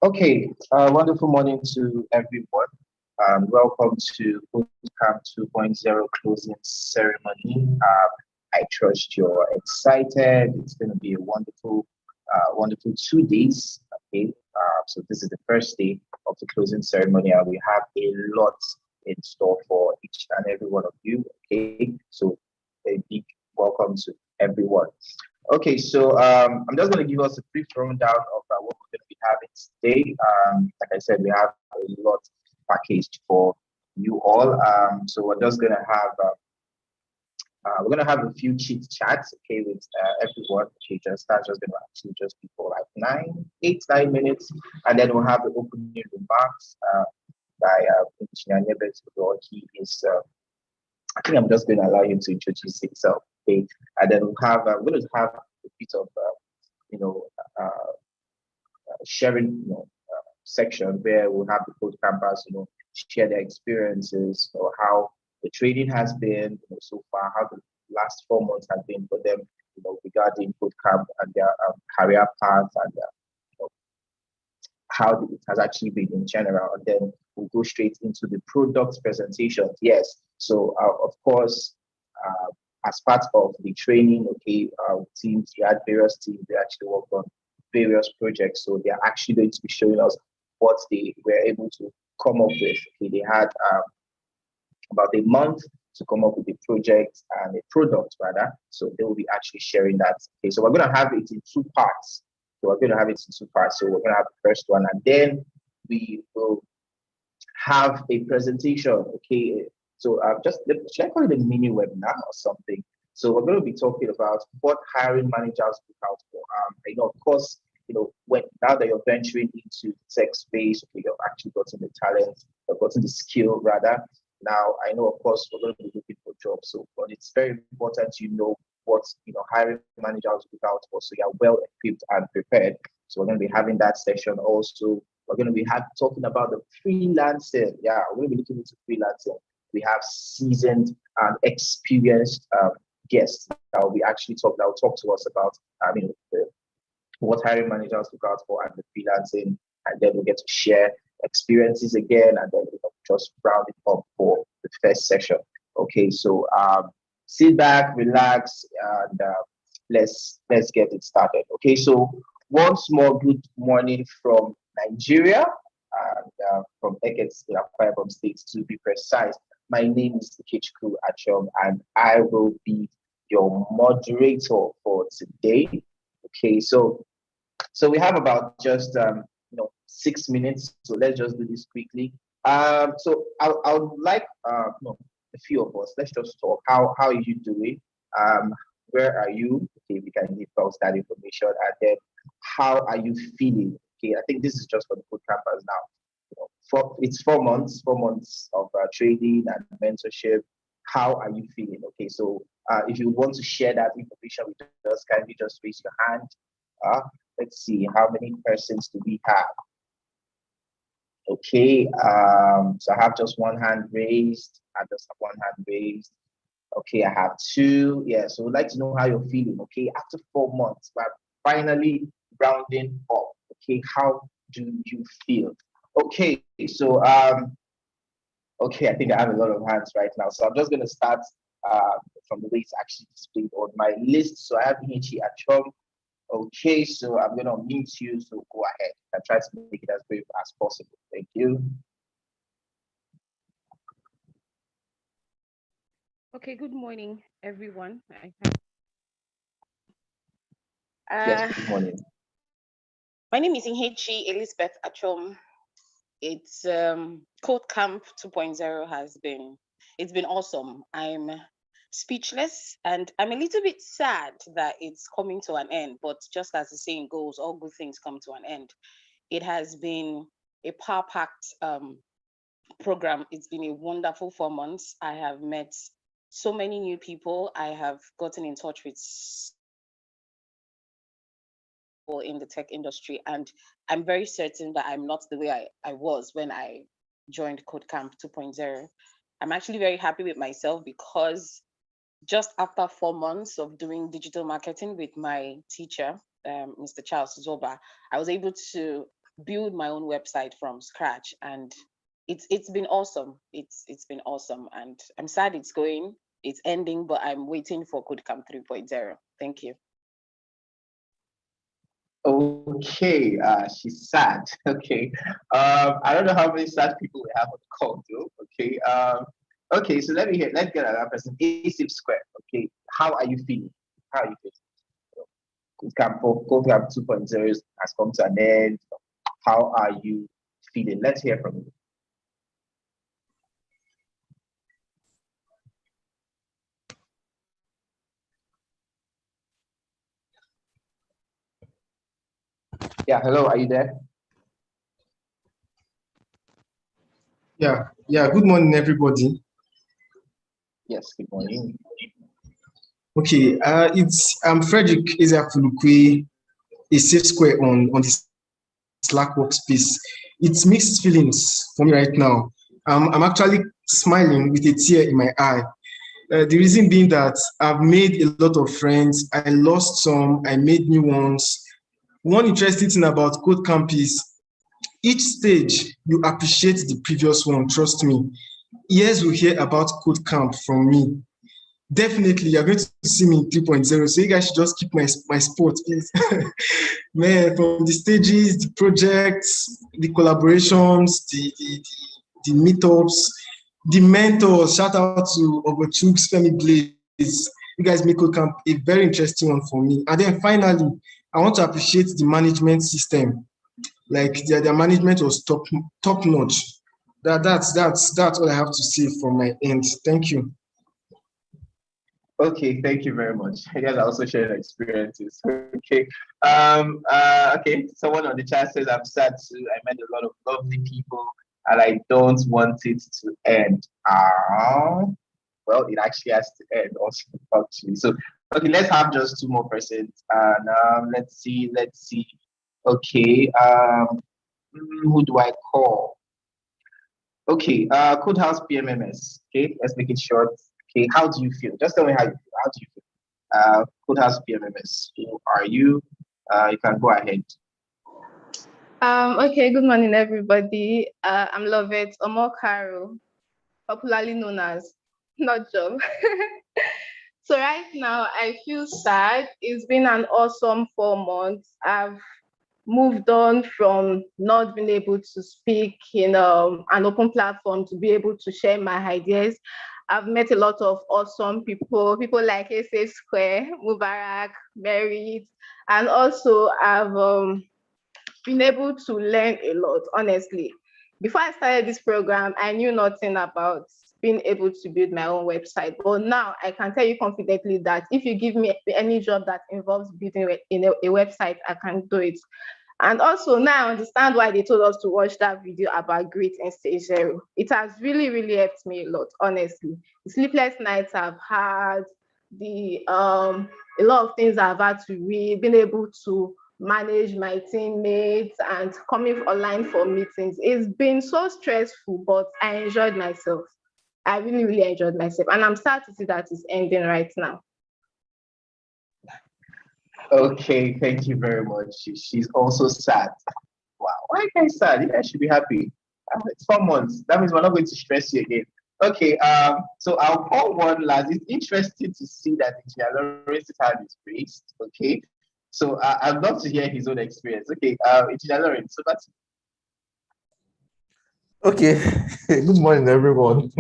Okay, wonderful morning to everyone. Welcome to KodeCamp 2.0 closing ceremony. I trust you're excited. It's going to be a wonderful 2 days. Okay, so this is the first day of the closing ceremony, and we have a lot in store for each and every one of you. Okay, so a big welcome to everyone. Okay, so I'm just going to give us a brief rundown of what we're going to be having today. Like I said, we have a lot packaged for you all. So we're going to have a few chit chats, okay, with everyone. Okay, that's just going to actually just be for like 9 minutes, and then we'll have the opening remarks by Engineer Nebet. He is. I think I'm just going to allow you to introduce yourself, okay? And then we're going to have a bit of, sharing, section where we'll have the code campers, share their experiences or how the training has been, so far, how the last 4 months have been for them, regarding code camp and their career path and how it has actually been in general. And then we'll go straight into the product presentation. Yes. So, of course, as part of the training, okay, teams, we had various teams, they actually worked on various projects. So they're actually going to be showing us what they were able to come up with. Okay, they had about a month to come up with a project and a product, rather. So they will be actually sharing that. Okay, so we're going to have it in two parts. So we're going to have it in two parts. So we're going to have the first one, and then we will have a presentation. Okay, so should I call it a mini webinar or something? So we're going to be talking about what hiring managers look out for. I know, of course, when now that you're venturing into the tech space, okay, you've actually gotten the talent, you've gotten the skill rather. Now, I know, of course, we're going to be looking for jobs, but it's very important you know what hiring managers look out for, so you're well equipped and prepared. So we're going to be having that session also. We're going to be talking about the freelancing. Yeah, we're going to be looking into freelancing. We have seasoned and experienced guests that will be actually that will talk to us about what hiring managers look out for and the freelancing, and then we'll get to share experiences again, and then just round it up for the first session. Okay, so sit back, relax, and let's get it started. Okay, so once more, good morning from Nigeria and from Eket State to be precise. My name is Ikechukwu Achom, and I will be your moderator for today. Okay, so we have about just 6 minutes, so let's just do this quickly. So I would like a few of us. Let's just talk. How are you doing? Where are you? Okay, we can give us that information, and then how are you feeling? Okay, I think this is just for the code campers now. It's 4 months, 4 months of training and mentorship. How are you feeling? Okay, so if you want to share that information with us, kindly just raise your hand. Let's see, how many persons do we have? Okay, so I have just one hand raised. I just have one hand raised. Okay, I have two. Yeah, so we'd like to know how you're feeling. Okay, after 4 months, we're finally rounding up. Okay, how do you feel? Okay, so okay, I think I have a lot of hands right now. So I'm just going to start from the way it's actually displayed on my list. So I have Ichi Achom. Okay, so I'm going to mute you, so go ahead and try to make it as brief as possible. Thank you. Okay, good morning, everyone. Yes, good morning. My name is Inhechi Elizabeth Achom. It's KodeCamp 2.0 it's been awesome. I'm speechless, and I'm a little bit sad that it's coming to an end, but just as the saying goes, all good things come to an end. It has been a power-packed program. It's been a wonderful 4 months. I have met so many new people. I have gotten in touch with people in the tech industry, and I'm very certain that I'm not the way I was when I joined KodeCamp 2.0. I'm actually very happy with myself because just after 4 months of doing digital marketing with my teacher, Mr. Charles Zoba, I was able to build my own website from scratch, and it's been awesome. It's been awesome, and I'm sad it's ending, but I'm waiting for KodeCamp 3.0. Thank you. Okay, she's sad. Okay, I don't know how many sad people we have on the call though. Okay, okay, so let's get another person. ASIP Square. Okay, how are you feeling? How are you feeling? KodeCamp 2.0 has come to an end. How are you feeling? Let's hear from you. Yeah, hello, are you there? Yeah. Good morning, everybody. Yes, good morning. Okay, I'm Frederick Ezeafulukwe, a safe square on the Slack workspace. It's mixed feelings for me right now. I'm actually smiling with a tear in my eye. The reason being that I've made a lot of friends. I lost some, I made new ones. One interesting thing about KodeCamp is each stage you appreciate the previous one, trust me. Years will hear about KodeCamp from me. Definitely, you're going to see me in 3.0. So you guys should just keep my spot, please. Man, from the stages, the projects, the collaborations, the meetups, the mentors. Shout out to Ogochuk's Femi Blaze. You guys make KodeCamp a very interesting one for me. And then finally, I want to appreciate the management system. Like their management was top notch. That's all I have to say from my end. Thank you. Okay, thank you very much. You guys are also sharing experiences. Okay. Okay, someone on the chat says I'm sad too. I met a lot of lovely people and I don't want it to end. Well, it actually has to end also, actually. So okay, let's have just two more persons. And let's see. Okay, who do I call? Okay, Codehouse PMMS. Okay, let's make it short. Okay, how do you feel? Just tell me how you feel. How do you feel? Codehouse PMMS. Who are you? You can go ahead. Okay, good morning, everybody. I'm Lovett Omokaro, popularly known as Not Job. So right now, I feel sad. It's been an awesome 4 months. I've moved on from not being able to speak in an open platform to be able to share my ideas. I've met a lot of awesome people like SF Square, Mubarak, Merit, and also I've been able to learn a lot, honestly. Before I started this program, I knew nothing about being able to build my own website. But now I can tell you confidently that if you give me any job that involves building a website, I can do it. And also now I understand why they told us to watch that video about grit in stage 0. It has really, really helped me a lot, honestly. The sleepless nights I've had, a lot of things I've had to read, being able to manage my teammates and coming online for meetings. It's been so stressful, but I enjoyed myself. I really, really enjoyed myself. And I'm sad to see that it's ending right now. Okay, thank you very much. She's also sad. Wow, why are you guys sad? You guys should be happy. It's 4 months. That means we're not going to stress you again. Okay, so I'll call one last. It's interesting to see that Lawrence's hand is raised. Okay, so I'd love to hear his own experience. Okay, Lawrence, so that's okay. Good morning, everyone.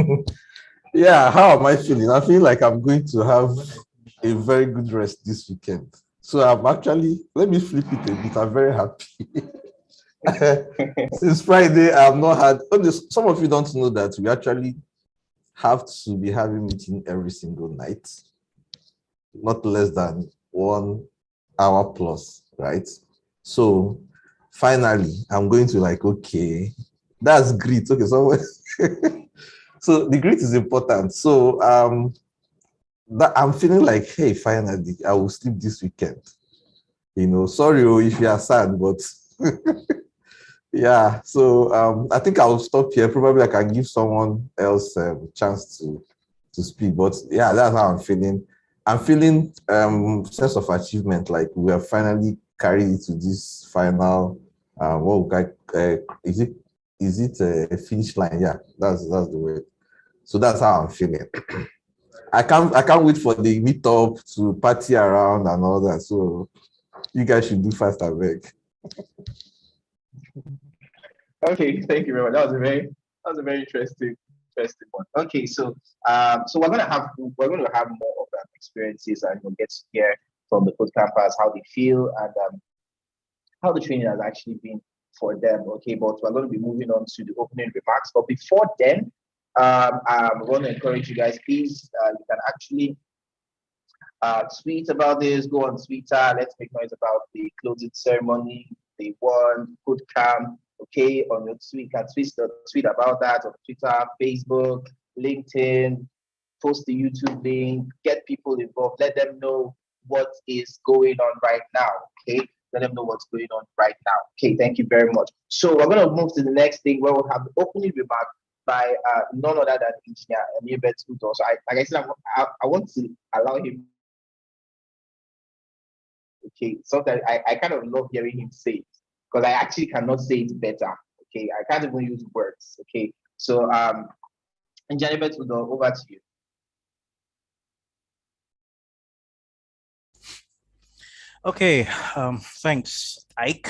Yeah, how am I feeling? I feel like I'm going to have a very good rest this weekend. So I'm actually, let me flip it a bit. I'm very happy. Since Friday, I've not had, some of you don't know that we actually have to be having meeting every single night, not less than 1 hour plus, right? So finally, I'm going to okay, that's great. Okay, so so the grit is important. So that I'm feeling like, hey, finally, I will sleep this weekend. Sorry if you are sad, but yeah. So I think I will stop here. Probably I can give someone else a chance to speak. But yeah, that's how I'm feeling. I'm feeling sense of achievement, like we have finally carried it to this final. Is it a finish line? Yeah, that's the way. So that's how I'm feeling. I can't wait for the meetup to party around and all that. So you guys should do fast, I beg. Okay, thank you very much. That was a very interesting one. Okay, so so we're gonna have more of experiences, and you'll get to hear from the code campers how they feel, and how the training has actually been for them. Okay, but we're going to be moving on to the opening remarks. But before then, I'm going to encourage you guys, please, you can actually tweet about this, go on Twitter, let's make noise about the closing ceremony, the one, KodeCamp, okay, on your tweet, you can tweet about that on Twitter, Facebook, LinkedIn, post the YouTube link, get people involved, let them know what is going on right now, okay? Let them know what's going on right now. Okay, thank you very much. So we're going to move to the next thing where we'll have the opening remark by none other than Engineer Emibet Udo. So like I said, I want to allow him. Okay, sometimes I kind of love hearing him say it because I actually cannot say it better. Okay, I can't even use words. Okay, so Engineer Emibet Udo, over to you. Okay, thanks, Ike.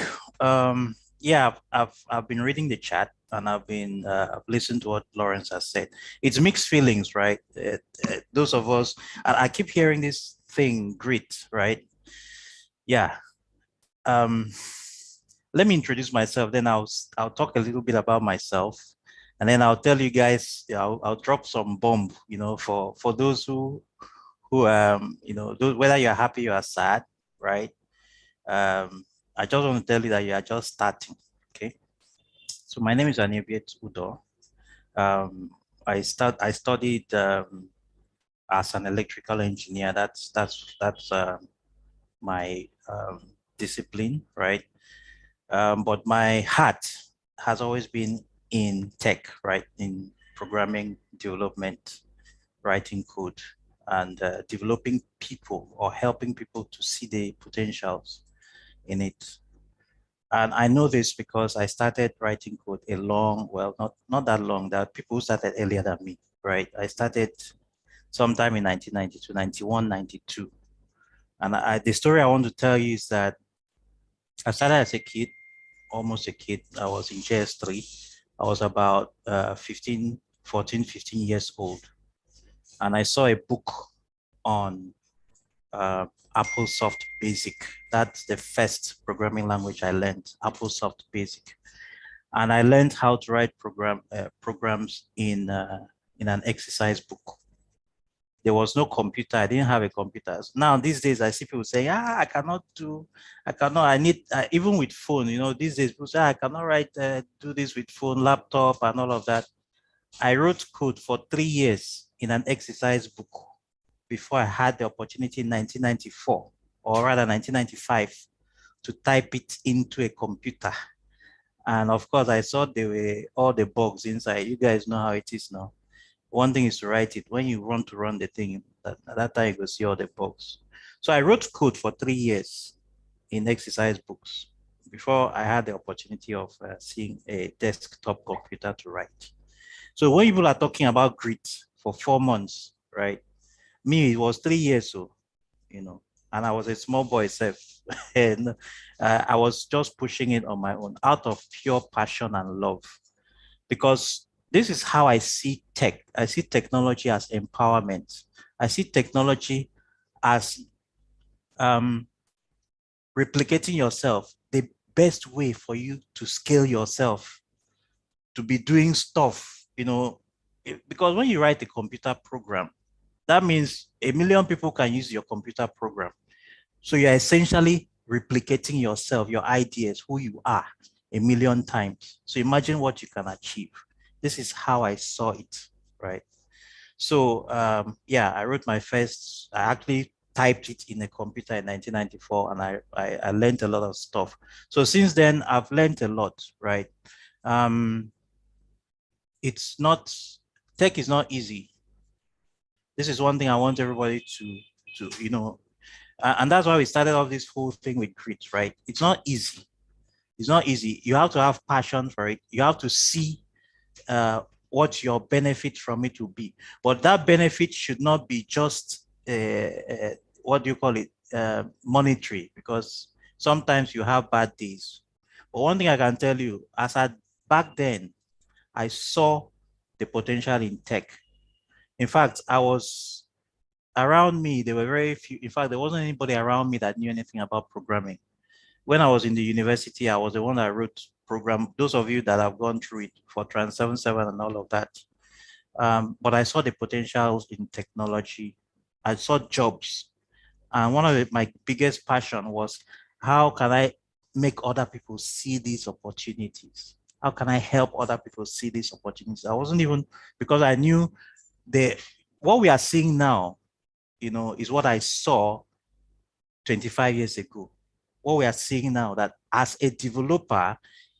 Yeah, I've been reading the chat and I've listened to what Lawrence has said. It's mixed feelings, right? Those of us, and I keep hearing this thing, grit, right? Yeah. Let me introduce myself. Then I'll talk a little bit about myself, and then I'll tell you guys. I'll drop some bomb, for those who whether you're happy or sad, right? I just want to tell you that you are just starting. Okay. So my name is Anibiet Udo. I studied as an electrical engineer. That's my discipline, right? But my heart has always been in tech, right? In programming, development, writing code, and developing people or helping people to see the potentials in it. And I know this because I started writing code not that long. There are people who started earlier than me, right? I started sometime in 1992, 91, 92. And the story I want to tell you is that I started as a kid, almost a kid. I was in JS3. I was about 15 years old. And I saw a book on AppleSoft Basic. That's the first programming language I learned, AppleSoft Basic. And I learned how to write programs in an exercise book. There was no computer. I didn't have a computer. Now, these days, I see people say, I need, even with phone, these days, people say, I cannot do this with phone, laptop, and all of that. I wrote code for 3 years in an exercise book before I had the opportunity in 1994, or rather 1995, to type it into a computer. And of course, I saw there were all the bugs inside. You guys know how it is now. One thing is to write it. When you want to run the thing, at that time you will see all the bugs. So I wrote code for 3 years in exercise books before I had the opportunity of seeing a desktop computer to write. So when people are talking about grit for 4 months, right? Me, it was 3 years, so, and I was a small boy self. And I was just pushing it on my own out of pure passion and love. Because this is how I see tech. I see technology as empowerment. I see technology as replicating yourself, the best way for you to scale yourself, to be doing stuff, because when you write a computer program, that means 1 million people can use your computer program. So you're essentially replicating yourself, your ideas, who you are 1 million times. So imagine what you can achieve. This is how I saw it, right? So yeah, I actually typed it in a computer in 1994, and I learned a lot of stuff. So since then, I've learned a lot, right? Tech is not easy. This is one thing I want everybody to And that's why we started off this whole thing with grit, right? It's not easy. It's not easy. You have to have passion for it. You have to see what your benefit from it will be. But that benefit should not be just, what do you call it, monetary, because sometimes you have bad days. But one thing I can tell you, back then, I saw the potential in tech. In fact, around me, there were very few. In fact, there wasn't anybody around me that knew anything about programming. When I was in the university, I was the one that wrote program. Those of you that have gone through it for Trans 77 and all of that. But I saw the potentials in technology. I saw jobs. And one of my biggest passion was, how can I make other people see these opportunities? How can I help other people see these opportunities? I wasn't even, because I knew what we are seeing now, is what I saw 25 years ago. What we are seeing now, that as a developer,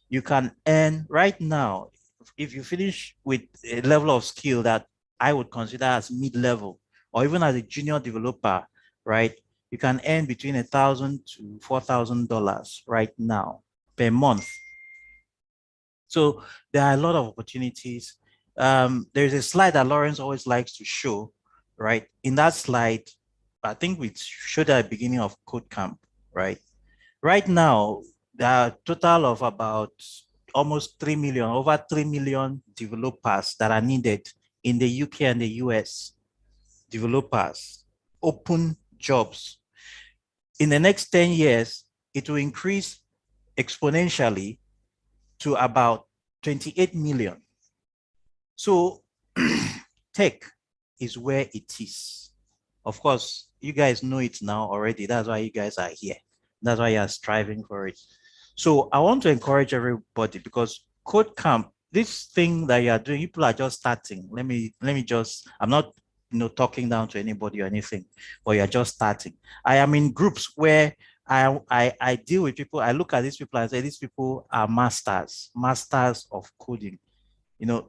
you can earn right now, if you finish with a level of skill that I would consider as mid-level, or even as a junior developer, right? You can earn between $1,000 to $4,000 right now per month. So there are a lot of opportunities. There's a slide that Lawrence always likes to show, right? In that slide, I think we showed at the beginning of KodeCamp, right? Right now, there are a total of about almost 3 million, over 3 million developers that are needed in the UK and the US. Developers, open jobs. In the next 10 years, it will increase exponentially to about 28 million. So tech is where it is. Of course, you guys know it now already. That's why you guys are here. That's why you're striving for it. So I want to encourage everybody, because KodeCamp, this thing that you are doing, people are just starting. Let me just, I'm not talking down to anybody or anything, but you're just starting. I am in groups where I deal with people. I look at these people and say, these people are masters of coding.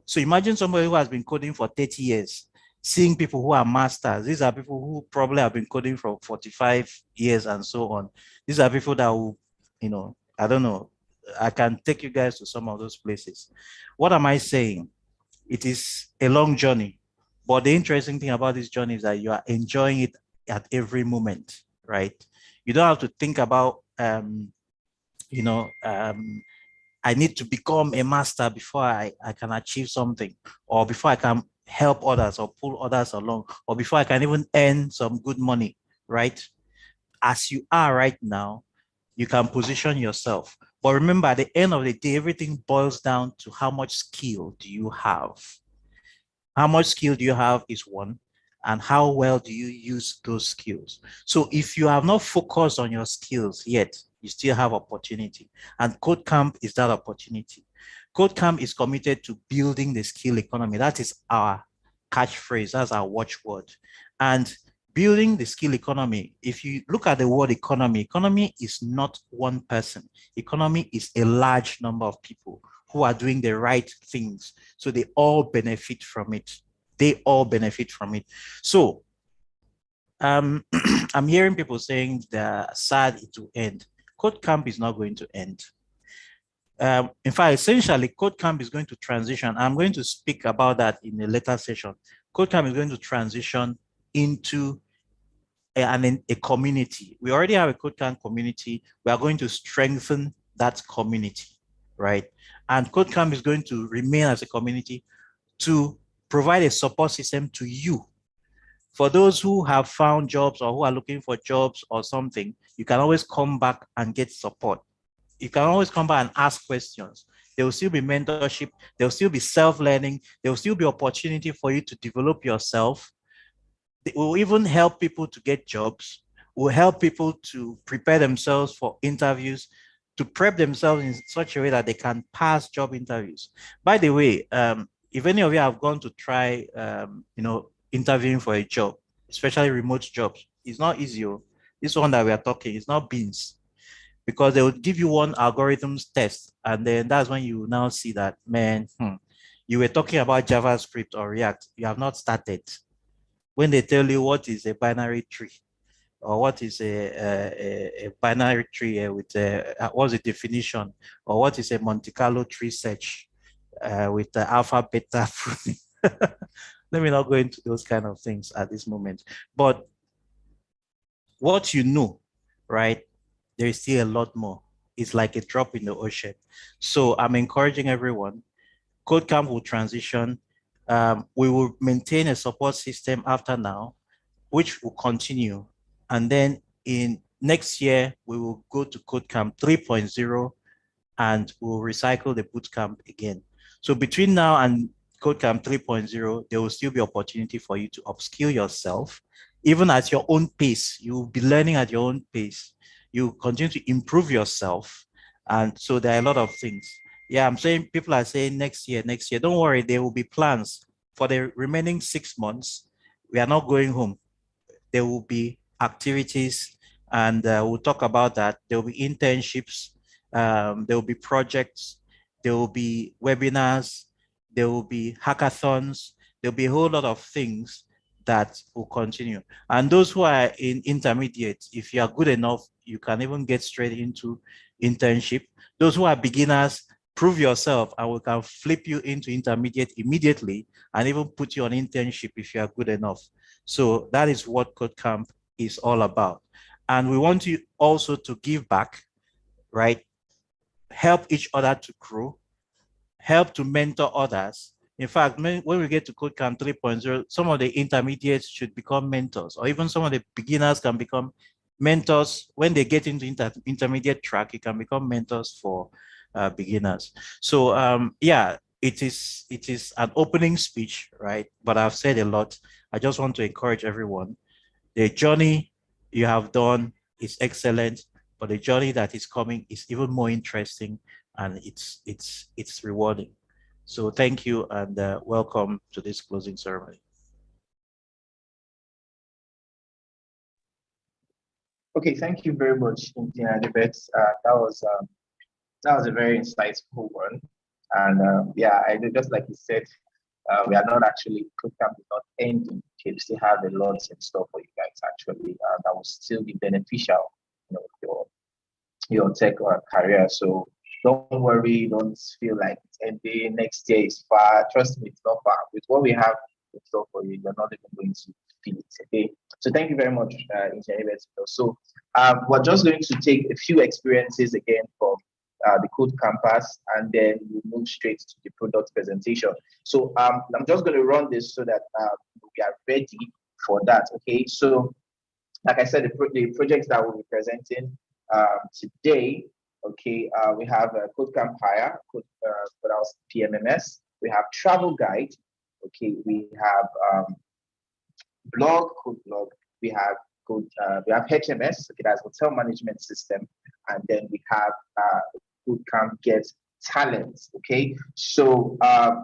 So imagine somebody who has been coding for 30 years, seeing people who are masters. These are people who probably have been coding for 45 years and so on. These are people that will, I don't know, I can take you guys to some of those places. What am I saying? It is a long journey, but the interesting thing about this journey is that you are enjoying it at every moment, right? You don't have to think about, I need to become a master before I can achieve something, or before I can help others or pull others along, or before I can even earn some good money, right? As you are right now, you can position yourself. But remember, at the end of the day, everything boils down to how much skill do you have? How much skill do you have is one, and how well do you use those skills? So if you have not focused on your skills yet, you still have opportunity. And KodeCamp is that opportunity. KodeCamp is committed to building the skill economy. That is our catchphrase, that's our watchword. And building the skill economy, if you look at the word economy is not one person. Economy is a large number of people who are doing the right things. So they all benefit from it. They all benefit from it. So I'm hearing people saying they're sad it will end. KodeCamp is not going to end. In fact, essentially, KodeCamp is going to transition. I'm going to speak about that in a later session. KodeCamp is going to transition into a community. We already have a KodeCamp community. We are going to strengthen that community, right? And KodeCamp is going to remain as a community to provide a support system to you. For those who have found jobs or who are looking for jobs or something, you can always come back and get support. You can always come back and ask questions. There will still be mentorship. There will still be self-learning. There will still be opportunity for you to develop yourself. It will even help people to get jobs. Will help people to prepare themselves for interviews, to prep themselves in such a way that they can pass job interviews. By the way, if any of you have gone to try, interviewing for a job, especially remote jobs, it's not easy. This one that we are talking is not beans, because they will give you one algorithms test, and then that's when you now see that, man, you were talking about JavaScript or React, you have not started. When they tell you what is a binary tree, or what is a binary tree with what's the definition, or what is a Monte Carlo tree search with the alpha beta pruning. Let me not go into those kind of things at this moment. But what you know, right? There is still a lot more. It's like a drop in the ocean. So I'm encouraging everyone. KodeCamp will transition. We will maintain a support system after now, which will continue. And then in next year, we will go to KodeCamp 3.0 and we'll recycle the bootcamp again. So between now and KodeCamp 3.0, there will still be opportunity for you to upskill yourself, even at your own pace. You'll be learning at your own pace. You continue to improve yourself. And so there are a lot of things. Yeah, I'm saying people are saying next year. Don't worry, there will be plans for the remaining 6 months. We are not going home. There will be activities, and we'll talk about that. There will be internships, there will be projects, there will be webinars, there will be hackathons, there'll be a whole lot of things that will continue. And those who are in intermediate, if you are good enough, you can even get straight into internship. Those who are beginners, prove yourself and we can flip you into intermediate immediately and even put you on internship if you are good enough. So that is what KodeCamp is all about. And we want you also to give back, right? Help each other to grow, help to mentor others. In fact, when we get to KodeCamp 3.0, some of the intermediates should become mentors, or even some of the beginners can become mentors. When they get into intermediate track, you can become mentors for beginners. So yeah, it is an opening speech, right? But I've said a lot. I just want to encourage everyone. The journey you have done is excellent, but the journey that is coming is even more interesting, and it's rewarding. So thank you, and welcome to this closing ceremony. Okay, thank you very much, Engineer Adibet. That was a very insightful one. And yeah, I just like you said, we are not actually, KodeCamp is not ending. Okay, we still have a lot in store for you guys actually that will still be beneficial, your tech career. So don't worry, don't feel like it's ending. Next year is far. Trust me, it's not far. With what we have in store for you, you're not even going to feel it. Okay. So thank you very much, Engineer. So we're just going to take a few experiences again from the Code Campus, and then we'll move straight to the product presentation. So I'm just going to run this so that we are ready for that. Okay. So like I said, the projects that we'll be presenting today, okay, we have KodeCamp Hire, what else? PMMS. We have Travel Guide. Okay, we have Code Blog. We have HMS. Okay, that's Hotel Management System, and then we have KodeCamp Get Talent. Okay, so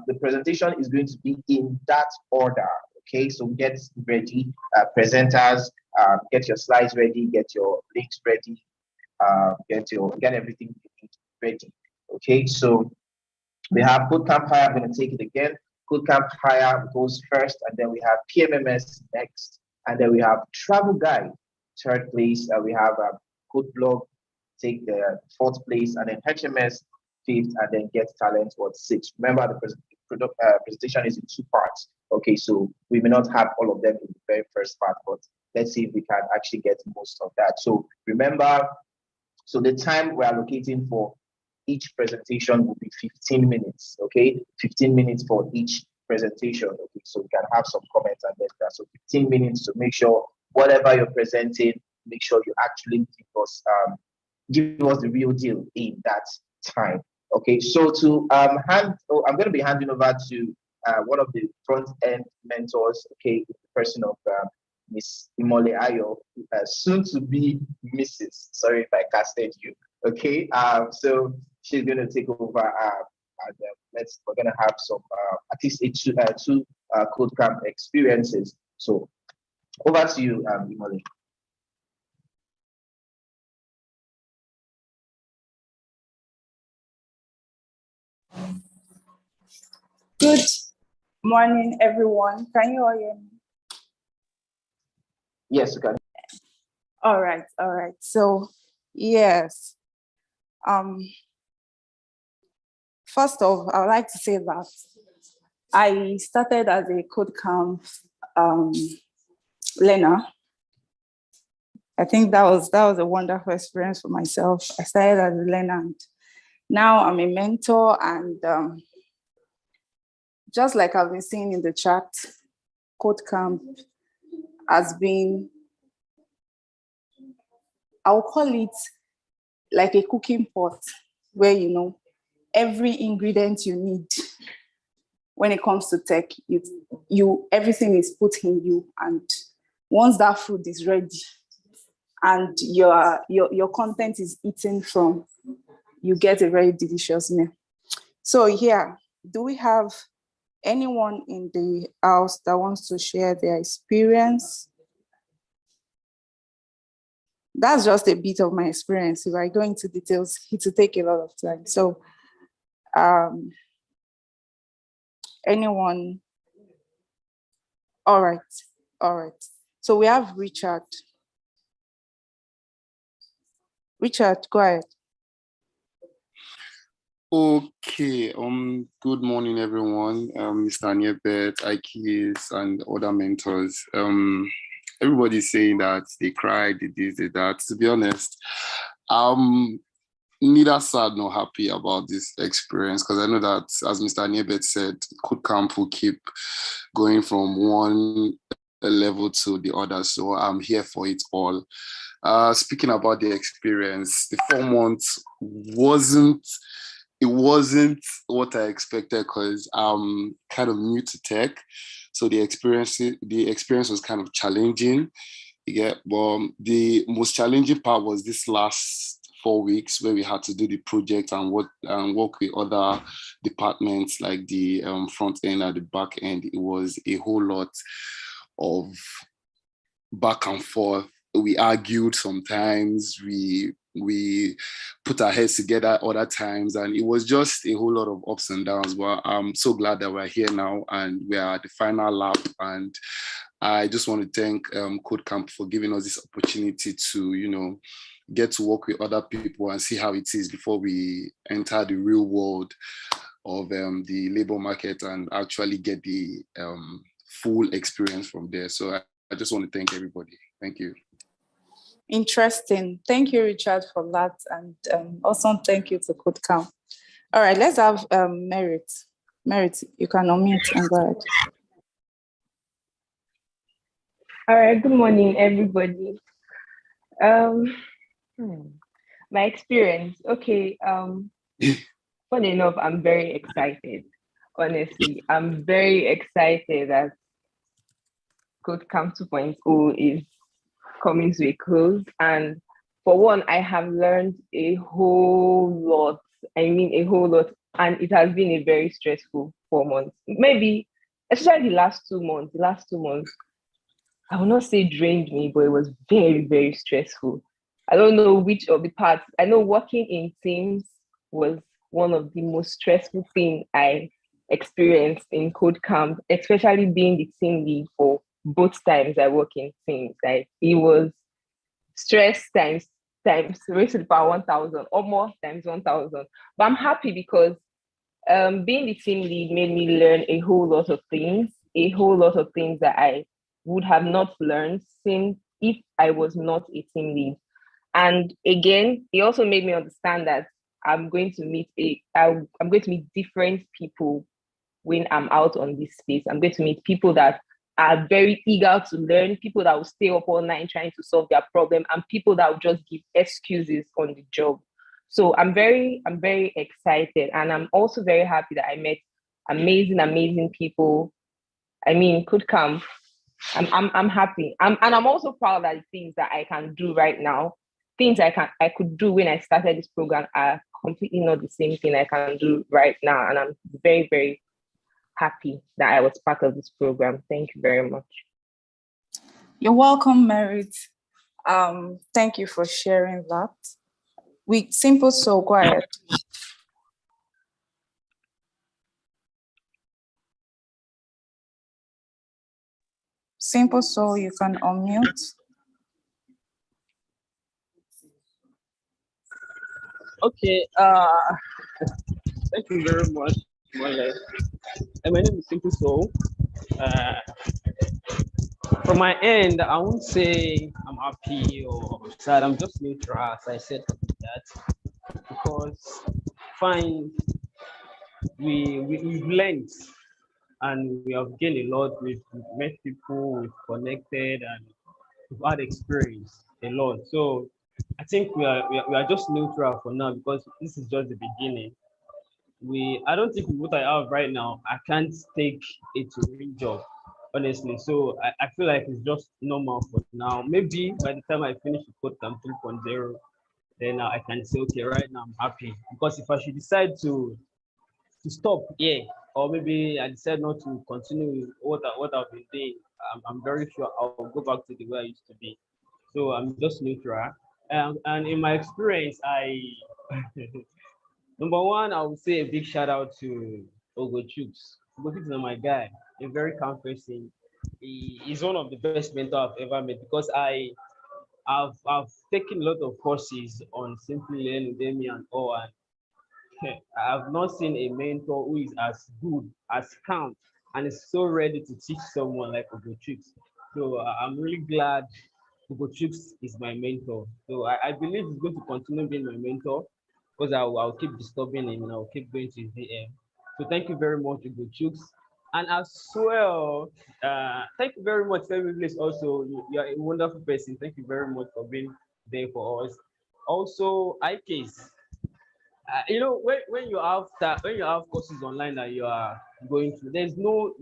the presentation is going to be in that order. Okay, so get ready, presenters, get your slides ready, get your links ready, get everything ready. Okay, so we have KodeCamp Hire. I'm going to take it again. KodeCamp Hire goes first, and then we have PMMS next, and then we have Travel Guide third place. We have Code Blog take the fourth place, and then HMS fifth, and then Get Talent was sixth. Remember, the presentation is in two parts. Okay, so we may not have all of them in the very first part, but let's see if we can actually get most of that. So remember, so the time we're allocating for each presentation will be 15 minutes, okay? 15 minutes for each presentation, okay? So we can have some comments and then that. So 15 minutes to make sure whatever you're presenting, make sure you actually give us the real deal in that time, okay? So to I'm going to be handing over to one of the front-end mentors, okay, the person of Miss Imole Ayo, soon to be Mrs. Sorry if I casted you. Okay, so she's going to take over, and we're going to have some at least two KodeCamp experiences. So over to you, Imole. Good morning, everyone. Can you all hear me? Yes, you can. All right. So, yes. First off, I would like to say that I started as a KodeCamp learner. I think that was a wonderful experience for myself. I started as a learner, and now I'm a mentor. And just like I've been seeing in the chat, KodeCamp has been, I'll call it like a cooking pot, where every ingredient you need when it comes to tech, you everything is put in you, and once that food is ready and your content is eaten from, you get a very delicious meal. So here, do we have anyone in the house that wants to share their experience? That's just a bit of my experience. If I go into details, it will take a lot of time. So anyone? All right. So we have Richard. Richard, go ahead. Okay, good morning, everyone. Mr. Niebet, Ikis, and other mentors. Everybody's saying that they cried, they this, they that. To be honest, neither sad nor happy about this experience, because I know that, as Mr. Niebet said, KodeCamp will keep going from one level to the other. So I'm here for it all. Speaking about the experience, the 4 months wasn't what I expected, because I'm kind of new to tech. So the experience was kind of challenging. Yeah, but the most challenging part was this last 4 weeks, where we had to do the project and work with other departments, like the front end and the back end. It was a whole lot of back and forth. We argued sometimes, we put our heads together other times, and it was just a whole lot of ups and downs. But I'm so glad that we're here now and we are at the final lap. And I just want to thank KodeCamp for giving us this opportunity to, get to work with other people and see how it is before we enter the real world of the labor market and actually get the full experience from there. So I just want to thank everybody. Thank you. Interesting. Thank you, Richard, for that. And also thank you to KodeCamp. All right, let's have Merit. Merit, you can unmute and go ahead. All right, good morning, everybody. My experience. Okay. Funny enough, I'm very excited. Honestly, I'm very excited that KodeCamp 2.0 is coming to a close. And for one, I have learned a whole lot. I mean, a whole lot. And it has been a very stressful 4 months. Maybe, especially the last 2 months. The last 2 months, I will not say drained me, but it was very, very stressful. I don't know which of the parts. I know working in teams was one of the most stressful things I experienced in KodeCamp, especially being the team lead for both times I work in teams. Like, it was stress times raised to the power 1,000 or more times 1,000. But I'm happy because being the team lead made me learn a whole lot of things that I would have not learned since if I was not a team lead. And again, it also made me understand that I'm going to meet different people when I'm out on this space. I'm going to meet people that are very eager to learn, people that will stay up all night trying to solve their problem, and people that will just give excuses on the job. So I'm very excited, and I'm also very happy that I met amazing people. I mean, KodeCamp. I'm happy. And I'm also proud that the things that I can do right now, things I could do when I started this program, are completely not the same thing I can do right now. And I'm very, very happy that I was part of this program. Thank you very much. You're welcome, Merit. Thank you for sharing that. With Simple Soul, go ahead. Simple Soul, you can unmute. Okay. Thank you very much, Mole. My name is Simple Soul. Uh, from my end, I won't say I'm happy or sad. I'm just neutral, as I said that, because fine, we've learned and we have gained a lot. We've met people, we've connected, and we've had experience a lot. So I think we are just neutral for now because this is just the beginning. I don't think with what I have right now, I can't take it to real job, honestly. So I feel like it's just normal for now. Maybe by the time I finish the CodeCamp 3.0, then I can say, okay, right now I'm happy. Because if I should decide to stop, yeah, or maybe I decide not to continue with what I've been doing, I'm very sure I'll go back to the way I used to be. So I'm just neutral. And in my experience, number one, I would say a big shout out to Ogochuk's. Ogochuk's is my guy, a very calm person. He's one of the best mentors I've ever met because I've taken a lot of courses on Simply Learn Udemy and all, and I've not seen a mentor who is as good, as calm, and is so ready to teach someone like Ogochuk's. So I'm really glad Ugochuk's is my mentor. So I believe he's going to continue being my mentor because I'll keep disturbing him and I'll keep going to his DM. So thank you very much, Ugochuk's. And as well, thank you very much, Femi Bliss. Also, you are a wonderful person. Thank you very much for being there for us. Also, IKs. When you have when you have courses online that you are going through, there's no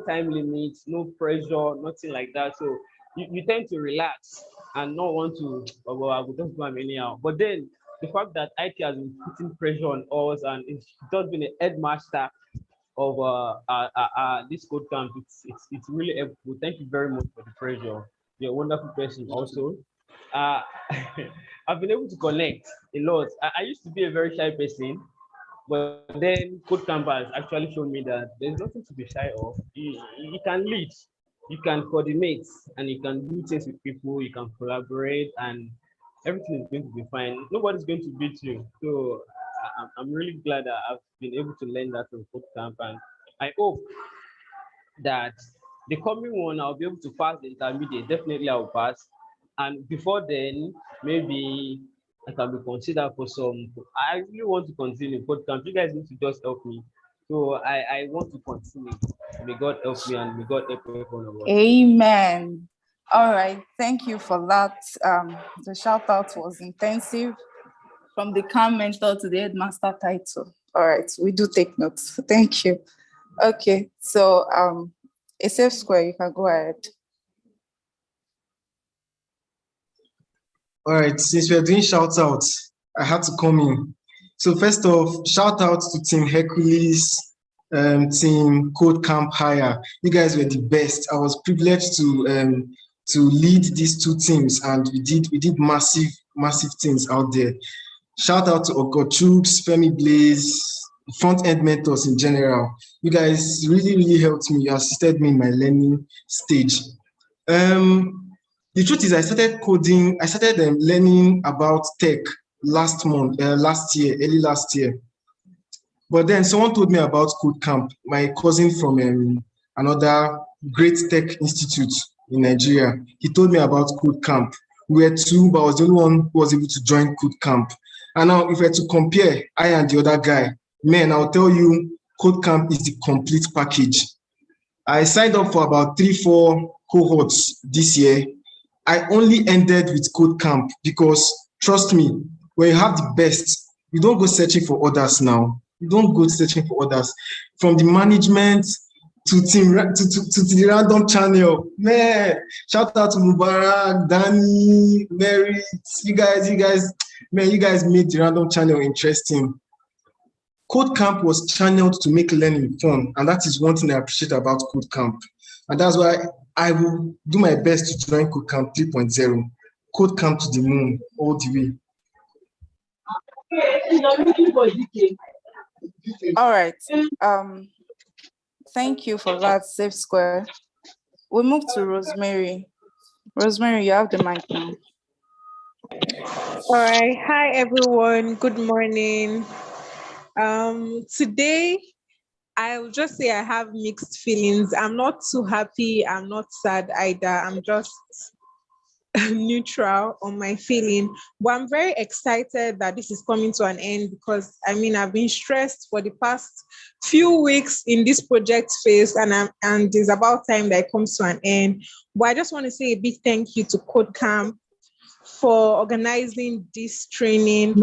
time limit, no pressure, nothing like that. So you tend to relax and not want to, oh, well, I will just do them anyhow. But then the fact that IT has been putting pressure on us and it's just been a headmaster of this code camp, it's really helpful. Thank you very much for the pressure. You're a wonderful person also. uh I've been able to connect a lot. I used to be a very shy person, but then code camp has actually shown me that there's nothing to be shy of. You can lead, you can coordinate, and you can do things with people, you can collaborate, and everything is going to be fine. Nobody's going to beat you. So I'm really glad that I've been able to learn that from code camp, and I hope that the coming one I'll be able to pass the intermediate. Definitely I'll pass. And before then, maybe I can be considered for some. I really want to continue podcast. You guys need to just help me. So I want to continue. May God help me and may God help everyone of us. Amen. All right. Thank you for that. The shout out was intensive from the calm mentor to the headmaster title. All right. We do take notes. Thank you. Okay. So a safe square, you can go ahead. All right, since we're doing shout outs, I had to come in. So first off, shout out to Team Hercules, Team KodeCamp Hire. You guys were the best. I was privileged to lead these two teams, and we did massive things out there. Shout out to Ogochuk's, Femi Blaze, front end mentors in general. You guys really helped me. You assisted me in my learning stage. The truth is, I started learning about tech early last year. But then someone told me about KodeCamp, my cousin from another great tech institute in Nigeria. He told me about KodeCamp. We were two, but I was the only one who was able to join KodeCamp. And now, if we're to compare I and the other guy, man, I'll tell you, KodeCamp is the complete package. I signed up for about 3-4 cohorts this year. I only ended with KodeCamp because, trust me, when you have the best, you don't go searching for others now. You don't go searching for others. From the management to the random channel. Man, shout out to Mubarak, Danny, Mary. You guys, man, you guys made the random channel interesting. KodeCamp was channeled to make learning fun, and that is one thing I appreciate about KodeCamp. And that's why I will do my best to join KodeCamp 3.0. KodeCamp to the moon, all the way. All right. Thank you for that, Safe Square. We move to Rosemary. Rosemary, you have the mic now. All right. Hi, everyone. Good morning. Today, I'll just say I have mixed feelings. I'm not too happy. I'm not sad either. I'm just neutral on my feeling. But I'm very excited that this is coming to an end because I mean I've been stressed for the past few weeks in this project phase, and it's about time that it comes to an end. But I just want to say a big thank you to CodeCamp for organizing this training.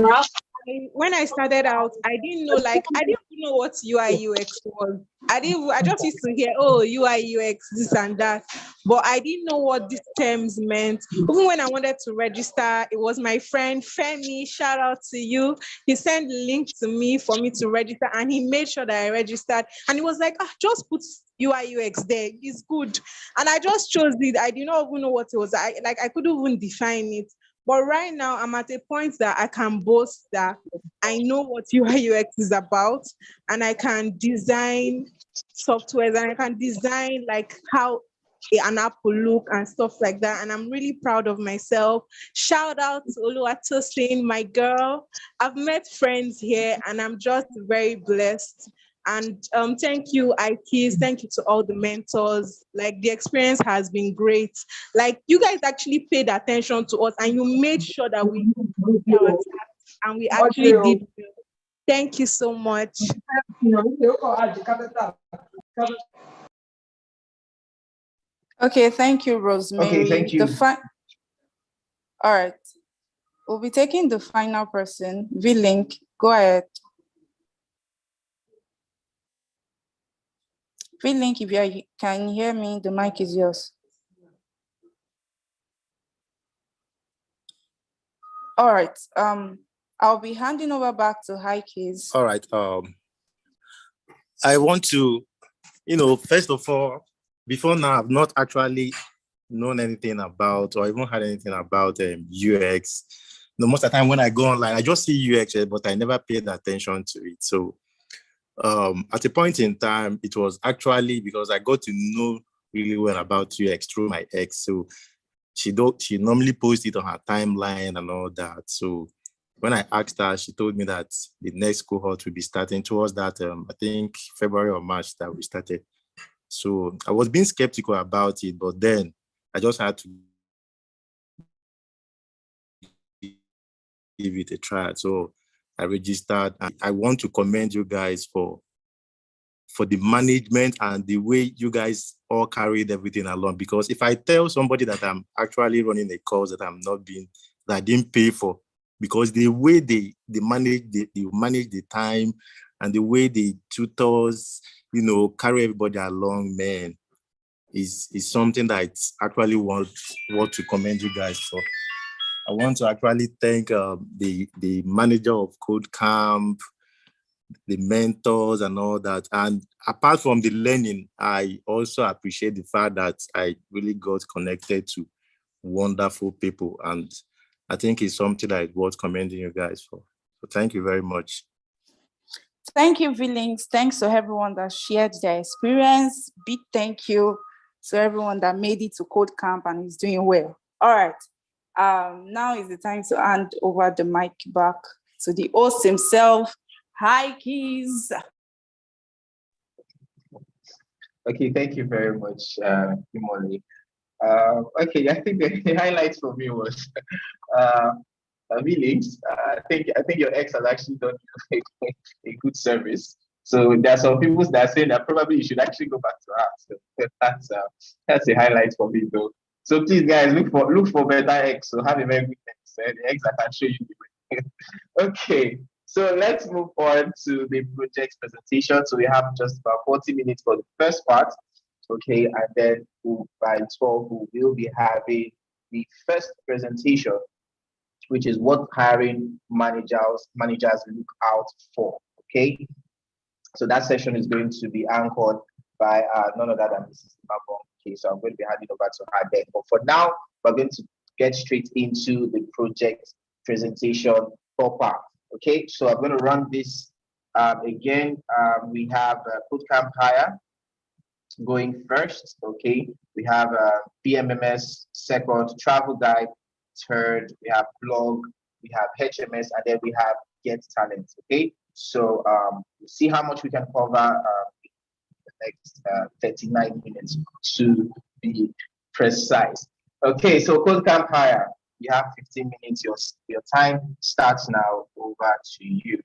When I started out, I didn't know, like, I didn't even know what UI UX was. I just used to hear, oh, UI UX, this and that. But I didn't know what these terms meant. Even when I wanted to register, it was my friend Femi, shout out to you. He sent the link to me for me to register, and he made sure that I registered. And he was like, just put UI UX there. It's good. And I just chose it. I did not even know what it was. I couldn't even define it. But right now, I'm at a point that I can boast that I know what UI UX is about, and I can design softwares, and I can design like how an app will look and stuff like that. And I'm really proud of myself. Shout out to Oluwatosin, my girl. I've met friends here, and I'm just very blessed. And thank you, IKs. Thank you to all the mentors. Like, the experience has been great. Like, you guys actually paid attention to us, and you made sure that we did our task, and we actually did well. Thank you so much. Okay, thank you, Rosemary. Okay, thank you. All right. We'll be taking the final person, V-Link. Go ahead. V-Link, if you can hear me, the mic is yours. All right. I'll be handing over back to Hikes. All right. I want to, first of all, before now, I've not actually known anything about or even had anything about UX. Most of the time when I go online, I just see UX, but I never paid attention to it. So at a point in time, it was actually because I got to know really well about UX through my ex. So she normally posts it on her timeline and all that. So when I asked her, she told me that the next cohort will be starting towards that, I think February or March that we started. So I was being skeptical about it, but then I just had to give it a try. So I registered. And I want to commend you guys for the management and the way you guys all carried everything along. Because if I tell somebody that I'm actually running a course that I didn't pay for, because the way they manage the time and the way the tutors, carry everybody along, man, is something that I actually want to commend you guys for. I want to actually thank the manager of CodeCamp, the mentors and all that. And apart from the learning, I also appreciate the fact that I really got connected to wonderful people. And I think it's something that is worth commending you guys for. So thank you very much. Thank you, V-Links. Thanks to everyone that shared their experience. Big thank you to everyone that made it to CodeCamp and is doing well. All right. Now is the time to hand over the mic back to the host himself. Hi, Keys. Okay, thank you very much, Imoli. Okay, I think the highlights for me was Village. I think your ex has actually done a good service. So there are some people that are saying that probably you should actually go back to her. So that's a highlight for me, though. So please, guys, look for better ex. So have a very good ex. The ex I can show you the way. Okay. So let's move on to the project presentation. So we have just about 40 minutes for the first part. Okay, and then by 12, we will be having the first presentation, which is what hiring managers look out for. Okay, so that session is going to be anchored by none other than Mrs. Mabon. Okay, so I'm going to be handing over to her then. But for now, we're going to get straight into the project presentation proper. Okay, so I'm going to run this again. We have bootcamp hire going first. Okay, we have PMMS second, travel guide third, we have blog, we have HMS, and then we have get talent. Okay, so we'll see how much we can cover the next 39 minutes to be precise. Okay, so KodeCamp hire, you have 15 minutes. Your time starts now. Over to you.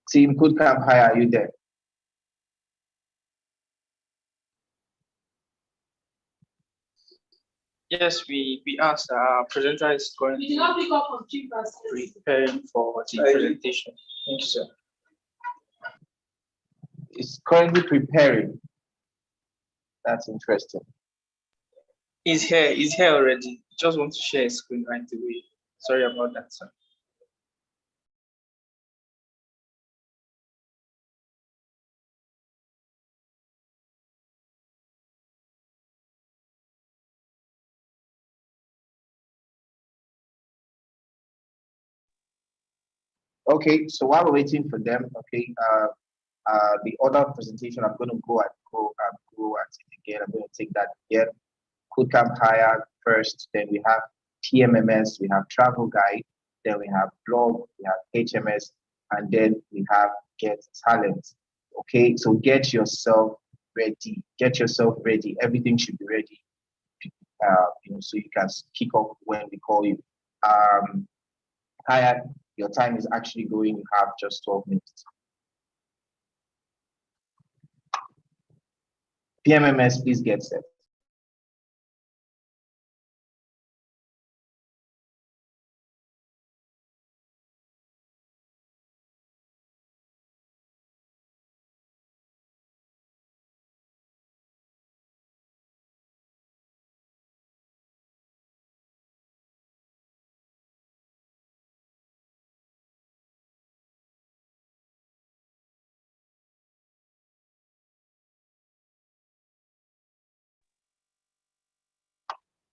Team KodeCamp hire, are you there? Yes, we asked. Our presenter is currently preparing for the presentation. Thank you, sir. Is currently preparing. That's interesting. He's here already. Just want to share his screen right away. Sorry about that, sir. Okay, so while we're waiting for them, okay, the other presentation I'm going to go at it again. I'm going to take that again. KodeCamp hire first, then we have PMMS, we have travel guide, then we have blog, we have HMS, and then we have get talent. Okay, so get yourself ready. Get yourself ready. Everything should be ready. So you can kick off when we call you. Hire, your time is actually going. You have just 12 minutes. PMMS, please get set.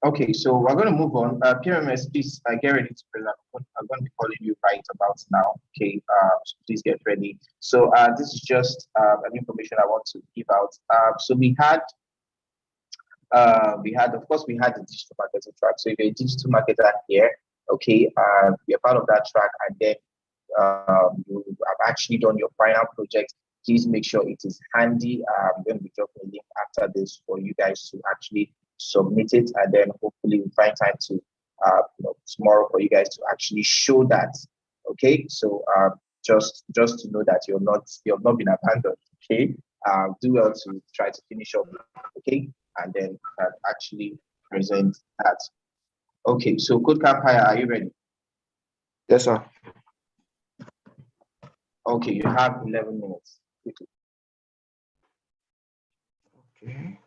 Okay, so we're going to move on. PMS, please get ready to present. I'm going to be calling you right about now. Okay, so please get ready. So this is just an information I want to give out. So we had, of course, we had the digital marketing track. So if you're a digital marketer here, okay, be a part of that track, and then you have actually done your final project. Please make sure it is handy. I'm going to be dropping a link after this for you guys to actually submit it, and then hopefully we find time to tomorrow for you guys to actually show that. Okay, so just to know that you've not been abandoned. Okay, do well to try to finish up. Okay, and then actually present that. Okay, so KodeCamp hire, are you ready? Yes, sir. Okay, you have 11 minutes. Quickly. Okay.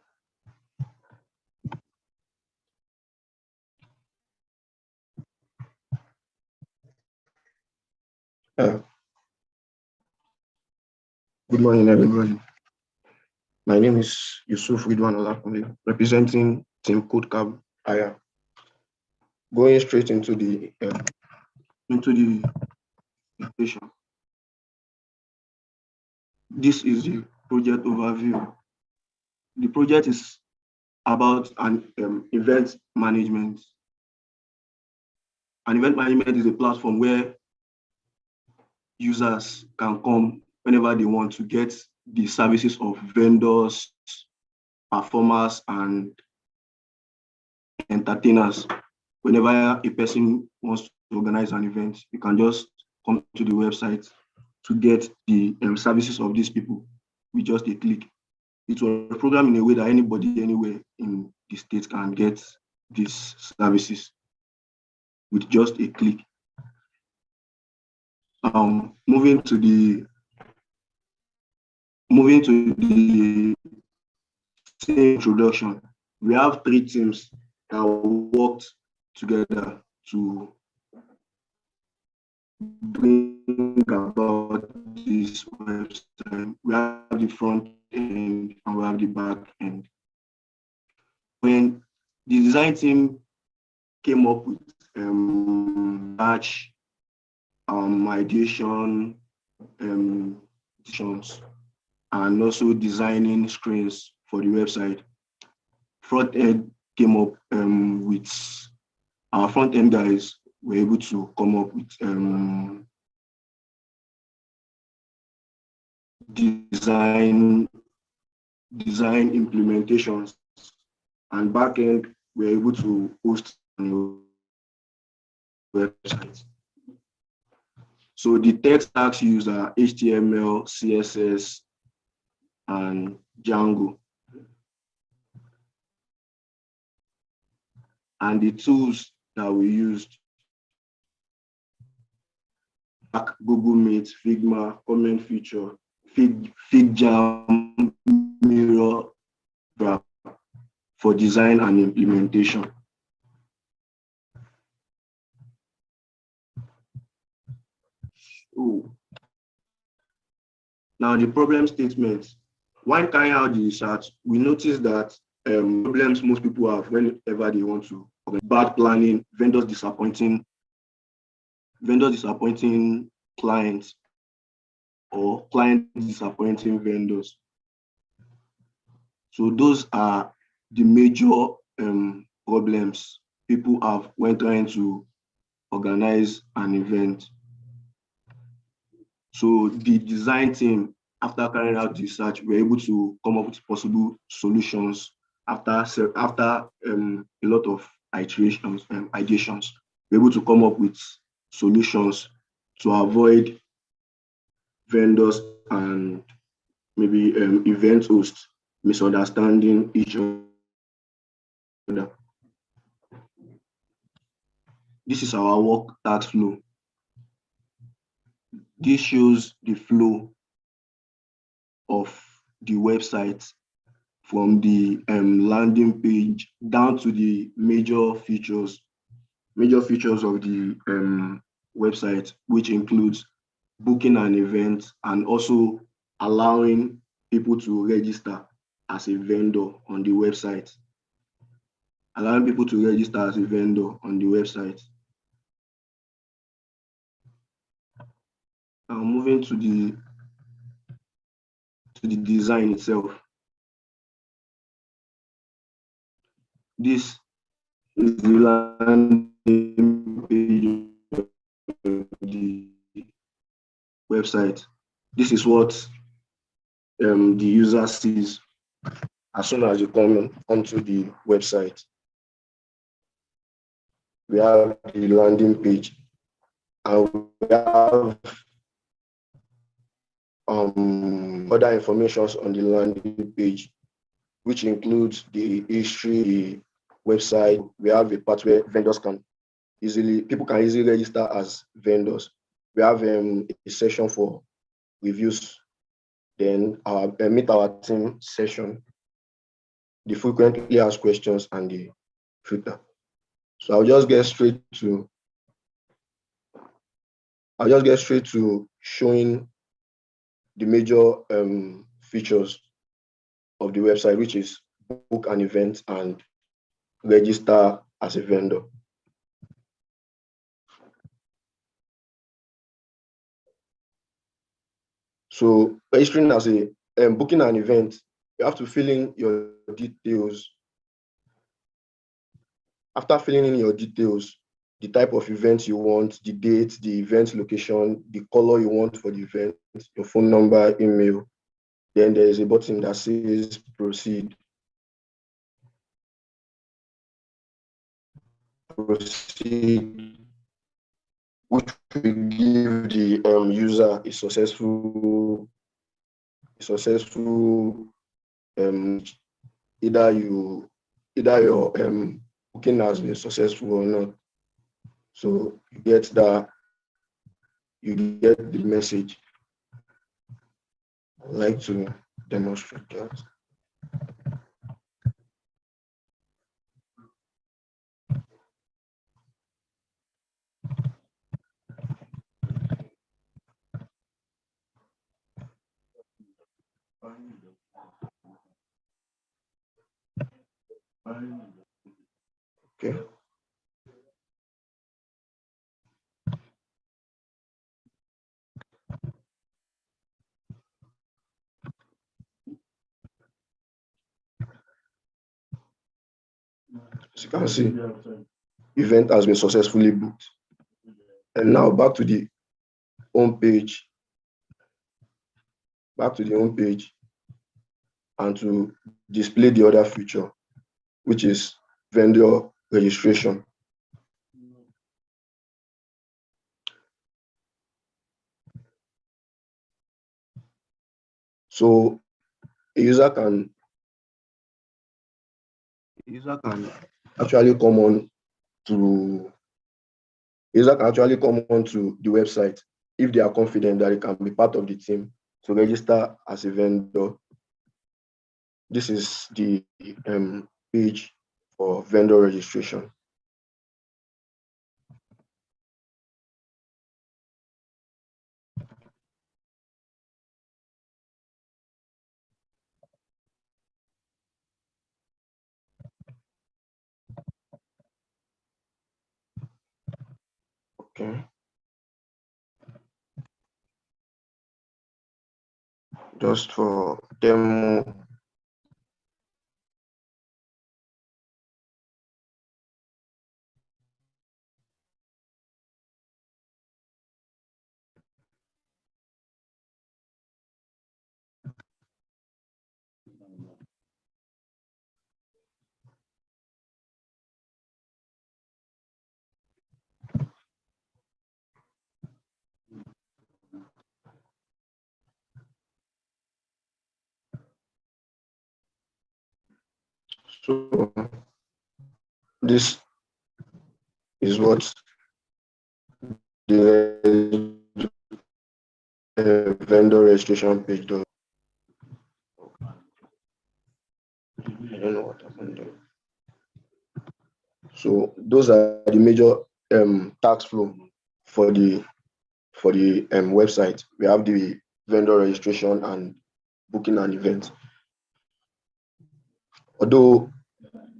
Good morning, everybody. My name is Yusuf Ridwan Olakunle, representing Team KodeCamp hire. Going straight into the presentation. This is the project overview. The project is about an event management. An event management is a platform where users can come whenever they want to get the services of vendors, performers, and entertainers. Whenever a person wants to organize an event, you can just come to the website to get the services of these people with just a click. It was programmed in a way that anybody anywhere in the state can get these services with just a click. Moving to the introduction, we have 3 teams that worked together to bring about this website. We have the front end and we have the back end. When the design team came up with batch ideation, decisions, and also designing screens for the website, front end came up with our front end guys were able to come up with design implementations, and backend we're able to host websites. So the tech stacks used are HTML, CSS, and Django. And the tools that we used: Google Meet, Figma, Comment Feature, FigJam, Mirror, for design and implementation. Ooh. Now the problem statement. While carrying out the research, we noticed that problems most people have whenever they want to: bad planning, vendors disappointing clients, or client disappointing vendors. So those are the major problems people have when trying to organize an event. So the design team, after carrying out the research, were able to come up with possible solutions after a lot of iterations and ideations. We're able to come up with solutions to avoid vendors and maybe event hosts misunderstanding each other. This is our work task flow. This shows the flow of the website from the landing page down to the major features of the website, which includes booking an event and also allowing people to register as a vendor on the website. Now moving to the design itself. This is the landing page of the website. This is what the user sees as soon as you come onto the website. We have the landing page, and we have other information on the landing page, which includes the history, the website. We have a part where people can easily register as vendors. We have a session for reviews, then our meet our team session, the frequently asked questions, and the filter. So I'll just get straight to showing the major features of the website, which is book an event and register as a vendor. So registering as a booking an event, you have to fill in your details. After filling in your details, the type of event you want, the date, the event location, the color you want for the event, your phone number, email. Then there is a button that says proceed. Proceed, which will give the user a successful either your booking has been successful or not. So you get the message. I'd like to demonstrate that. Okay. As you can see, event has been successfully booked. And now back to the home page, and to display the other feature, which is vendor registration. So a user can actually come on to the website if they are confident that they can be part of the team to register as a vendor. This is the page for vendor registration. Okay. Just for demo. So this is what the vendor registration page does. I don't know what happened there. So those are the major task flow for the website. We have the vendor registration and booking an event. Although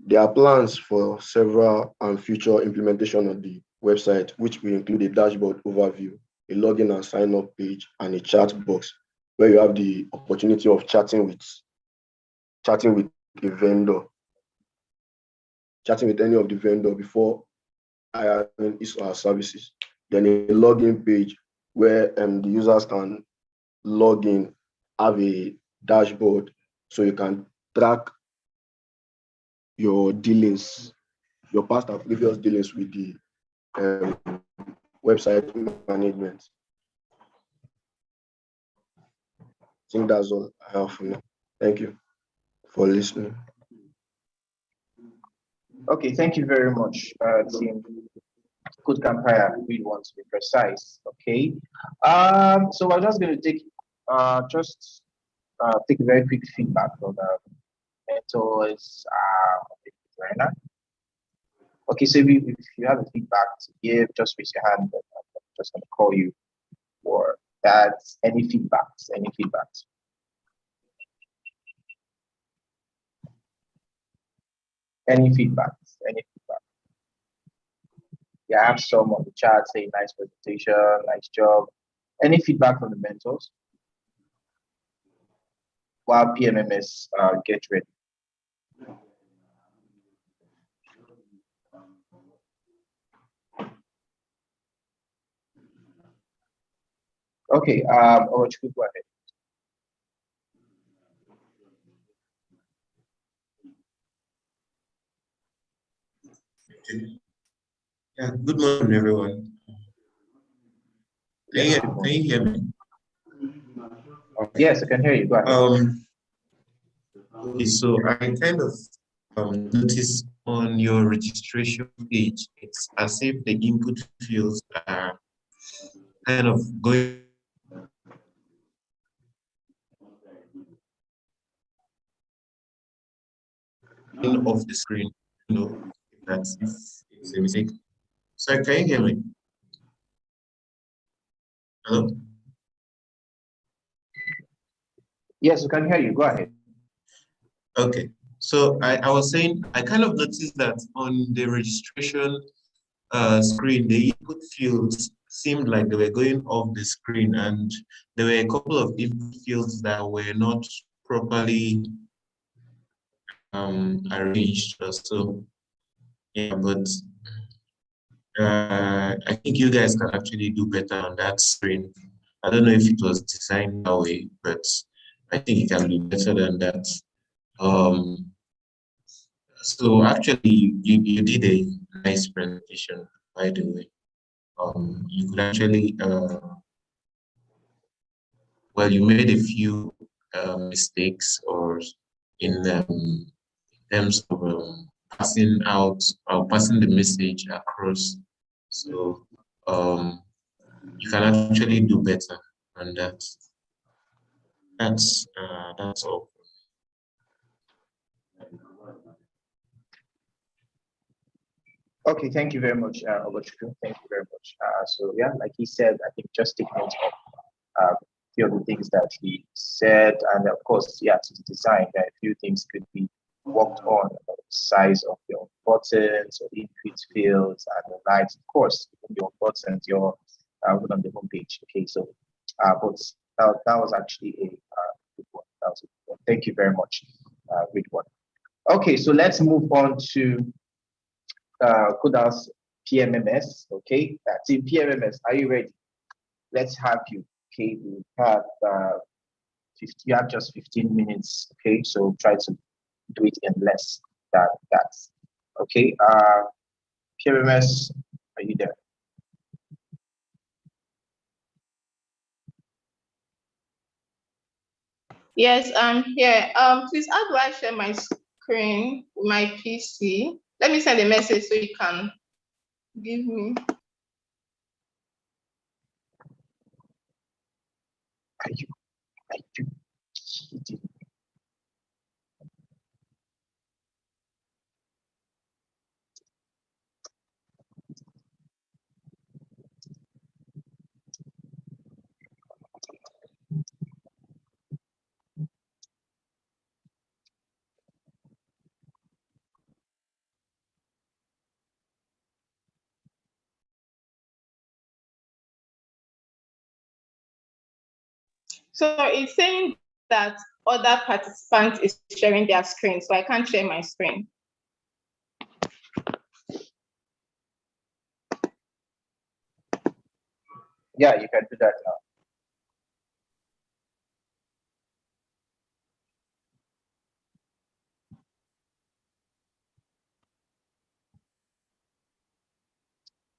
there are plans for several and future implementation of the website, which will include a dashboard overview, a login and sign up page, and a chat box where you have the opportunity of chatting with a vendor, chatting with any of the vendor before hiring his or her services. Then a login page where the users can log in, have a dashboard so you can track your dealings, your past and previous dealings with the website management. I think that's all I have for now. Thank you for listening. Okay, thank you very much, team. KodeCamp, I really want to be precise. Okay. So I'm just going to take take a very quick feedback from the mentors. Okay, so if you have a feedback to give, just raise your hand. I'm just going to call you for that. Any feedbacks? Any feedbacks? Any feedbacks? Any feedback? Yeah, I have some on the chat saying nice presentation, nice job. Any feedback from the mentors? While PMMS get ready. Okay, go ahead. Yeah, good morning, everyone. Can you hear me? Yes, I can hear you. Go ahead. Okay, so I kind of noticed on your registration page, it's as if the input fields are kind of going off the screen. You know, that's it's a mistake. So can you hear me? Hello? Yes, we can hear you. Go ahead. Okay. So I was saying, I kind of noticed that on the registration screen, the input fields seemed like they were going off the screen, and there were a couple of input fields that were not properly arranged. So yeah, but I think you guys can actually do better on that screen. I don't know if it was designed that way, but I think it can be better than that. So actually, you did a nice presentation, by the way. You could actually, well, you made a few mistakes or in terms of passing out or passing the message across. So you can actually do better on that. That's all. Okay, thank you very much, Ogochukwu. Thank you very much. So yeah, like he said, I think just take note of a few of the things that he said, and of course, yeah, to the design, a few things could be worked on, the size of your buttons or input fields and the likes. Of course, your buttons, your even on the homepage. Okay, so but that was actually a good one. That was a good one. Thank you very much. Great one. Okay, so let's move on to Kudas PMMS. Okay, team PMMS, are you ready? Let's have you. Okay, we have you have just 15 minutes. Okay, so try to do it in less than that. Okay, PMMS, are you there? Yes, I'm here. Please, how do I share my screen with my PC? Let me send a message so you can give me. Are you kidding? So it's saying that other participants is sharing their screen, so I can't share my screen. Yeah, you can do that now.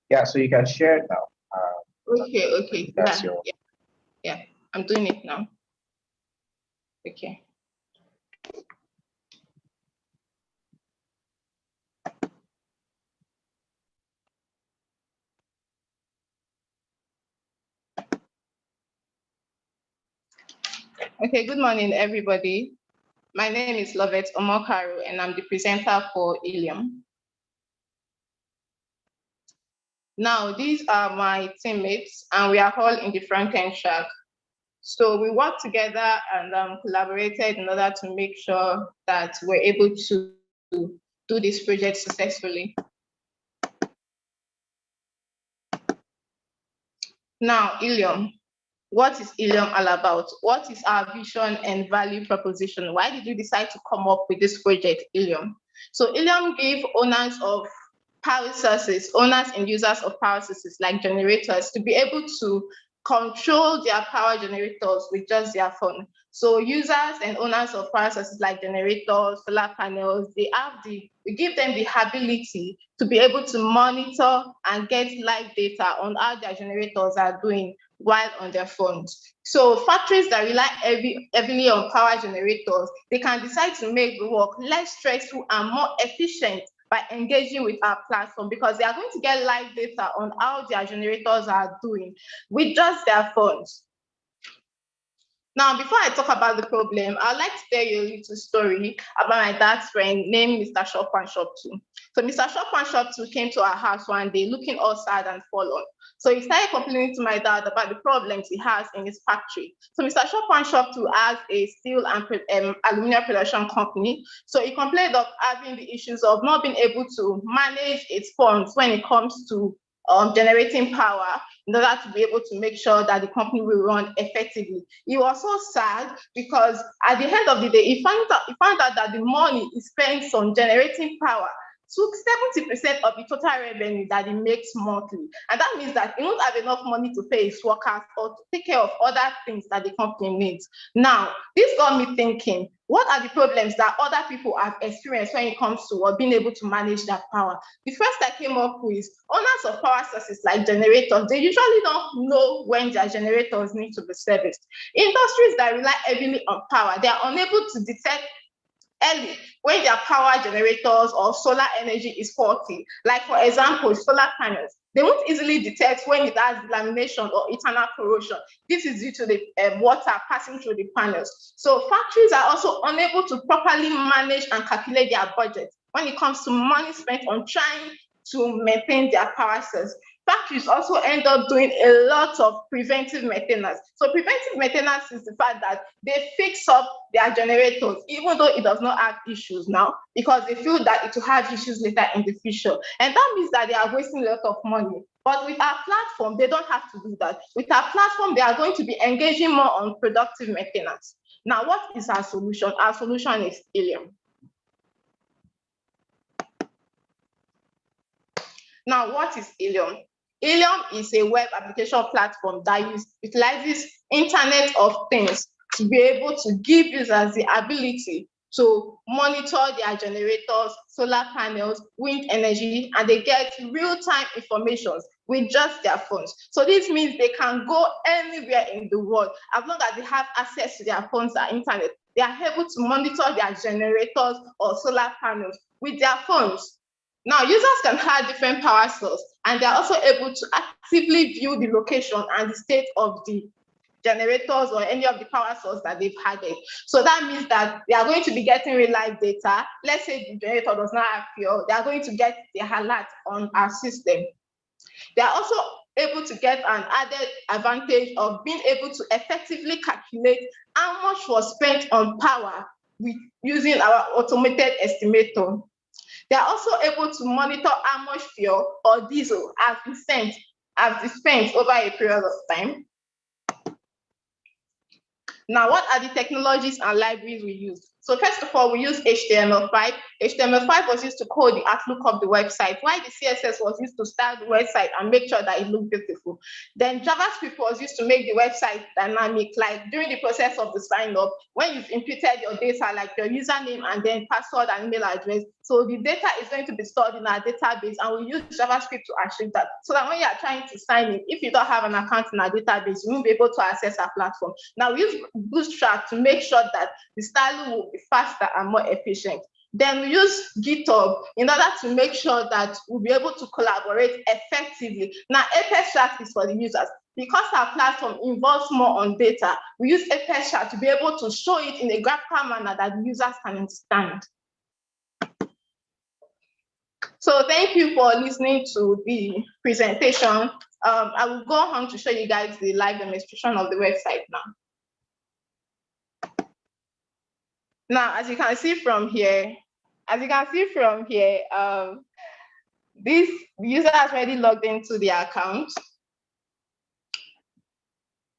Yeah, so you can share it now. Okay. That's Yeah, I'm doing it now. Okay. Okay, good morning, everybody. My name is Lovett Omokaru, and I'm the presenter for Helium. Now, these are my teammates, and we are all in the front-end track. So we worked together and collaborated in order to make sure that we're able to do this project successfully. Now, Helium. What is Helium all about? What is our vision and value proposition? Why did we decide to come up with this project, Helium? So Helium gave owners of power sources, owners and users of power sources like generators to be able to control their power generators with just their phone. So users and owners of power sources like generators, solar panels, we give them the ability to be able to monitor and get live data on how their generators are doing while on their phones. So factories that rely heavily on power generators, they can decide to make the work less stressful and more efficient by engaging with our platform, because they are going to get live data on how their generators are doing with just their phones. Now, before I talk about the problem, I'd like to tell you a little story about my dad's friend named Mr. Shop and Shop 2. So Mr. Shop and Shop 2 came to our house one day looking all sad and forlorn. So he started complaining to my dad about the problems he has in his factory. So Mr. Shop and Shop 2 has a steel and aluminum production company. So he complained of having the issues of not being able to manage its funds when it comes to generating power in order to be able to make sure that the company will run effectively. He was so sad because at the end of the day, he found out that the money he spends on generating power took 70% of the total revenue that he makes monthly. And that means that he won't have enough money to pay his workers or to take care of other things that the company needs. Now, this got me thinking, what are the problems that other people have experienced when it comes to being able to manage their power? The first I came up with, owners of power sources like generators, they usually don't know when their generators need to be serviced. Industries that rely heavily on power, they are unable to detect early when their power generators or solar energy is faulty. Like for example, solar panels. They won't easily detect when it has lamination or internal corrosion. This is due to the water passing through the panels. So factories are also unable to properly manage and calculate their budget when it comes to money spent on trying to maintain their power source. Factories also end up doing a lot of preventive maintenance. So preventive maintenance is the fact that they fix up their generators, even though it does not have issues now, because they feel that it will have issues later in the future. And that means that they are wasting a lot of money. But with our platform, they don't have to do that. With our platform, they are going to be engaging more on productive maintenance. Now, what is our solution? Our solution is Helium. Now, what is Helium? Helium is a web application platform that utilizes Internet of Things to be able to give users the ability to monitor their generators, solar panels, wind energy, and they get real-time information with just their phones. So this means they can go anywhere in the world as long as they have access to their phones and internet. They are able to monitor their generators or solar panels with their phones. Now, users can have different power sources, and they're also able to actively view the location and the state of the generators or any of the power source that they've added. So that means that they are going to be getting real life data. Let's say the generator does not have fuel, they are going to get the alert on our system. They are also able to get an added advantage of being able to effectively calculate how much was spent on power with using our automated estimator. They are also able to monitor how much fuel or diesel has been spent over a period of time. Now, what are the technologies and libraries we use? So first of all, we use HTML5. HTML5 was used to code the outlook of the website, while the CSS was used to style the website and make sure that it looked beautiful. Then JavaScript was used to make the website dynamic, like during the process of the sign up, when you've inputted your data, like your username and then password and email address. So the data is going to be stored in our database, and we use JavaScript to achieve that. So that when you are trying to sign in, if you don't have an account in our database, you won't be able to access our platform. Now we use Bootstrap to make sure that the styling will be faster and more efficient. Then we use GitHub in order to make sure that we'll be able to collaborate effectively. Now, Apex Chat is for the users. Because our platform involves more on data, we use Apex Chat to be able to show it in a graphical manner that the users can understand. So thank you for listening to the presentation. I will go on to show you guys the live demonstration of the website now. Now, as you can see from here, this user has already logged into the account.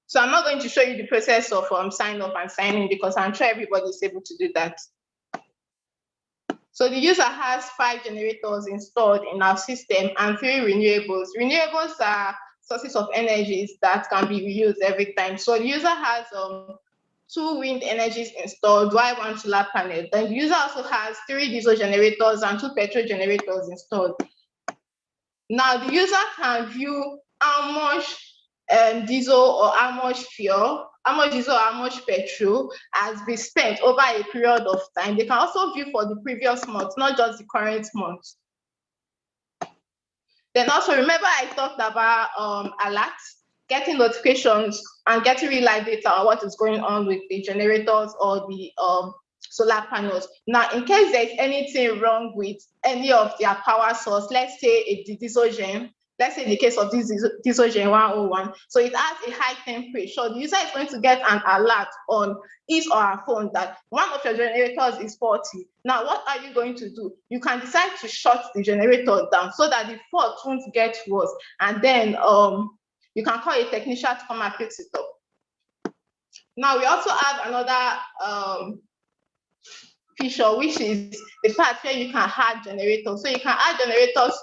So I'm not going to show you the process of sign up and sign in because I'm sure everybody is able to do that. So the user has 5 generators installed in our system and 3 renewables. Renewables are sources of energies that can be reused every time. So the user has 2 wind energies installed, while 1 solar panel. Then the user also has 3 diesel generators and 2 petrol generators installed. Now the user can view how much diesel or how much fuel, how much diesel or how much petrol has been spent over a period of time. They can also view for the previous month, not just the current month. Then also remember I talked about alerts, getting notifications and getting real life data on what is going on with the generators or the solar panels. Now, in case there's anything wrong with any of their power source, let's say a diesel gen, let's say in the case of this diesel gen 101, so it has a high temperature, the user is going to get an alert on his or her phone that one of your generators is faulty. Now, what are you going to do? You can decide to shut the generator down so that the fault won't get worse, and then you can call a technician to come and fix it up. Now, we also have another feature, which is the part where you can add generators. So you can add generators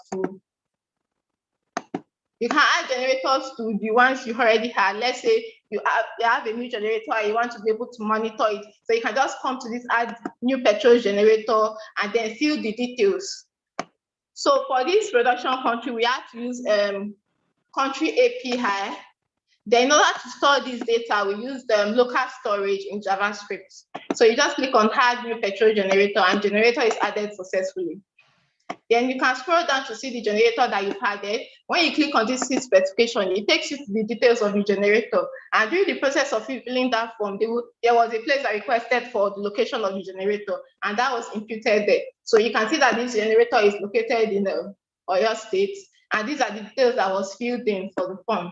to the ones you already had. Let's say you have a new generator and you want to be able to monitor it. So you can just come to this add new petrol generator and then fill the details. So for this production country, we have to use country API. Then in order to store this data, we use the local storage in JavaScript. So you just click on add new petrol generator and generator is added successfully. Then you can scroll down to see the generator that you've added. When you click on this specification, it takes you to the details of the generator. And during the process of filling that form, there was a place that requested for the location of the generator, and that was imputed there. So you can see that this generator is located in Oyo State, and these are the details that was filled in for the form.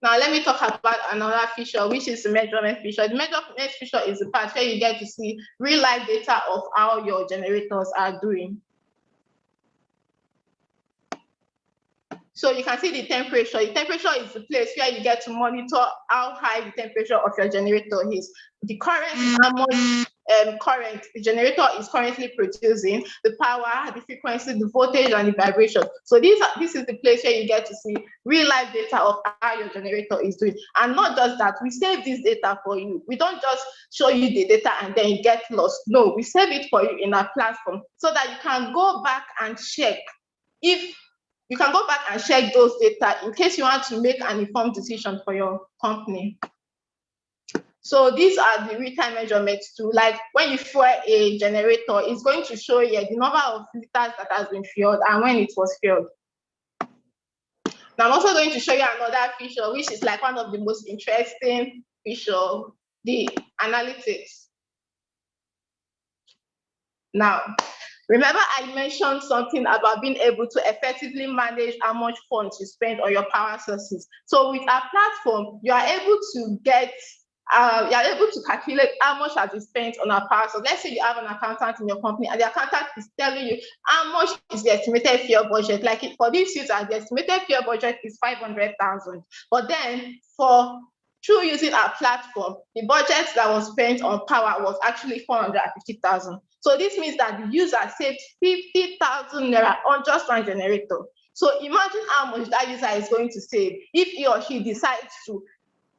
Now, let me talk about another feature, which is the measurement feature. The measurement feature is the part where you get to see real-life data of how your generators are doing. So you can see the temperature. The temperature is the place where you get to monitor how high the temperature of your generator is. The current is how much current the generator is currently producing, the power, the frequency, the voltage, and the vibration. So this is the place where you get to see real-life data of how your generator is doing. And not just that, we save this data for you. We don't just show you the data and then you get lost. No, we save it for you in our platform so that you can go back and check those data in case you want to make an informed decision for your company. So these are the real-time measurements too. Like when you fuel a generator, it's going to show you the number of liters that has been fueled and when it was fueled. Now I'm also going to show you another feature, which is like one of the most interesting features, the analytics. Now, remember I mentioned something about being able to effectively manage how much funds you spend on your power sources. So with our platform, you are able to calculate how much has been spent on our power source. Let's say you have an accountant in your company and the accountant is telling you how much is the estimated fuel budget. Like for this user, the estimated fuel budget is 500,000. But then through using our platform, the budget that was spent on power was actually 450,000. So this means that the user saved 50,000 naira on just one generator. So imagine how much that user is going to save if he or she decides to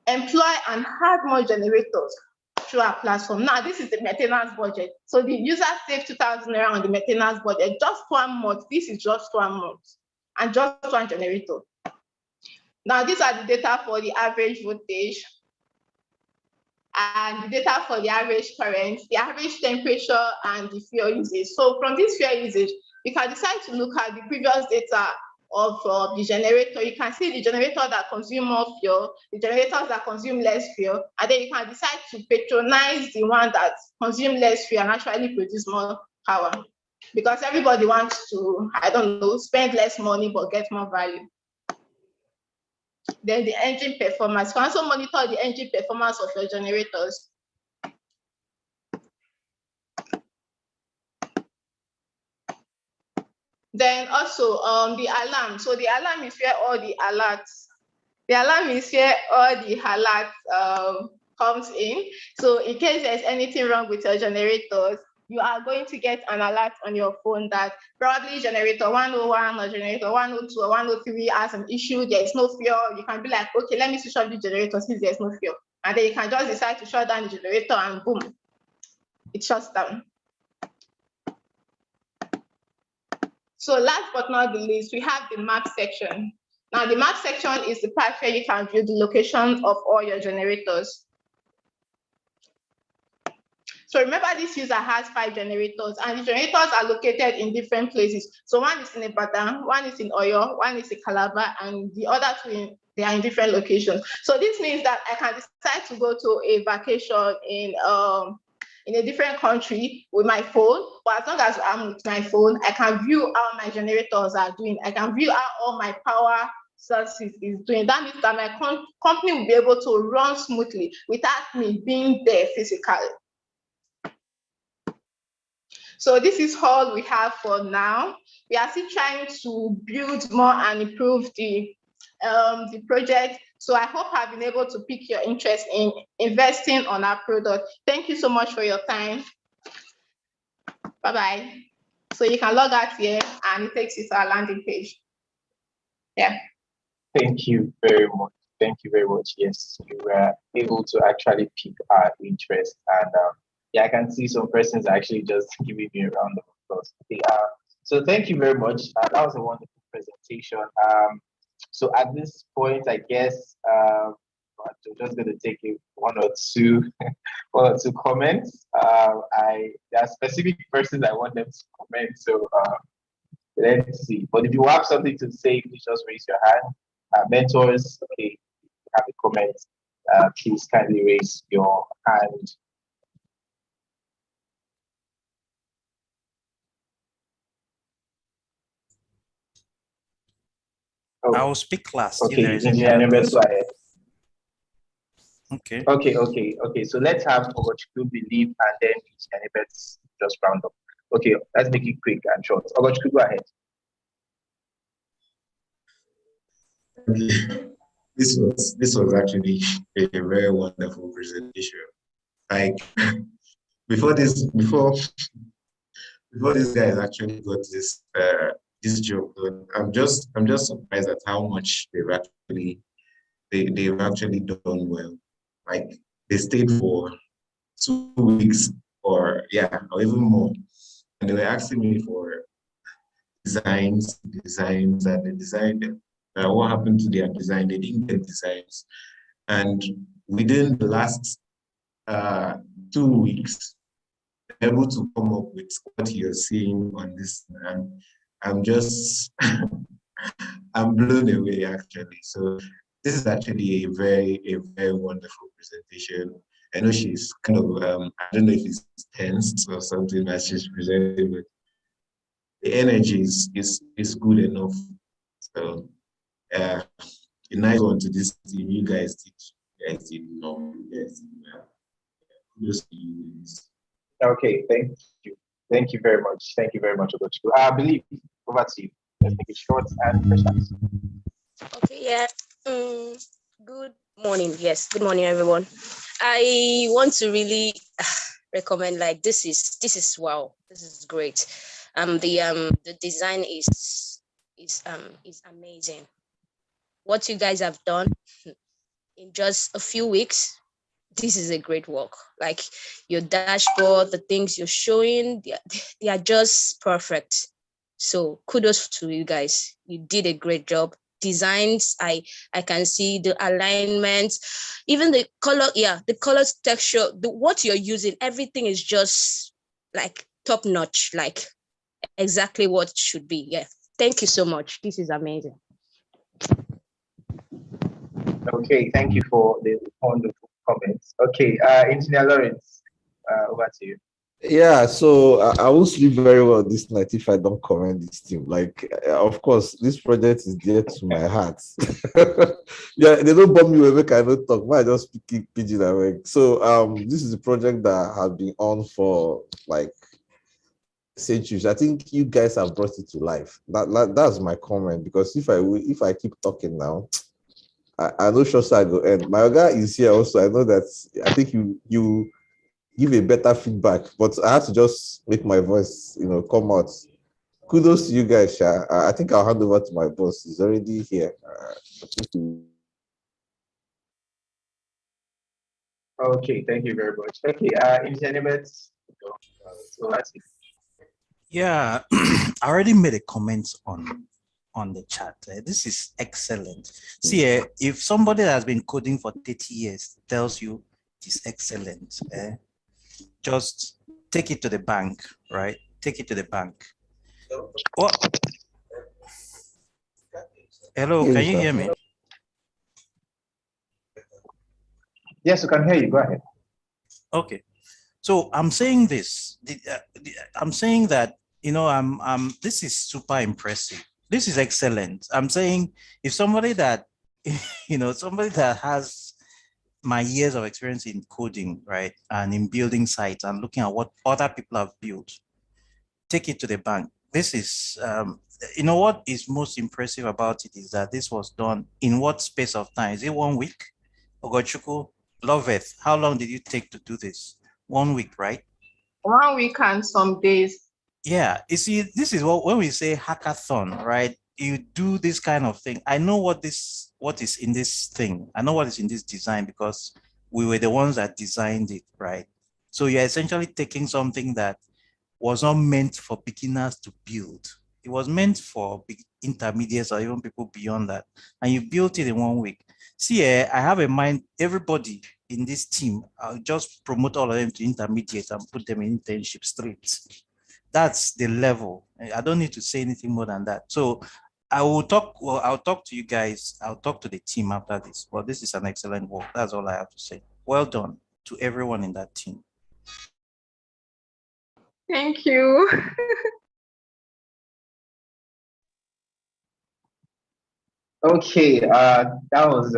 employ and add more generators through our platform. Now, this is the maintenance budget. So the user saved 2,000 naira on the maintenance budget just 1 month. This is just 1 month and just one generator. Now, these are the data for the average voltage and the data for the average current, the average temperature, and the fuel usage. So from this fuel usage, you can decide to look at the previous data of the generator. You can see the generator that consume more fuel, the generators that consume less fuel, and then you can decide to patronize the one that consume less fuel and actually produce more power. Because everybody wants to, I don't know, spend less money but get more value. Then the engine performance. You can also monitor the engine performance of your generators. Then also the alarm. So the alarm is where all the alerts. The alarm is where all the alerts comes in. So in case there's anything wrong with your generators, you are going to get an alert on your phone that probably generator 101 or generator 102 or 103 has an issue, there is no fuel. You can be like, okay, let me switch off the generator since there's no fuel. And then you can just decide to shut down the generator and boom, it shuts down. So last but not the least, we have the map section. Now the map section is the part where you can view the location of all your generators. So remember, this user has 5 generators and the generators are located in different places. So one is in Ibadan, one is in Oyo, one is in Calabar, and the other 2 in They are in different locations. So this means that I can decide to go to a vacation in a different country with my phone, but as long as I'm with my phone, I can view how my generators are doing. I can view how all my power sources is doing. That means that my company will be able to run smoothly without me being there physically. So this is all we have for now. We are still trying to build more and improve the project. So I hope I've been able to pique your interest in investing on our product. Thank you so much for your time. Bye-bye. So you can log out here and it takes you to our landing page. Yeah. Thank you very much. Thank you very much. Yes, you were able to actually pique our interest. And yeah, I can see some persons actually just giving me a round of applause. Okay, so thank you very much. That was a wonderful presentation. So at this point, I guess I'm just going to take one or two comments. There are specific persons I want them to comment. So let's see. But if you have something to say, please just raise your hand. Mentors, okay, if you have a comment, please kindly raise your hand. Oh. I will speak last. Okay, Okay. So let's have Ogochukwu believe and then let's just round up. Okay, let's make it quick and short. Ogochukwu, go ahead. This was actually a very wonderful presentation. Like before this guys actually got this job done, I'm just surprised at how much they've actually done well. Like they stayed for 2 weeks or even more, and they were asking me for designs, and they designed them. What happened to their design? They didn't get designs, and within the last 2 weeks, they're able to come up with what you're seeing on this, and I'm just I'm blown away actually. So this is actually a very wonderful presentation. I know she's kind of I don't know if it's tensed or something that she's presenting, but the energy is good enough. So a nice one to this team. You guys did know. Just okay, thank you very much. Thank you very much, Ogochukwu. I believe over to you. Let's make it short and precise. Okay, yeah. Good morning. Yes, good morning, everyone. I want to really recommend, like, this is wow. This is great. The design is amazing. What you guys have done in just a few weeks, this is a great work. Like your dashboard, the things you're showing, they are just perfect. So kudos to you guys. You did a great job. Designs, I can see the alignment, even the color, the color texture, what you're using, everything is just like top notch, like exactly what it should be. Yeah. Thank you so much. This is amazing. Okay, thank you for the wonderful comments. Okay, Engineer Lawrence, over to you. Yeah, so I will sleep very well this night if I don't comment this team. Like, of course, this project is dear to my heart. Yeah, they don't bomb me when I cannot talk. Why I just speak pidgin away. So this is a project that has been on for like centuries. I think you guys have brought it to life. That's my comment, because if I keep talking now, I know sure I go end. My guy is here also. I know that. I think you give a better feedback, but I have to just make my voice, come out. Kudos to you guys, Sha. I think I'll hand over to my boss. He's already here. Okay, thank you very much. Okay, Engineer. Yeah, I already made a comment on the chat. This is excellent. See, if somebody that has been coding for 30 years tells you it's excellent, just take it to the bank, right? Take it to the bank. What? Hello, can you hear me? Yes, we can hear you. Go ahead. Okay. So I'm saying this. I'm saying that, you know, this is super impressive. This is excellent. I'm saying if somebody that, you know, somebody that has my years of experience in coding, right, and in building sites and looking at what other people have built, take it to the bank. This is, you know, what is most impressive about it is that this was done in what space of time? Is it 1 week? Ogochukwu, Loveth, how long did you take to do this? 1 week, right? 1 week and some days. Yeah, you see, this is what when we say hackathon, right? You do this kind of thing. I know what is in this thing. I know what is in this design because we were the ones that designed it, right? So you're essentially taking something that was not meant for beginners to build. It was meant for intermediates or even people beyond that. And you built it in 1 week. See, I have in mind everybody in this team. I'll just promote all of them to intermediate and put them in internship straight. That's the level. I don't need to say anything more than that. So I'll talk to you guys. I'll talk to the team after this. But this is an excellent work. That's all I have to say. Well done to everyone in that team. Thank you. Okay, that was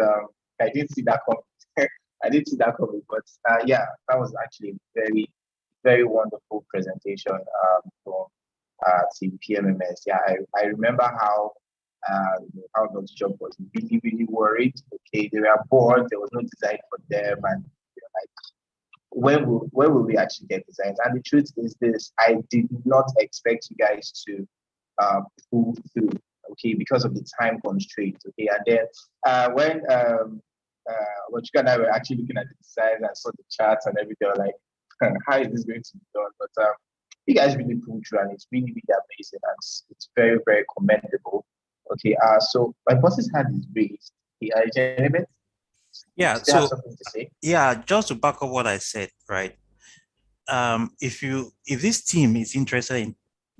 I didn't see that coming. I didn't see that coming, but yeah, that was actually a very, very wonderful presentation from Team PMMS. Yeah, I remember how those job was really, really worried. Okay, they were bored. There was no design for them, and they were like, when will we actually get designs? And the truth is this: I did not expect you guys to pull through. Okay, because of the time constraints. Okay, and then when Wachika and I were actually looking at the designs and saw the charts and everything, I was like, how is this going to be done? But you guys really pulled through, and it's really, really amazing, and it's very, very commendable. Okay, so my boss's hand is raised. Gentlemen, Yeah, still have so something to say? yeah, just to back up what I said, right? If this team is interested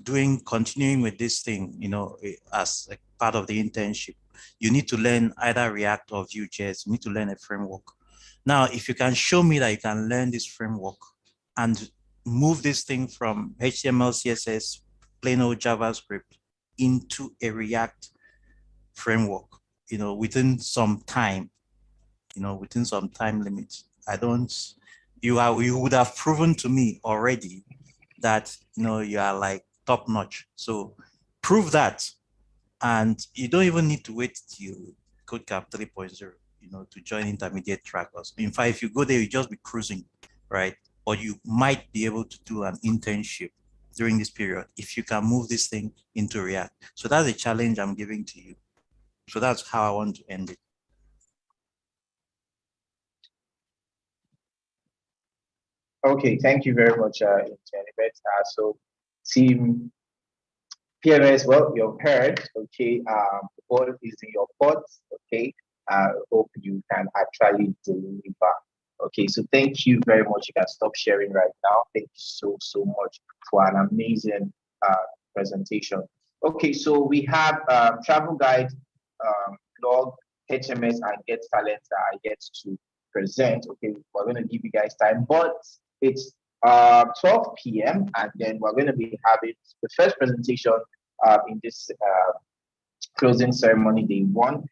in continuing with this thing, you know, as a part of the internship, you need to learn either React or Vue.js. You need to learn a framework. Now, if you can show me that you can learn this framework and move this thing from HTML, CSS, plain old JavaScript into a React framework, you know, within some time, within some time limits, you would have proven to me already that, you are like top notch. So prove that. And you don't even need to wait till KodeCamp 3.0, to join intermediate trackers. In fact, if you go there, you just be cruising, right? Or you might be able to do an internship during this period if you can move this thing into React. So that's a challenge I'm giving to you. So that's how I want to end it. Okay, thank you very much, Jennifer. So, team PMS, well, you've heard, okay, the ball is in your court, okay. Hope you can actually deliver. Okay, so thank you very much. You can stop sharing right now. Thank you so much for an amazing presentation. Okay, so we have travel guide, blog, HMS, and Get Talent that I get to present. Okay, we're going to give you guys time, but it's 12 p.m. and then we're going to be having the first presentation in this closing ceremony day one.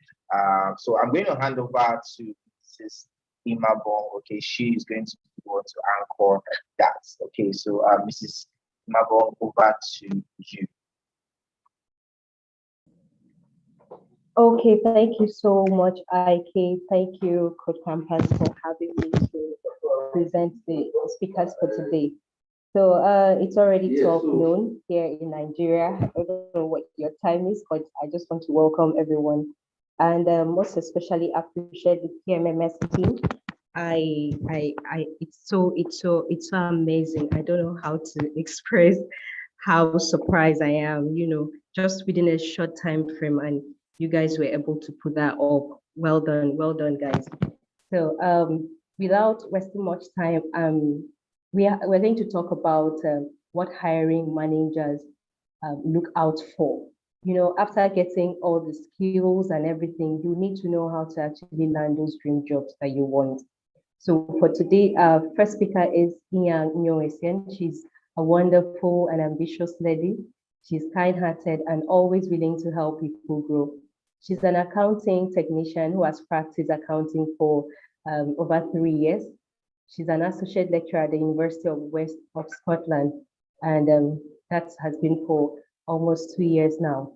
So I'm going to hand over to Mrs. Imabong. Okay, she is going to go on to anchor that. Okay, so Mrs. Imabong, over to you. Okay, thank you so much, IK. Thank you, KodeCamp, for having me to present the speakers for today. So it's already 12 noon here in Nigeria. I don't know what your time is, but I just want to welcome everyone, and most especially appreciate the PMMS team. It's so amazing. I don't know how to express how surprised I am. Just within a short time frame, and you guys were able to put that up. Well done, guys. So without wasting much time, we're going to talk about what hiring managers look out for. After getting all the skills and everything, you need to know how to actually land those dream jobs that you want. So for today, our first speaker is Inyang Nyoesian. She's a wonderful and ambitious lady. She's kind-hearted and always willing to help people grow. She's an accounting technician who has practiced accounting for over 3 years. She's an associate lecturer at the University of West of Scotland, and that has been for almost 2 years now.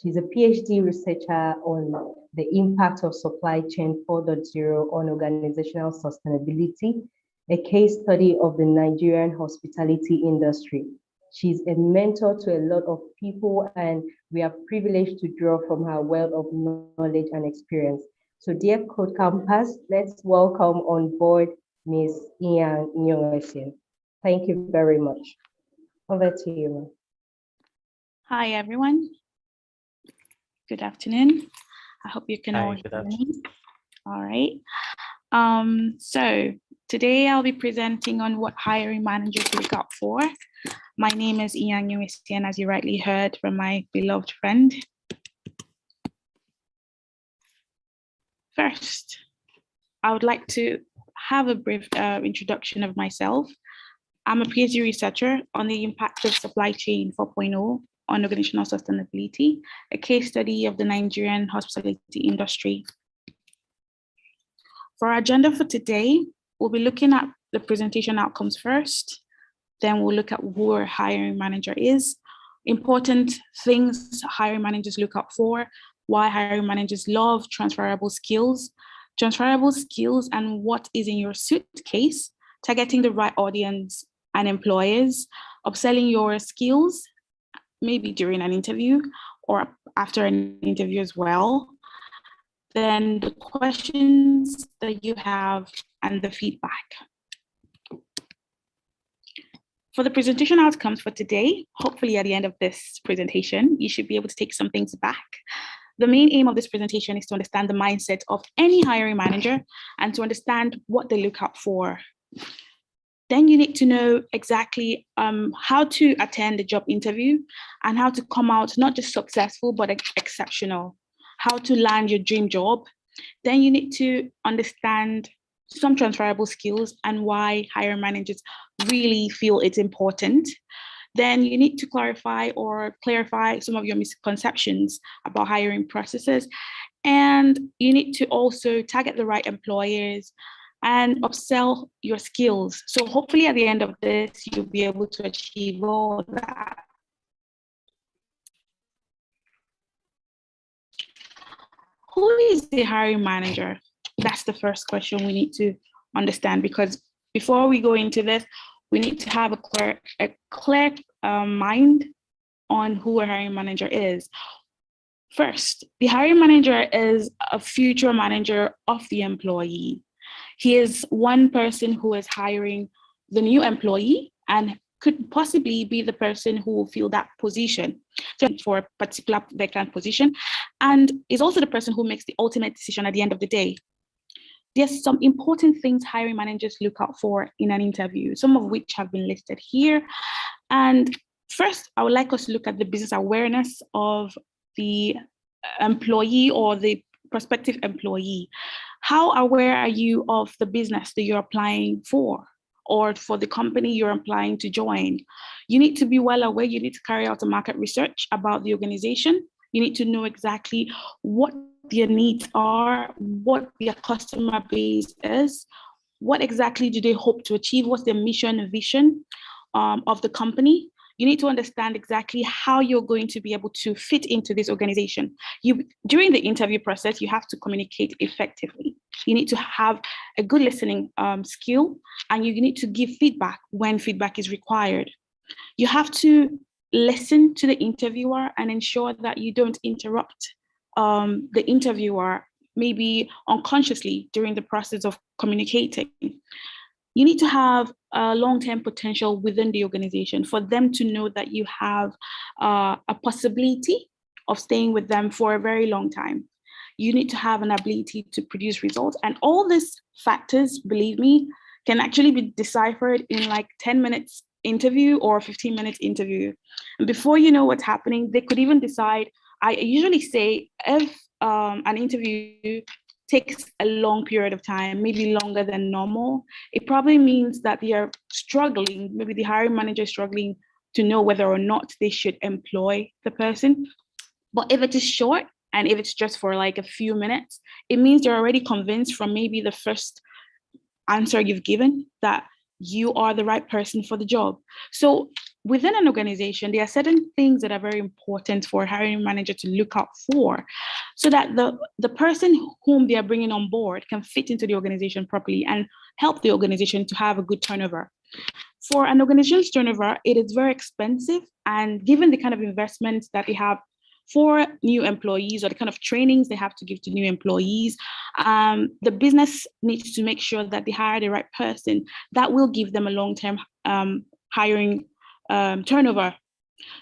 She's a PhD researcher on the impact of supply chain 4.0 on organizational sustainability, a case study of the Nigerian hospitality industry. She's a mentor to a lot of people, and we are privileged to draw from her wealth of knowledge and experience. So dear KodeCampers, let's welcome on board Ms. Ian Nyoesian. Thank you very much. Over to you. Hi, everyone. Good afternoon. I hope you can all hear me. All right. So today I'll be presenting on what hiring managers look out for. My name is Ian Nyoesian, as you rightly heard from my beloved friend. First, I would like to have a brief introduction of myself. I'm a PhD researcher on the impact of supply chain 4.0 on organizational sustainability, a case study of the Nigerian hospitality industry. For our agenda for today, we'll be looking at the presentation outcomes first, then we'll look at who a hiring manager is, important things hiring managers look out for, why hiring managers love transferable skills and what is in your suitcase, targeting the right audience and employers, upselling your skills, maybe during an interview or after an interview as well. Then the questions that you have and the feedback. For the presentation outcomes for today, hopefully at the end of this presentation, you should be able to take some things back. The main aim of this presentation is to understand the mindset of any hiring manager and to understand what they look out for. Then you need to know exactly how to attend the job interview and how to come out not just successful, but exceptional, how to land your dream job. Then you need to understand some transferable skills and why hiring managers really feel it's important. Then you need to clarify some of your misconceptions about hiring processes. And you need to also target the right employers and upsell your skills. So hopefully at the end of this, you'll be able to achieve all that. Who is the hiring manager? That's the first question we need to understand, because before we go into this, we need to have a clear mind on who a hiring manager is. First, the hiring manager is a future manager of the employee. He is one person who is hiring the new employee and could possibly be the person who will fill that position for a particular vacant position, and is also the person who makes the ultimate decision at the end of the day. There's some important things hiring managers look out for in an interview, some of which have been listed here. And first, I would like us to look at the business awareness of the employee or the prospective employee. How aware are you of the business that you're applying for or for the company you're applying to join? You need to be well aware. You need to carry out a market research about the organization. You need to know exactly what their needs are, what their customer base is, what exactly do they hope to achieve, what's their mission and vision of the company. You need to understand exactly how you're going to be able to fit into this organization. During the interview process, you have to communicate effectively. You need to have a good listening skill, and you need to give feedback when feedback is required. You have to listen to the interviewer and ensure that you don't interrupt the interviewer, maybe unconsciously during the process of communicating. You need to have a long-term potential within the organization for them to know that you have a possibility of staying with them for a very long time. You need to have an ability to produce results. And all these factors, believe me, can actually be deciphered in like 10 minutes interview or 15 minutes interview. And before you know what's happening, they could even decide. I usually say if an interview takes a long period of time, maybe longer than normal, it probably means that they are struggling. Maybe the hiring manager is struggling to know whether or not they should employ the person. But if it is short and if it's just for like a few minutes, it means they're already convinced from maybe the first answer you've given that you are the right person for the job. So within an organization, there are certain things that are very important for a hiring manager to look out for so that the person whom they are bringing on board can fit into the organization properly and help the organization to have a good turnover. For an organization's turnover, it is very expensive, and given the kind of investments that they have for new employees or the kind of trainings they have to give to new employees, the business needs to make sure that they hire the right person that will give them a long-term hiring turnover.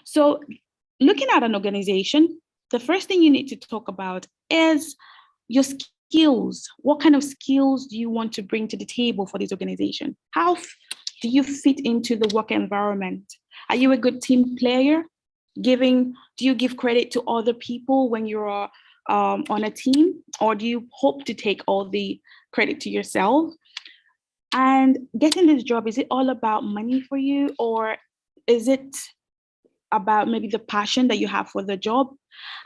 So looking at an organization, the first thing you need to talk about is your skills. What kind of skills do you want to bring to the table for this organization? How do you fit into the work environment? Are you a good team player? Do you give credit to other people when you're on a team, or do you hope to take all the credit to yourself? And getting this job, is it all about money for you, or is it about maybe the passion that you have for the job?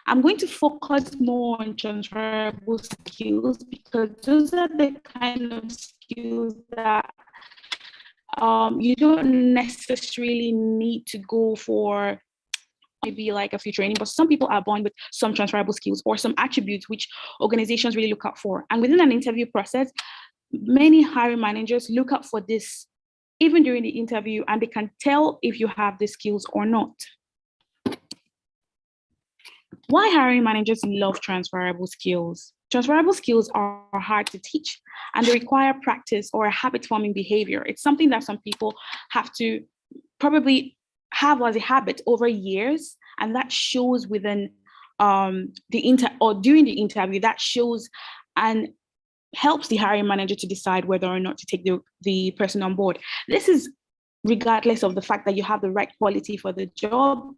I'm going to focus more on transferable skills because those are the kind of skills that you don't necessarily need to go for maybe like a few training, but some people are born with some transferable skills or some attributes which organizations really look out for. And within an interview process, many hiring managers look out for this even during the interview, and they can tell if you have the skills or not. Why hiring managers love transferable skills? Transferable skills are hard to teach, and they require practice or a habit-forming behavior. It's something that some people have to probably have as a habit over years, and that shows within during the interview. That shows and helps the hiring manager to decide whether or not to take the person on board. This is regardless of the fact that you have the right quality for the job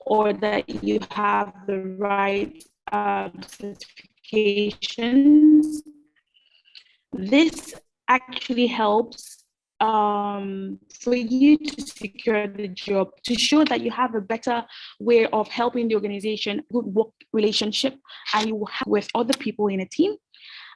or that you have the right certifications. This actually helps for you to secure the job, to show that you have a better way of helping the organization, good work relationship, and you will have with other people in a team.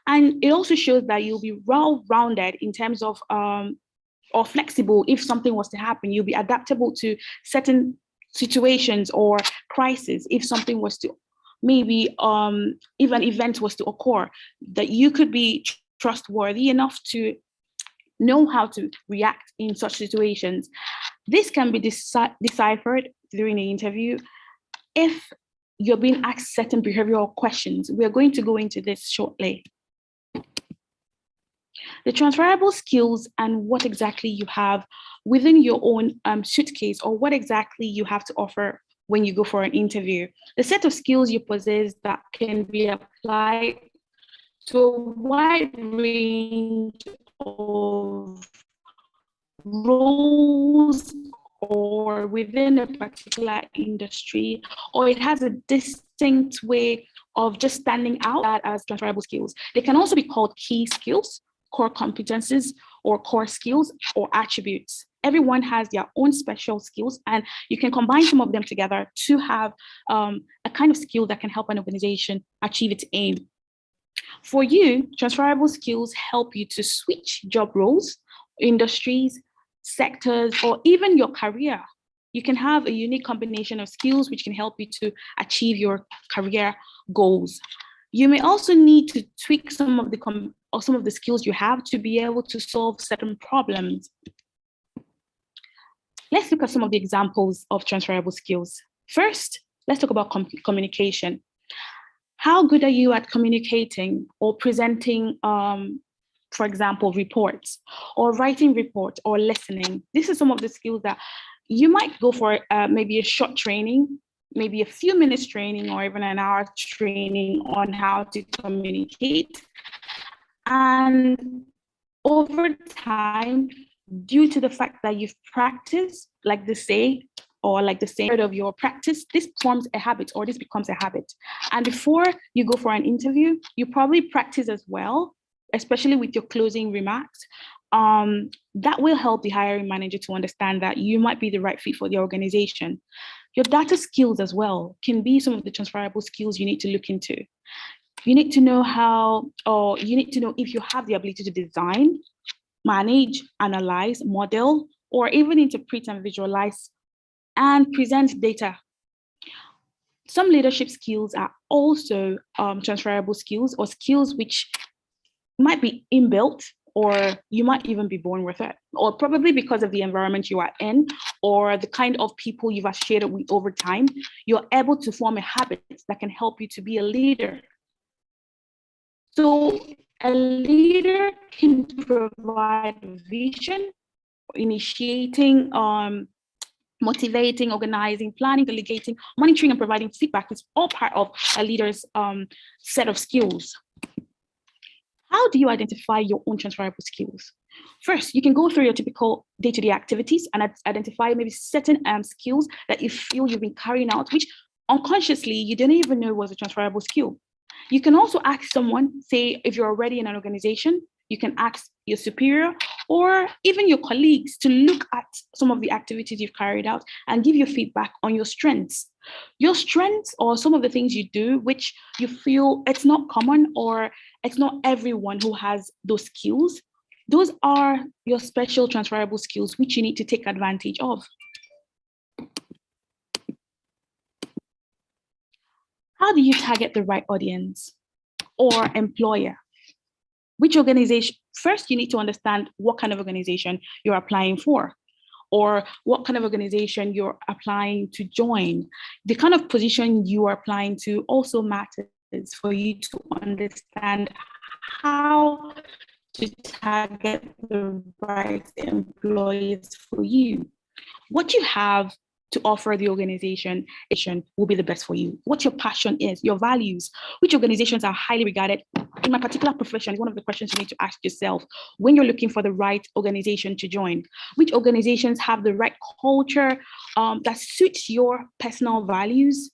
And it also shows that you'll be well-rounded in terms of or flexible. If something was to happen, you'll be adaptable to certain situations or crises. If something was to maybe if an event was to occur, that you could be trustworthy enough to know how to react in such situations. This can be deciphered during the interview if you're being asked certain behavioral questions. We're going to go into this shortly. The transferable skills and what exactly you have within your own suitcase, or what exactly you have to offer when you go for an interview. The set of skills you possess that can be applied to a wide range of roles or within a particular industry, or it has a distinct way of just standing out as transferable skills. They can also be called key skills, core competencies, or core skills or attributes. Everyone has their own special skills, and you can combine some of them together to have a kind of skill that can help an organization achieve its aim. For you, transferable skills help you to switch job roles, industries, sectors, or even your career. You can have a unique combination of skills which can help you to achieve your career goals. You may also need to tweak some of the skills you have to be able to solve certain problems. Let's look at some of the examples of transferable skills. First, let's talk about communication. How good are you at communicating or presenting, for example, reports, or writing reports, or listening? This is some of the skills that you might go for maybe a short training, maybe a few minutes training, or even an hour training on how to communicate. And over time, due to the fact that you've practiced, like they say, or like the same of your practice, this forms a habit or this becomes a habit. And before you go for an interview, you probably practice as well, especially with your closing remarks. That will help the hiring manager to understand that you might be the right fit for the organization. Your data skills as well can be some of the transferable skills you need to look into. You need to know how, or you need to know if you have the ability to design, manage, analyze, model, or even interpret and visualize and present data. Some leadership skills are also transferable skills or skills which might be inbuilt, or you might even be born with it, or probably because of the environment you are in or the kind of people you've associated with over time, you're able to form a habit that can help you to be a leader. So a leader can provide vision, initiating, motivating, organizing, planning, delegating, monitoring, and providing feedback. It's all part of a leader's set of skills. How do you identify your own transferable skills? First, you can go through your typical day-to-day activities and identify maybe certain skills that you feel you've been carrying out, which unconsciously you didn't even know was a transferable skill. You can also ask someone, say, if you're already in an organization, you can ask your superior or even your colleagues to look at some of the activities you've carried out and give you feedback on your strengths. Your strengths or some of the things you do, which you feel it's not common or it's not everyone who has those skills. Those are your special transferable skills, which you need to take advantage of. How do you target the right audience or employer? Which organization? First, you need to understand what kind of organization you're applying for, or what kind of organization you're applying to join. The kind of position you are applying to also matters for you to understand how to target the right employees for you. What you have to offer the organization will be the best for you. What your passion is, your values, which organizations are highly regarded. In my particular profession, one of the questions you need to ask yourself when you're looking for the right organization to join. Which organizations have the right culture that suits your personal values?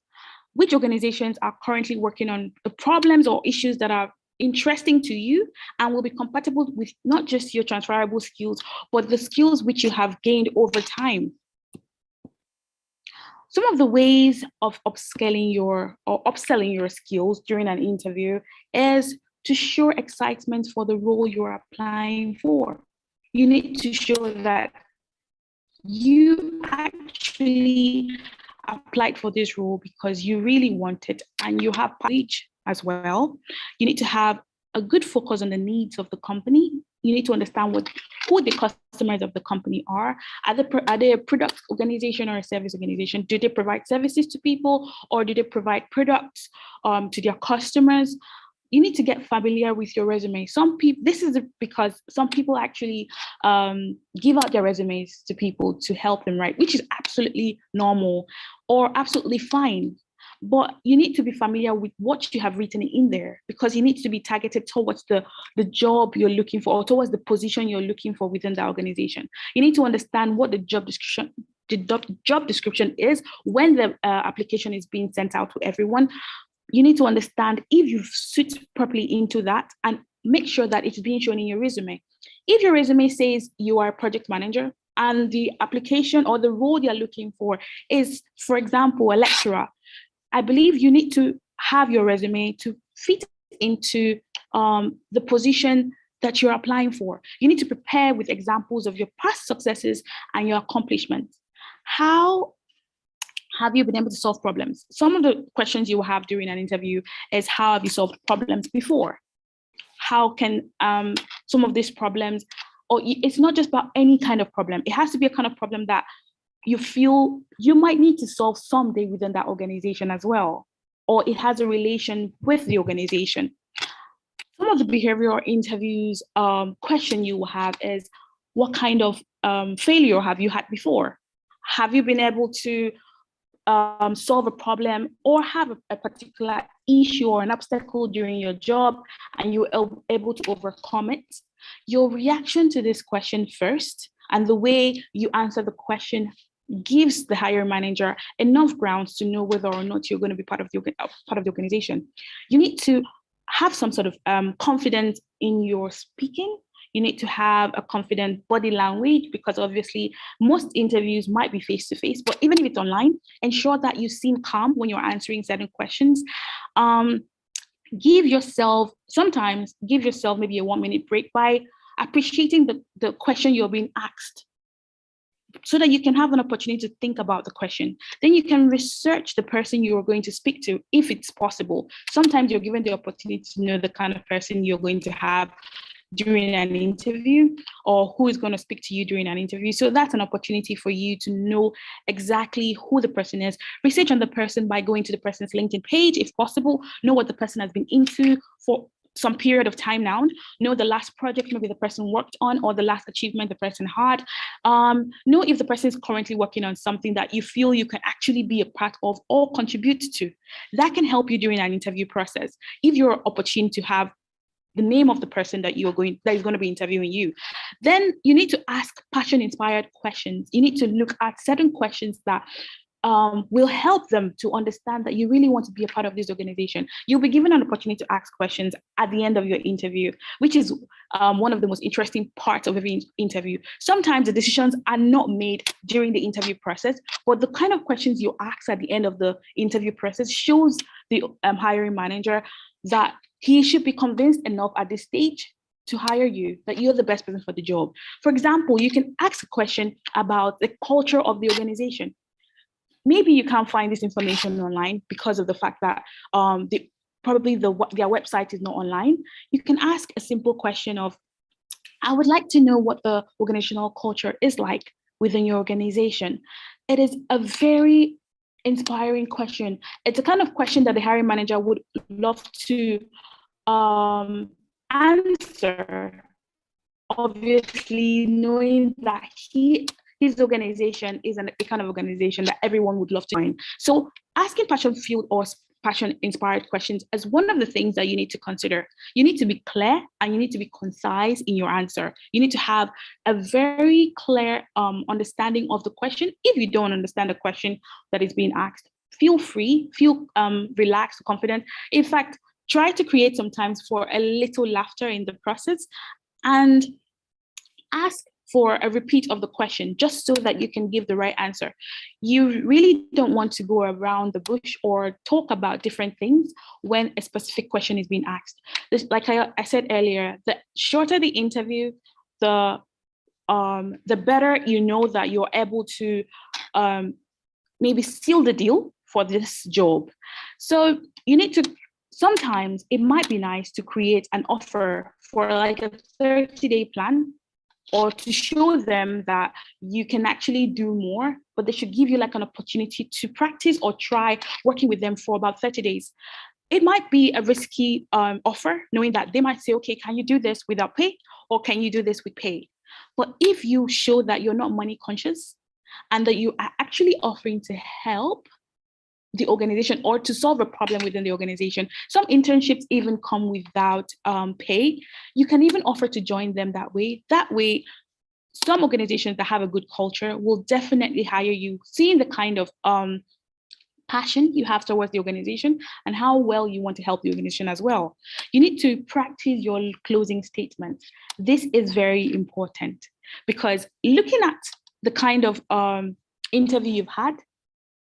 Which organizations are currently working on the problems or issues that are interesting to you and will be compatible with not just your transferable skills, but the skills which you have gained over time? Some of the ways of upselling your skills during an interview is to show excitement for the role you're applying for. You need to show that you actually applied for this role because you really want it and you have reach as well. You need to have a good focus on the needs of the company. You need to understand who the customers of the company are. Are they a product organization or a service organization? Do they provide services to people or do they provide products to their customers? You need to get familiar with your resume. This is because some people actually give out their resumes to people to help them write, which is absolutely normal or absolutely fine. But you need to be familiar with what you have written in there because you need to be targeted towards the job you're looking for or towards the position you're looking for within the organization. You need to understand what the job description is when the application is being sent out to everyone. You need to understand if you fit properly into that and make sure that it's being shown in your resume. If your resume says you are a project manager and the application or the role you're looking for is, for example, a lecturer, I believe you need to have your resume to fit into the position that you're applying for. You need to prepare with examples of your past successes and your accomplishments. How have you been able to solve problems? Some of the questions you will have during an interview is how have you solved problems before? How can some of these problems, or it's not just about any kind of problem. It has to be a kind of problem that you feel you might need to solve someday within that organization as well, or it has a relation with the organization. Some of the behavioral interviews question you will have is, what kind of failure have you had before? Have you been able to solve a problem or have a particular issue or an obstacle during your job and you were able to overcome it? Your reaction to this question first and the way you answer the question gives the hiring manager enough grounds to know whether or not you're going to be part of the organization. You need to have some sort of confidence in your speaking. You need to have a confident body language, because obviously most interviews might be face-to-face, but even if it's online, ensure that you seem calm when you're answering certain questions. Sometimes give yourself maybe a 1-minute break by appreciating the question you're being asked, so that you can have an opportunity to think about the question. Then you can research the person you're going to speak to, if it's possible. Sometimes you're given the opportunity to know the kind of person you're going to have during an interview, or who is going to speak to you during an interview. So that's an opportunity for you to know exactly who the person is. Research on the person by going to the person's LinkedIn page, if possible. Know what the person has been into for some period of time now. Know the last project maybe the person worked on, or the last achievement the person had. Know if the person is currently working on something that you feel you can actually be a part of or contribute to. That can help you during an interview process. If you're opportune to have the name of the person that is going to be interviewing you, then you need to ask passion-inspired questions. You need to look at certain questions that will help them to understand that you really want to be a part of this organization. You'll be given an opportunity to ask questions at the end of your interview, which is one of the most interesting parts of every interview. Sometimes the decisions are not made during the interview process, but the kind of questions you ask at the end of the interview process shows the hiring manager that he should be convinced enough at this stage to hire you, that you're the best person for the job. For example, you can ask a question about the culture of the organization. Maybe you can't find this information online because of the fact that their website is not online. You can ask a simple question of, I would like to know what the organizational culture is like within your organization. It is a very inspiring question. It's a kind of question that the hiring manager would love to answer, obviously knowing that his organization is a kind of organization that everyone would love to join. So asking passion-filled or passion-inspired questions is one of the things that you need to consider. You need to be clear and you need to be concise in your answer. You need to have a very clear understanding of the question. If you don't understand the question that is being asked, feel free, feel relaxed, confident. In fact, try to create some time for a little laughter in the process, and ask for a repeat of the question, just so that you can give the right answer. You really don't want to go around the bush or talk about different things when a specific question is being asked. Like I said earlier, the shorter the interview, the better you know that you're able to maybe seal the deal for this job. So you need to, sometimes it might be nice to create an offer for like a 30-day plan, or to show them that you can actually do more, but they should give you like an opportunity to practice or try working with them for about 30 days. It might be a risky offer, knowing that they might say, okay, can you do this without pay, or can you do this with pay? But if you show that you're not money conscious and that you are actually offering to help the organization or to solve a problem within the organization, some internships even come without pay. You can even offer to join them that way. That way, some organizations that have a good culture will definitely hire you, seeing the kind of passion you have towards the organization and how well you want to help the organization as well. You need to practice your closing statements. This is very important, because looking at the kind of interview you've had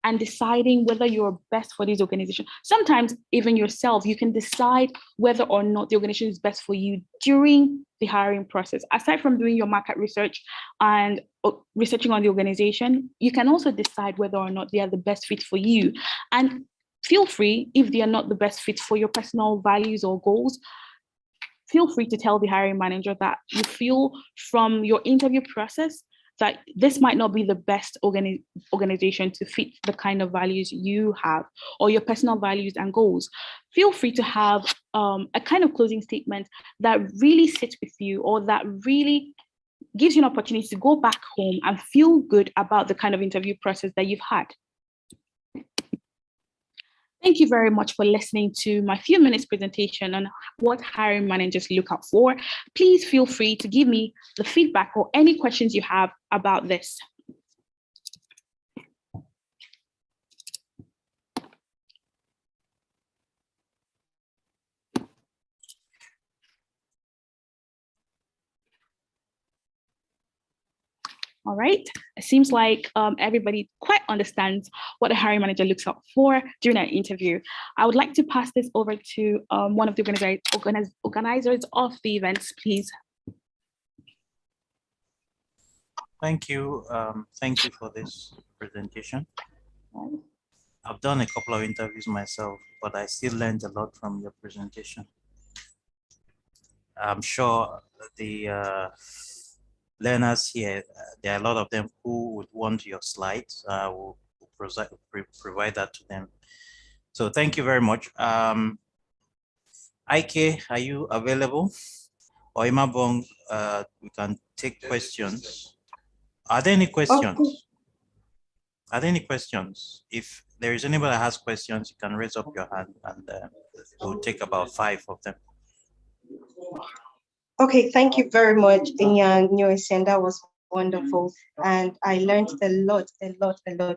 and deciding whether you're best for this organization. Sometimes even yourself, you can decide whether or not the organization is best for you during the hiring process. Aside from doing your market research and researching on the organization, you can also decide whether or not they are the best fit for you. And feel free, if they are not the best fit for your personal values or goals, feel free to tell the hiring manager that you feel from your interview process that this might not be the best organization to fit the kind of values you have or your personal values and goals. Feel free to have a kind of closing statement that really sits with you, or that really gives you an opportunity to go back home and feel good about the kind of interview process that you've had. Thank you very much for listening to my few minutes presentation on what hiring managers look out for. Please feel free to give me the feedback or any questions you have about this. All right. It seems like everybody quite understands what a hiring manager looks out for during an interview. I would like to pass this over to one of the organizers of the events, please. Thank you. Thank you for this presentation. I've done a couple of interviews myself, but I still learned a lot from your presentation. I'm sure the learners here, there are a lot of them who would want your slides. I will provide that to them. So thank you very much. Ike, are you available? Or Imabong, we can take questions. Are there any questions? Okay. Are there any questions? If there is anybody that has questions, you can raise up your hand and we'll take about 5 of them. Okay, thank you very much, Inyang Nyoisen. That was wonderful. And I learned a lot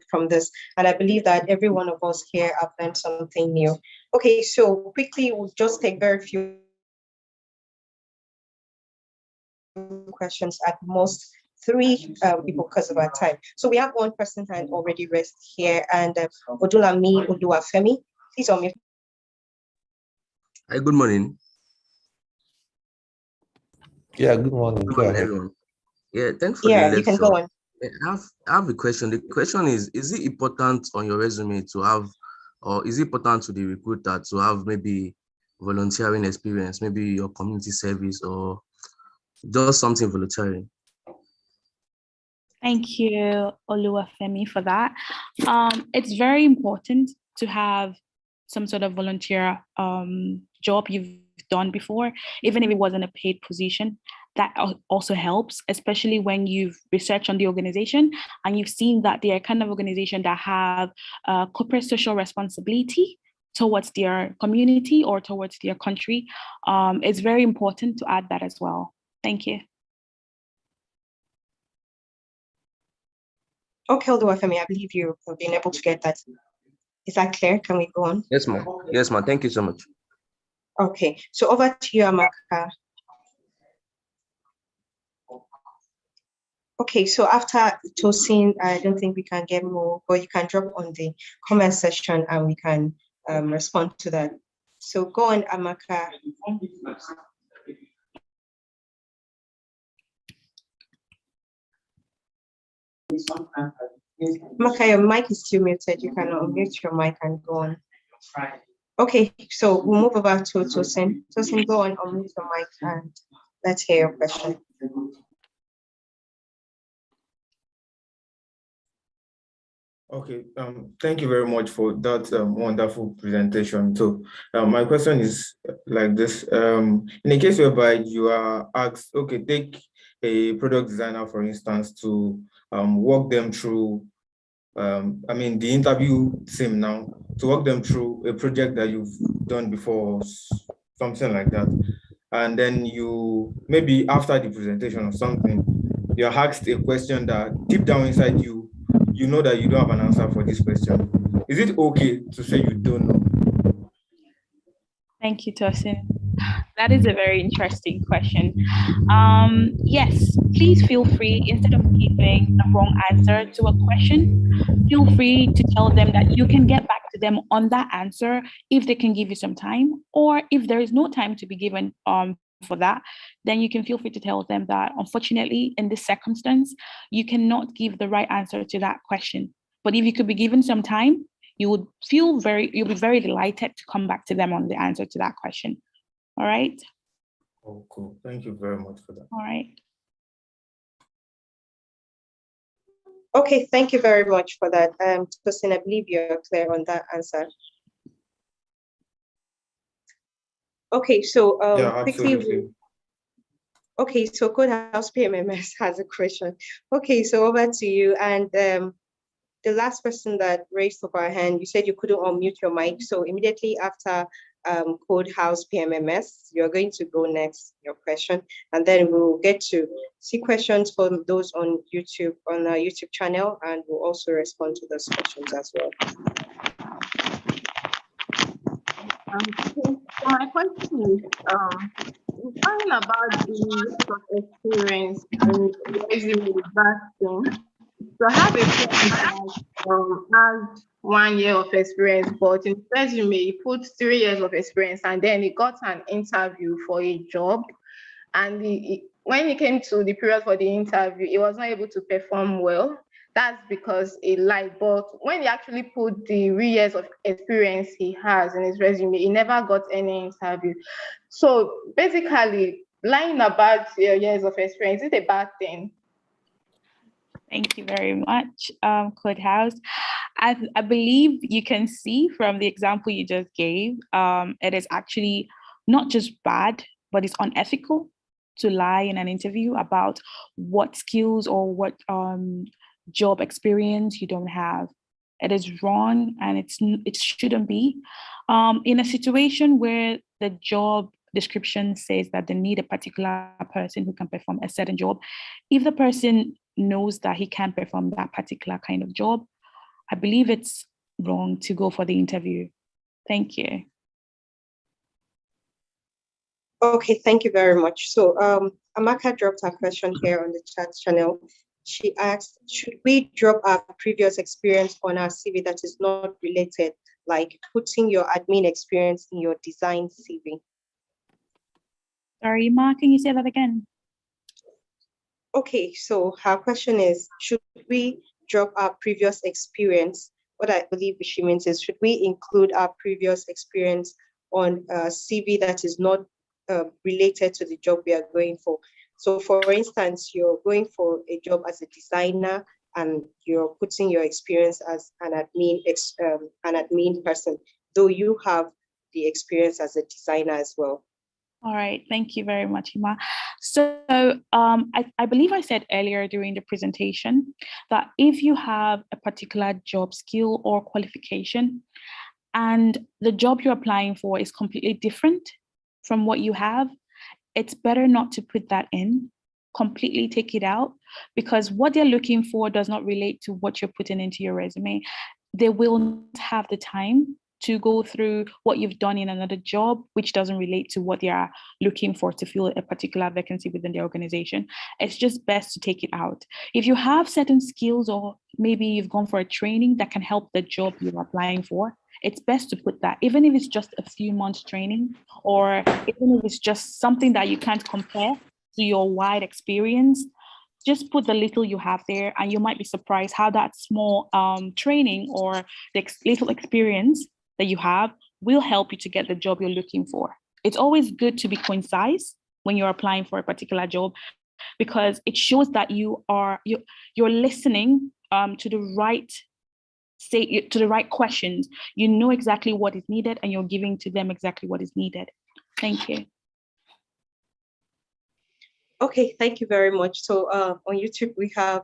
from this. And I believe that every one of us here have learned something new. Okay, so quickly, we'll just take very few questions, at most 3 people because of our time. So we have one person hand already raised here, and Odulami Oluwafemi. Please unmute. Hi, good morning. Yeah, good morning. Go ahead. Everyone. Yeah, thanks for the lecture. You can go on. I have a question. The question is it important on your resume to have, or is it important to the recruiter to have maybe volunteering experience, maybe your community service, or just something volunteering? Thank you, Oluwafemi, for that. It's very important to have some sort of volunteer job you've done before, even if it wasn't a paid position. That also helps, especially when you've researched on the organization and you've seen that they are kind of organization that have corporate social responsibility towards their community or towards their country. It's very important to add that as well. Thank you. Okay, Oluwafemi, I believe you've been able to get that. Is that clear? Can we go on? Yes, ma'am. Yes, ma'am. Thank you so much. Okay, so over to you, Amaka. Okay, so after Tosin, I don't think we can get more, but you can drop on the comment section and we can respond to that. So go on, Amaka. Amaka, your mic is still muted. You can unmute your mic and go on. Okay, so we'll move over to Tosin. Tosin, go on, unmute your mic and let's hear your question. Okay, thank you very much for that wonderful presentation. So my question is like this. In a case whereby you are asked, okay, take a product designer, for instance, to walk them through, the interview team now, to walk them through a project that you've done before, something like that. And then you, maybe after the presentation or something, you're asked a question that deep down inside you, you know that you don't have an answer for this question. Is it okay to say you don't know? Thank you, Tosin. That is a very interesting question. Yes, please feel free, instead of giving the wrong answer to a question, feel free to tell them that you can get back to them on that answer if they can give you some time, or if there is no time to be given for that, then you can feel free to tell them that unfortunately in this circumstance, you cannot give the right answer to that question. But if you could be given some time, you'll be very delighted to come back to them on the answer to that question. All right. Oh, cool. Thank you very much for that. All right. Okay, thank you very much for that. Tosin, I believe you're clear on that answer. Okay, so yeah, quickly. absolutely. Okay, so Codehouse PMMS has a question. Okay, so over to you. And the last person that raised up our hand, you said you couldn't unmute your mic. So immediately after Codehouse PMMS, you're going to go next, your question. And then we'll get to see questions from those on YouTube, on our YouTube channel, and we'll also respond to those questions as well. So my question is, Talking about the years of experience and resume that thing. So I have a friend that has 1 year of experience, but in his resume he put 3 years of experience, and then he got an interview for a job, and when he came to the period for the interview, he was not able to perform well. That's because he lied. But when he actually put the 3 years of experience he has in his resume, he never got any interview. So basically, lying about your years of experience is a bad thing. Thank you very much, Code House. I believe you can see from the example you just gave, it is actually not just bad, but it's unethical to lie in an interview about what skills or what job experience you don't have. It is wrong, and it shouldn't be. In a situation where the job description says that they need a particular person who can perform a certain job, if the person knows that he can perform that particular kind of job, I believe it's wrong to go for the interview. Thank you. Okay, thank you very much. So Amaka dropped her question here on the chat channel. She asked, should we drop our previous experience on our CV that is not related, like putting your admin experience in your design CV? Sorry, Ma, can you say that again? Okay, so her question is, should we drop our previous experience? What I believe she means is, should we include our previous experience on a CV that is not related to the job we are going for? So for instance, you're going for a job as a designer and you're putting your experience as an admin person, though you have the experience as a designer as well. All right, thank you very much, Ima. So I believe I said earlier during the presentation that if you have a particular job skill or qualification and the job you're applying for is completely different from what you have, it's better not to put that in. Completely take it out, because what they're looking for does not relate to what you're putting into your resume. They will not have the time to go through what you've done in another job, which doesn't relate to what they are looking for to fill a particular vacancy within the organization. It's just best to take it out. If you have certain skills, or maybe you've gone for a training that can help the job you're applying for, it's best to put that, even if it's just a few months training, or even if it's just something that you can't compare to your wide experience. Just put the little you have there, and you might be surprised how that small training or the little experience that you have will help you to get the job you're looking for. It's always good to be concise when you're applying for a particular job, because it shows that you're listening to the right questions. You know exactly what is needed, and you're giving to them exactly what is needed. Thank you. Okay, thank you very much. So on YouTube, we have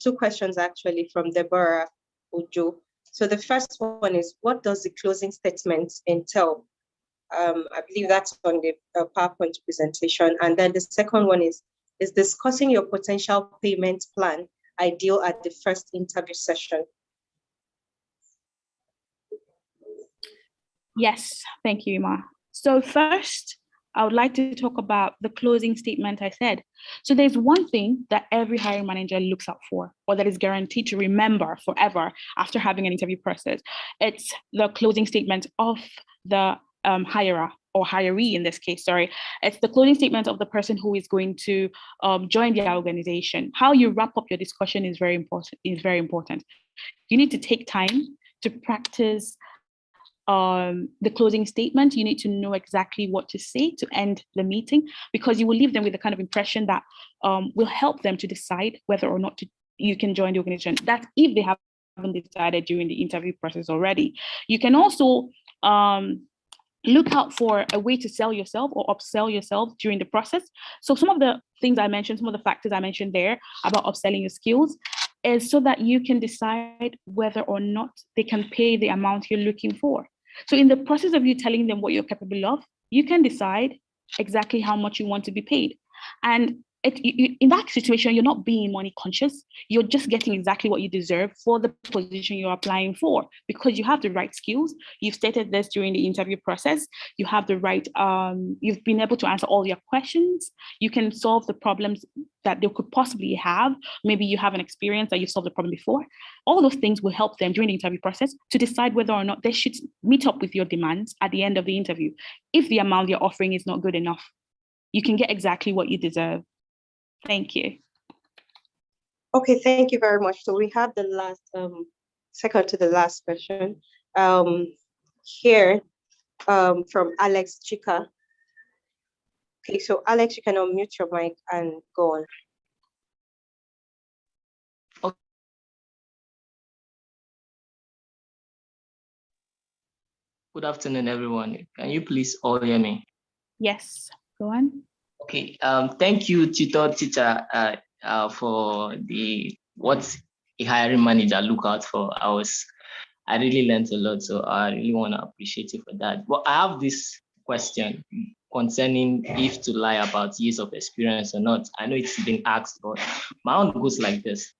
two questions actually from Deborah Ojo. So the first one is, what does the closing statement entail? I believe that's on the PowerPoint presentation. And then the second one is discussing your potential payment plan ideal at the first interview session? Yes, thank you, Ima. So first, I would like to talk about the closing statement I said. So there's one thing that every hiring manager looks out for, or that is guaranteed to remember forever after having an interview process. It's the closing statement of the hirer, or hiree in this case, sorry. It's the closing statement of the person who is going to join the organization. How you wrap up your discussion is very important. You need to take time to practice the closing statement. You need to know exactly what to say to end the meeting, because you will leave them with the kind of impression that will help them to decide whether or not you can join the organization. That's if they haven't decided during the interview process already. You can also look out for a way to sell yourself or upsell yourself during the process. So some of the things I mentioned, some of the factors I mentioned there about upselling your skills, is so that you can decide whether or not they can pay the amount you're looking for. So in the process of you telling them what you're capable of, you can decide exactly how much you want to be paid. And in that situation, you're not being money conscious. You're just getting exactly what you deserve for the position you're applying for, because you have the right skills. You've stated this during the interview process. You have the right, you've been able to answer all your questions. You can solve the problems that they could possibly have. Maybe you have an experience that you've solved the problem before. All those things will help them during the interview process to decide whether or not they should meet up with your demands at the end of the interview. If the amount you're offering is not good enough, you can get exactly what you deserve. Thank you. Okay, thank you very much. So we have the last, second to the last question here from Alex Chika. Okay, so Alex, you can unmute your mic and go on. Good afternoon, everyone. Can you please all hear me? Yes, go on. Okay. Thank you, teacher, for what a hiring manager look out for. I really learned a lot, so I really want to appreciate you for that. But I have this question concerning if to lie about years of experience or not. I know it's been asked, but my own goes like this.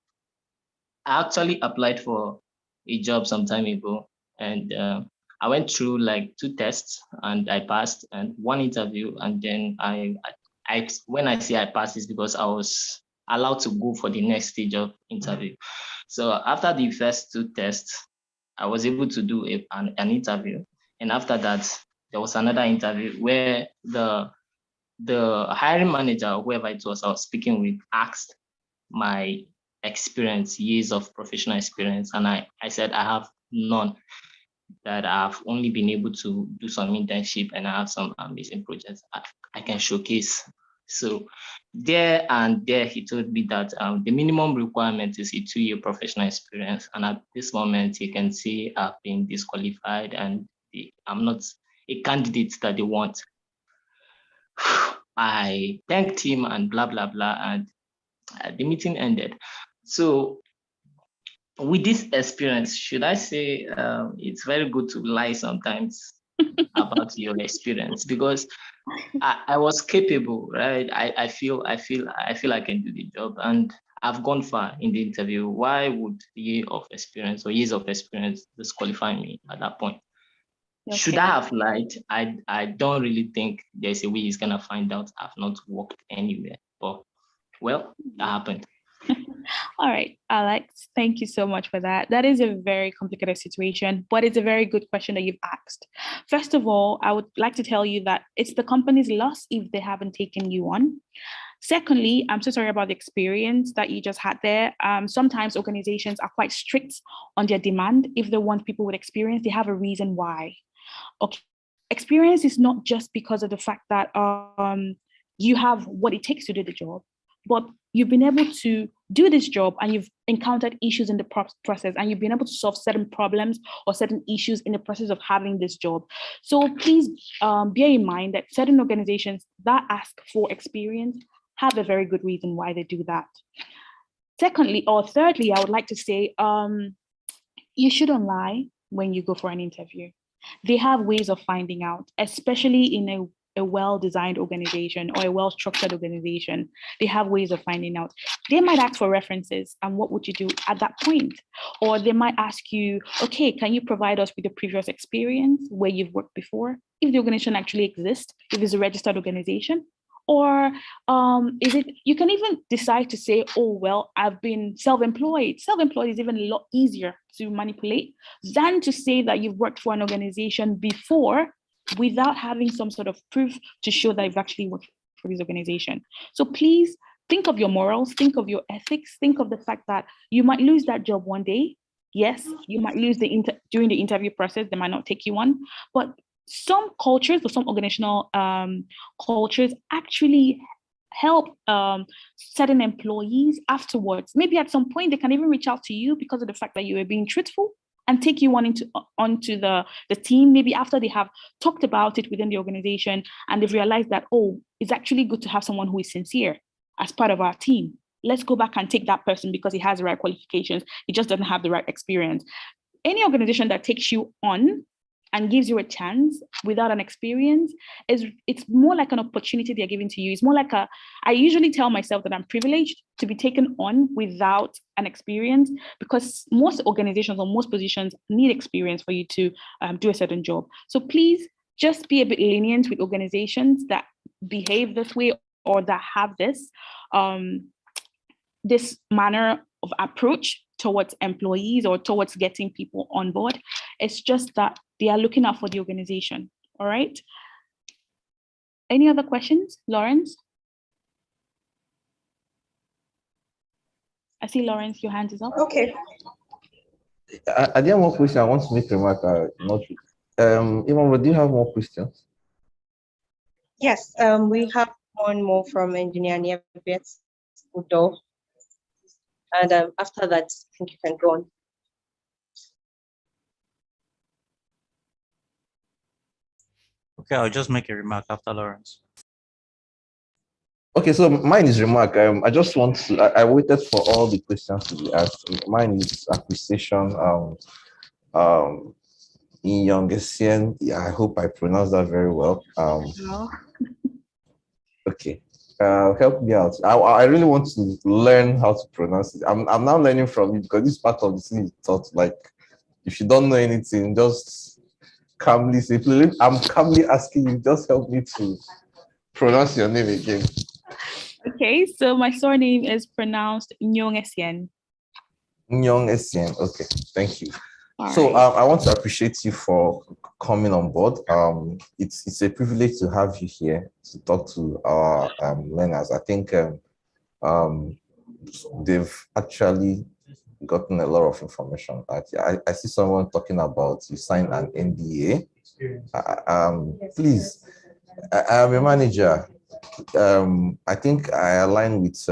I actually applied for a job some time ago, and I went through like 2 tests and I passed, and 1 interview, and then I when I say I passed is because I was allowed to go for the next stage of interview. So after the first 2 tests, I was able to do an interview, and after that there was another interview where the hiring manager, whoever it was I was speaking with, asked my experience, years of professional experience, and I said I have none, that I've only been able to do some internship and I have some amazing projects I can showcase. So there he told me that the minimum requirement is a 2-year professional experience, and at this moment you can see I've been disqualified and I'm not a candidate that they want. I thanked him and blah blah blah, and the meeting ended. So with this experience, should I say it's very good to lie sometimes about your experience, because I was capable, right? I feel I can do the job, and I've gone far in the interview. Why would years of experience disqualify me at that point? Okay. Should I have lied? I don't really think there's a way he's gonna find out I've not worked anywhere. But well, that happened. All right, Alex, thank you so much for that. That is a very complicated situation, but it's a very good question that you've asked. First of all, I would like to tell you that it's the company's loss if they haven't taken you on. Secondly, I'm so sorry about the experience that you just had there. Sometimes organizations are quite strict on their demand. If they want people with experience, they have a reason why. Okay. Experience is not just because of the fact that you have what it takes to do the job, but you've been able to do this job and you've encountered issues in the process, and you've been able to solve certain problems or certain issues in the process of having this job. So please bear in mind that certain organizations that ask for experience have a very good reason why they do that. Thirdly, I would like to say you shouldn't lie when you go for an interview. They have ways of finding out, especially in a well-designed organization or a well-structured organization. They have ways of finding out. They might ask for references, and what would you do at that point? Or they might ask you, okay, can you provide us with a previous experience where you've worked before? If the organization actually exists, if it's a registered organization, or you can even decide to say, oh, well, I've been self-employed. Self-employed is even a lot easier to manipulate than to say that you've worked for an organization before without having some sort of proof to show that you've actually worked for this organization. So please think of your morals, think of your ethics, think of the fact that you might lose that job one day. Yes, you might lose during the interview process, they might not take you on, but some cultures or some organizational cultures actually help certain employees afterwards. Maybe at some point they can even reach out to you because of the fact that you were being truthful and take you onto the team, maybe after they have talked about it within the organization and they've realized that, oh, it's actually good to have someone who is sincere as part of our team. Let's go back and take that person because he has the right qualifications. He just doesn't have the right experience. Any organization that takes you on and gives you a chance without an experience, it's more like an opportunity they're giving to you. It's more like I usually tell myself that I'm privileged to be taken on without an experience, because most organizations or most positions need experience for you to do a certain job. So please just be a bit lenient with organizations that behave this way or that have this manner of approach towards employees or towards getting people on board. It's just that they are looking out for the organization. All right. Any other questions, Lawrence? I see Lawrence, your hand is up. Okay. I didn't have more question. I want to make a remark. Not. Iman, do you have more questions? Yes. We have one more from Engineer Niebiet Udo. And after that, I think you can go on. Okay, I'll just make a remark after Lawrence. Okay, so mine is remark. I just want to. I waited for all the questions to be asked. Mine is appreciation. In Youngesian, yeah, I hope I pronounced that very well. No. Okay. Help me out. I really want to learn how to pronounce it. I'm now learning from you because this part of the thing is taught. Like, if you don't know anything, just calmly say, please, I'm calmly asking you, just help me to pronounce your name again. Okay, so my surname is pronounced Nyong Essien. Nyong Essien. Okay, thank you. All So right. I want to appreciate you for coming on board. It's a privilege to have you here to talk to our learners. I think they've actually gotten a lot of information. I see someone talking about you signed an NDA. Please, I'm a manager. I think I align with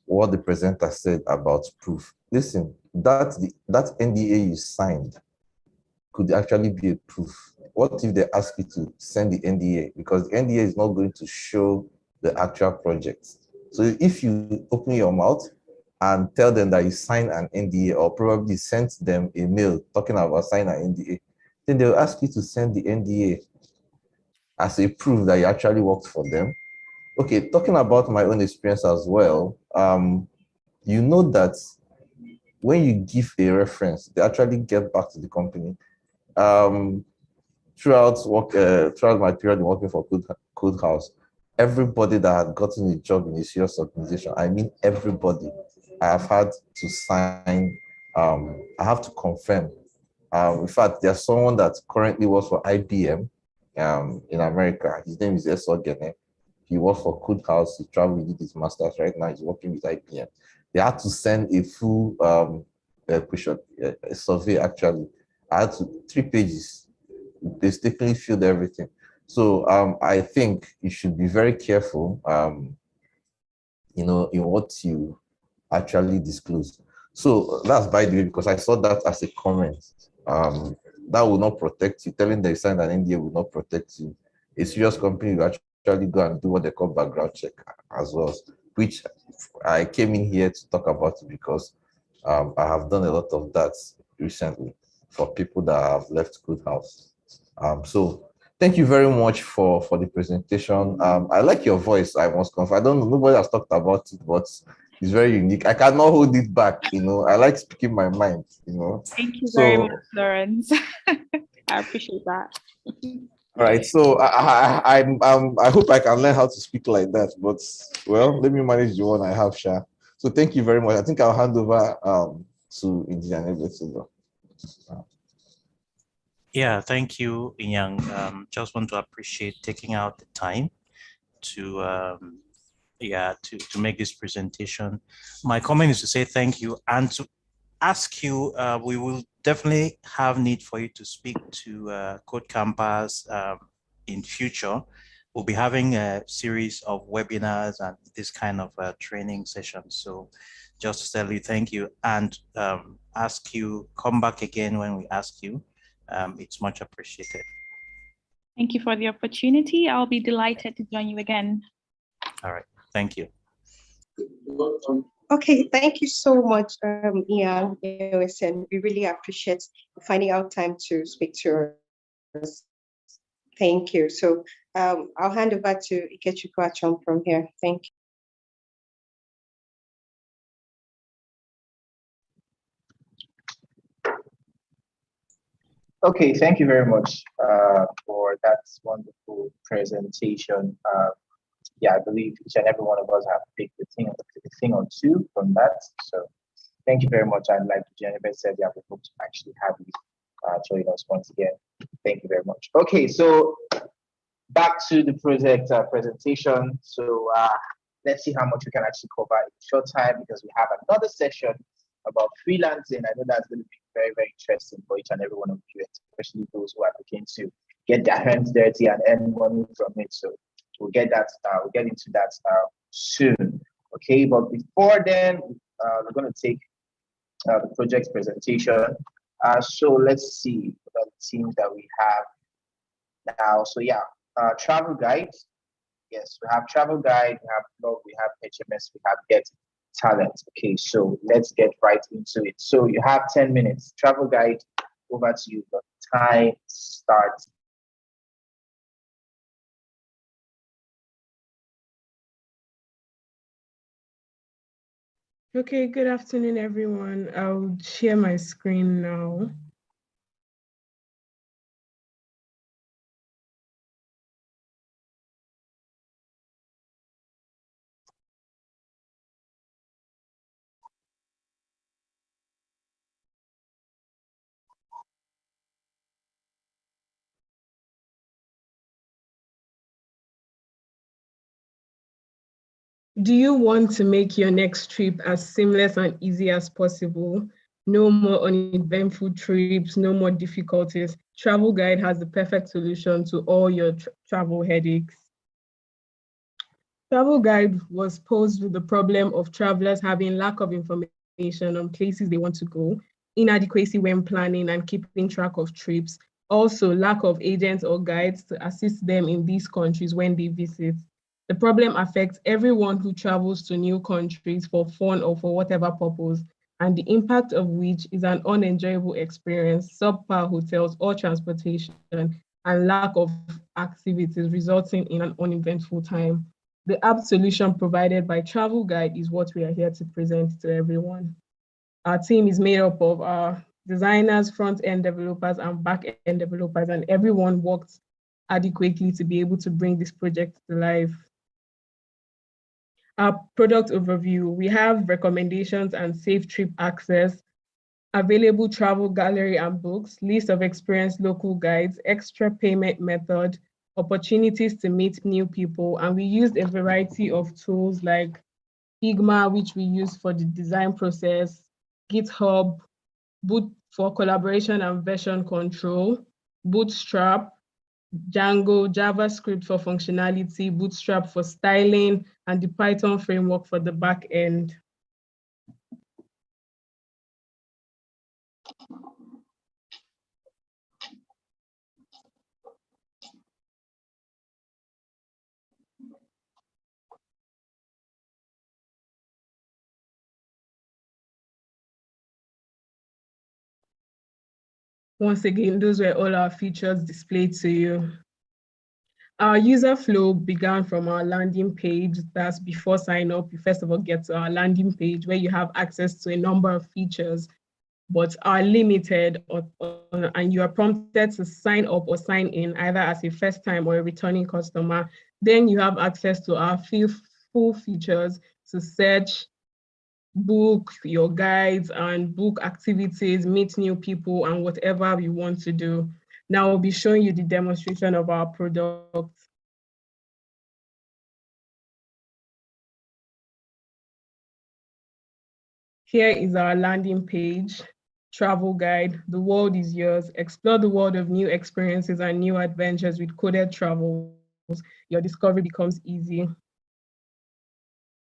what the presenter said about proof. Listen, that NDA you signed could actually be a proof. What if they ask you to send the NDA? Because the NDA is not going to show the actual project. So if you open your mouth and tell them that you signed an NDA or probably sent them a mail talking about signing an NDA, then they'll ask you to send the NDA as a proof that you actually worked for them. Okay, talking about my own experience as well, you know that when you give a reference, they actually get back to the company. Throughout my period working for Code House, everybody that had gotten a job in a serious organization, I mean everybody, I have had to sign, I have to confirm. In fact, there's someone that currently works for IBM in America. His name is Esogene. He worked for Code House. He traveled, he did his master's. Right now, he's working with IBM. They had to send a full a survey. Actually, I had 3 pages. They mistakenly filled everything. So I think you should be very careful, in what you actually disclose. So that's by the way, because I saw that as a comment. That will not protect you. Telling them you signed an NDA will not protect you. A serious company will actually go and do what they call background check as well, which I came in here to talk about it because I have done a lot of that recently for people that have left Code House. So thank you very much for the presentation. I like your voice, I must confess. I don't know, nobody has talked about it, but it's very unique. I cannot hold it back, I like speaking my mind, Thank you very much, Lawrence. I appreciate that. All right, so I hope I can learn how to speak like that, but well, let me manage the one I have, Sha. So thank you very much. I think I'll hand over to Engineer Neblet. Yeah, thank you, Inyang. Just want to appreciate taking out the time to to make this presentation. My comment is to say thank you and to ask you, we will definitely have need for you to speak to KodeCampers in future. We'll be having a series of webinars and this kind of training sessions. So just to tell you thank you and ask you come back again when we ask you. It's much appreciated. Thank you for the opportunity. I'll be delighted to join you again. All right, thank you. Okay, thank you so much, Ian. Listen, we really appreciate finding out time to speak to us. Thank you. So I'll hand over to Ikechukwu Achom from here. Thank you. Okay, thank you very much for that wonderful presentation. Yeah, I believe each and every one of us have picked a thing or two from that. So thank you very much. And like Jennifer said, yeah, we hope to actually have you join us once again. Thank you very much. Okay, so back to the project presentation. So let's see how much we can actually cover in a short time, because we have another session about freelancing. I know that's going to be very, very interesting for each and every one of you, especially those who are looking to get their hands dirty and earn money from it. So we'll get into that soon. Okay, but before then, we're going to take the project presentation. So let's see the teams that we have now. So yeah, travel guide. Yes, we have travel guide, we have blog, we have HMS, we have get talent. Okay, so let's get right into it. So you have 10 minutes. Travel guide, over to you. The time starts. Okay, good afternoon, everyone. I'll share my screen now. Do you want to make your next trip as seamless and easy as possible? No more uneventful trips, no more difficulties. Travel Guide has the perfect solution to all your travel headaches. Travel Guide was posed with the problem of travelers having lack of information on places they want to go, inadequacy when planning and keeping track of trips, also lack of agents or guides to assist them in these countries when they visit. The problem affects everyone who travels to new countries for fun or for whatever purpose, and the impact of which is an unenjoyable experience, subpar hotels or transportation, and lack of activities resulting in an uneventful time. The app solution provided by Travel Guide is what we are here to present to everyone. Our team is made up of our designers, front-end developers, and back-end developers, and everyone worked adequately to be able to bring this project to life. Our product overview, we have recommendations and safe trip access, available travel gallery and books, list of experienced local guides, extra payment method, opportunities to meet new people, and we used a variety of tools like Figma, which we use for the design process, GitHub, Boot for collaboration and version control, Bootstrap, Django, JavaScript for functionality, Bootstrap for styling, and the Python framework for the back end. Once again, those were all our features displayed to you. Our user flow began from our landing page. That's before sign up. You first of all get to our landing page where you have access to a number of features, but are limited, and you are prompted to sign up or sign in either as a first time or a returning customer. Then you have access to our full features to search, book your guides, and book activities, meet new people, and whatever you want to do. Now I'll be showing you the demonstration of our product. Here is our landing page, travel guide. The world is yours. Explore the world of new experiences and new adventures with coded travels. Your discovery becomes easy.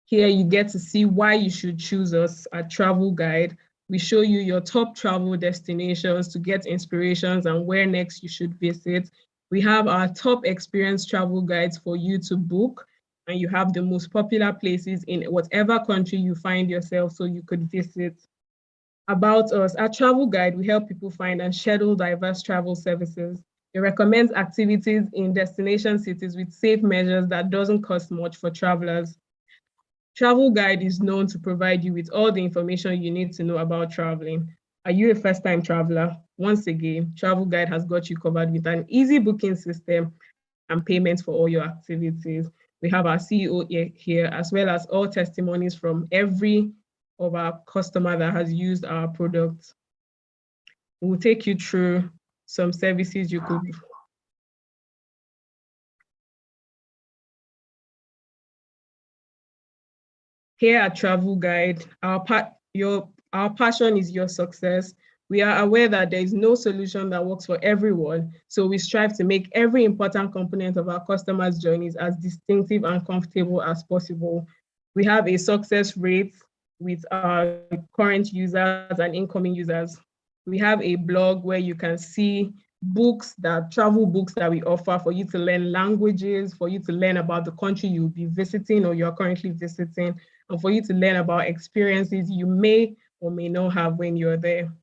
Here you get to see why you should choose us at Travel Guide. We show you your top travel destinations to get inspirations and where next you should visit. We have our top experienced travel guides for you to book, and you have the most popular places in whatever country you find yourself so you could visit. About us, our travel guide, we help people find and schedule diverse travel services. It recommends activities in destination cities with safe measures that doesn't cost much for travelers. Travel Guide is known to provide you with all the information you need to know about traveling. Are you a first-time traveler? Once again, Travel Guide has got you covered with an easy booking system and payments for all your activities. We have our CEO here, as well as all testimonies from every of our customer that has used our product. We'll take you through some services you could. Here at Travel Guide, our passion is your success. We are aware that there is no solution that works for everyone, so we strive to make every important component of our customers' journeys as distinctive and comfortable as possible. We have a success rate with our current users and incoming users. We have a blog where you can see travel books that we offer for you to learn languages, for you to learn about the country you'll be visiting or you're currently visiting, and for you to learn about experiences you may or may not have when you're there.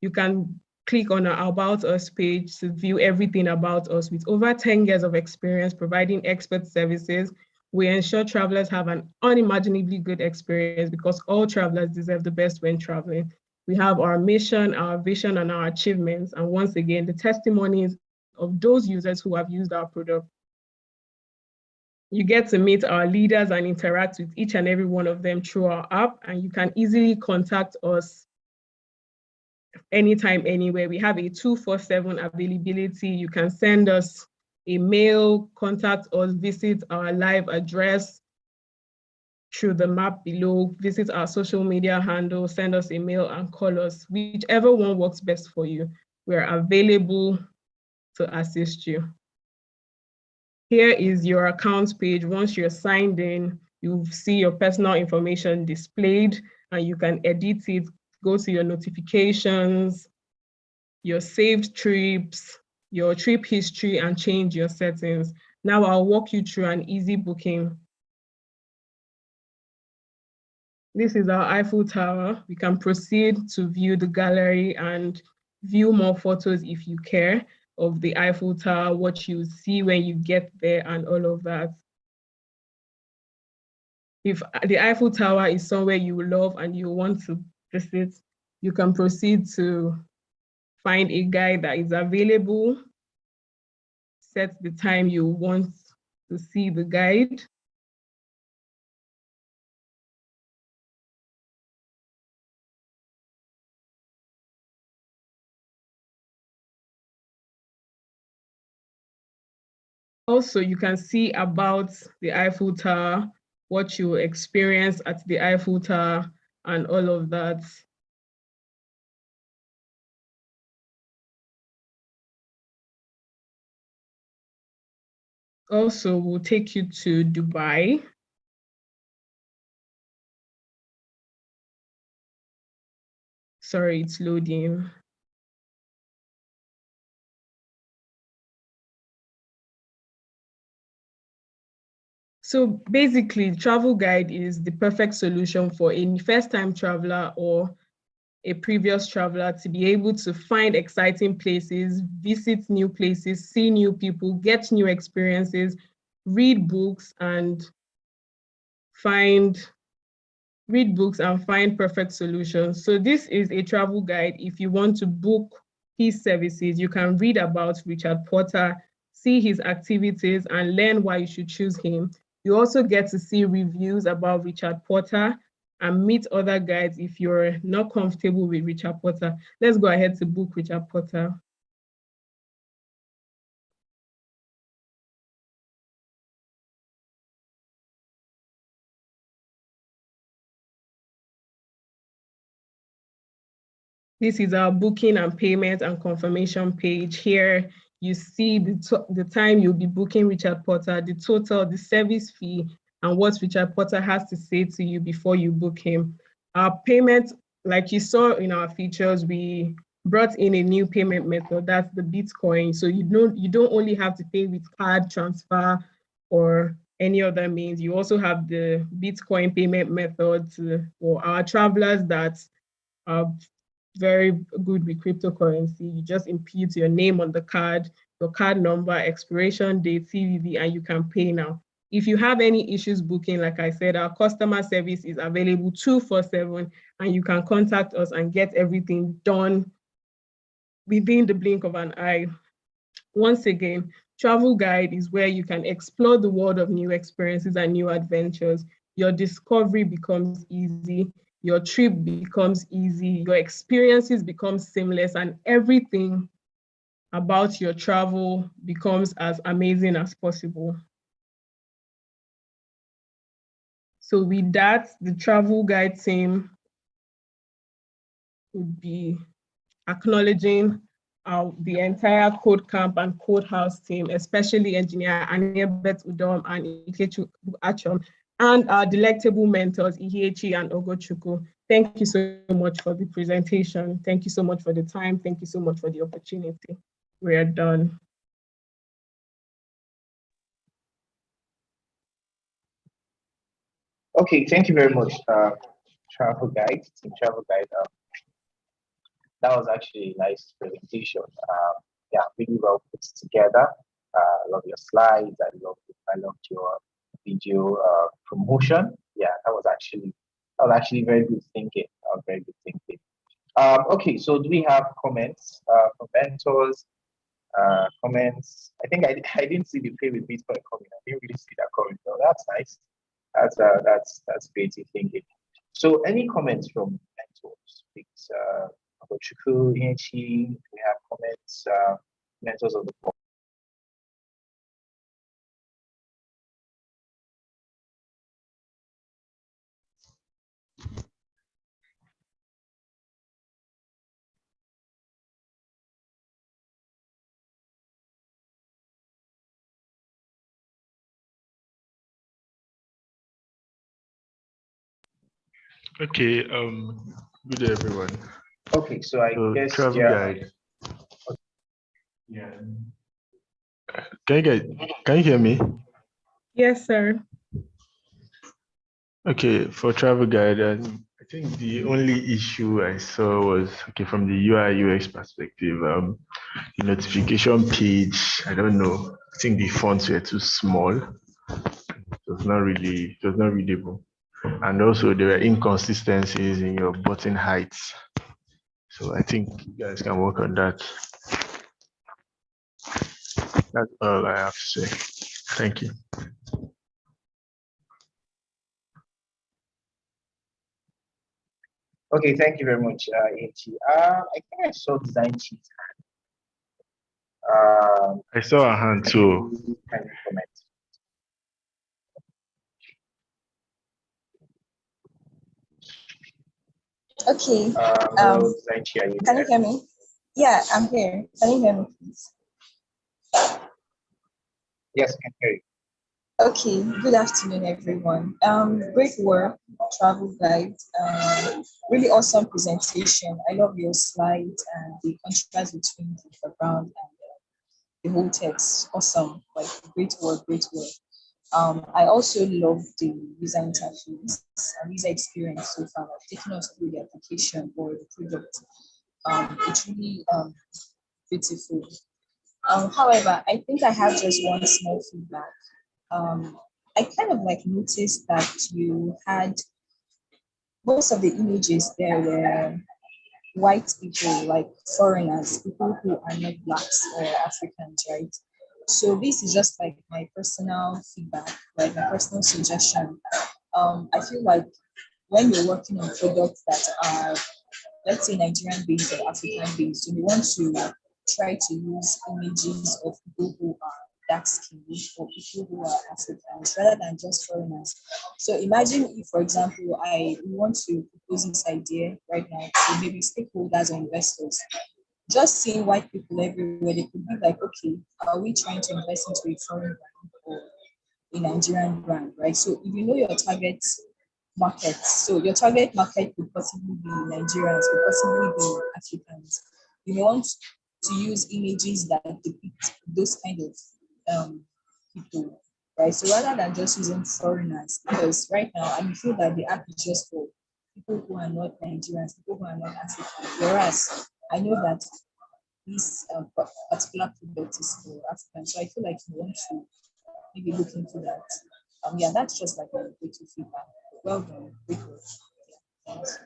You can click on our About Us page to view everything about us. With over 10 years of experience providing expert services, we ensure travelers have an unimaginably good experience because all travelers deserve the best when traveling. We have our mission, our vision, and our achievements, and once again, the testimonies of those users who have used our product. You get to meet our leaders and interact with each and every one of them through our app, and you can easily contact us anytime, anywhere. We have a 24/7 availability. You can send us a mail, contact us, visit our live address through the map below, visit our social media handle, send us a mail and call us. Whichever one works best for you, we're available to assist you. Here is your accounts page. Once you're signed in, you see your personal information displayed and you can edit it, go to your notifications, your saved trips, your trip history, and change your settings. Now I'll walk you through an easy booking. This is our Eiffel Tower. We can proceed to view the gallery and view more photos if you care of the Eiffel Tower, what you see when you get there and all of that. If the Eiffel Tower is somewhere you love and you want to visit, you can proceed to find a guide that is available, set the time you want to see the guide. Also, you can see about the Eiffel Tower, what you experience at the Eiffel Tower, and all of that. Also, we'll take you to Dubai. Sorry, it's loading. So basically, Travel Guide is the perfect solution for a first-time traveler or a previous traveler to be able to find exciting places, visit new places, see new people, get new experiences, read books and find perfect solutions. So this is a travel guide. If you want to book his services, you can read about Richard Porter, see his activities and learn why you should choose him. You also get to see reviews about Richard Porter and meet other guides if you're not comfortable with Richard Porter. Let's go ahead to book Richard Porter. This is our booking and payment and confirmation page. Here you see the time you'll be booking Richard Porter, the total, the service fee, and what Richard Porter has to say to you before you book him. Our payment, like you saw in our features, we brought in a new payment method, that's the Bitcoin. So you don't only have to pay with card transfer or any other means. You also have the Bitcoin payment methods for our travelers that are very good with cryptocurrency. You just input your name on the card, your card number, expiration date, CVV, and you can pay now. If you have any issues booking, like I said, our customer service is available 24/7, and you can contact us and get everything done within the blink of an eye. Once again, Travel Guide is where you can explore the world of new experiences and new adventures. Your discovery becomes easy, your trip becomes easy, your experiences become seamless, and everything about your travel becomes as amazing as possible. So with that, the Travel Guide team would be acknowledging the entire KodeCamp and CodeHouse team, especially engineer Aniebet Udom and Ikechu Achom, and our delectable mentors, Ihiechi and Ogochukwu. Thank you so much for the presentation. Thank you so much for the time. Thank you so much for the opportunity. We are done. Okay, thank you very much, Travel Guide, Team Travel Guide. That was actually a nice presentation. Yeah, really well put together. I love your slides. I loved your video promotion. Yeah, that was actually very good thinking. Very good thinking. Okay, so do we have comments from mentors? Comments. I think I didn't see the pay with Bitcoin coming. I didn't really see that coming. So that's nice. That's creative thinking. So any comments from mentors? Please, Chuku, Inchi, we have comments, mentors of the board. Okay, good day everyone. Okay, so I guess Travel Guide. Yeah. Can you hear me? Yes, sir. Okay, for Travel Guide, I think the only issue I saw was from the UI UX perspective. The notification page, I don't know. I think the fonts were too small. It was not readable. And also there were inconsistencies in your button heights. So I think you guys can work on that. That's all I have to say. Thank you. Okay, thank you very much, Inchi. I think I saw design sheets. I saw a hand too. Kind of comment. Okay. Can you hear me? Yeah, I'm here. Can you hear me, please? Yes, I can hear you. Okay. Good afternoon, everyone. Great work, Travel Guide. Really awesome presentation. I love your slides and the contrast between the background and the whole text. Awesome. Like great work, great work. I also love the user interface and user experience so far, like taking us through the application or the product. It's really beautiful. However, I think I have just one small feedback. I kind of like noticed that you had most of the images there were white people, like foreigners, people who are not blacks or Africans, right? So this is just like my personal feedback, like my personal suggestion. I feel like when you're working on products that are, let's say, Nigerian based or African based, you want to try to use images of people who are dark skinned or people who are Africans rather than just foreigners. So imagine if, for example, we want to propose this idea right now to maybe stakeholders or investors. Just seeing white people everywhere, they could be like, okay, are we trying to invest into a foreign brand or a Nigerian brand, right? So if you know your target market, so your target market could possibly be Nigerians, could possibly be Africans. You may want to use images that depict those kind of people, right? So rather than just using foreigners, because right now I feel that the app is just for people who are not Nigerians, people who are not Africans. Whereas I know that this particular product is for Africans, so I feel like you want to maybe look into that. Yeah, that's just like a little feedback. Well done, great work. Yeah, thanks.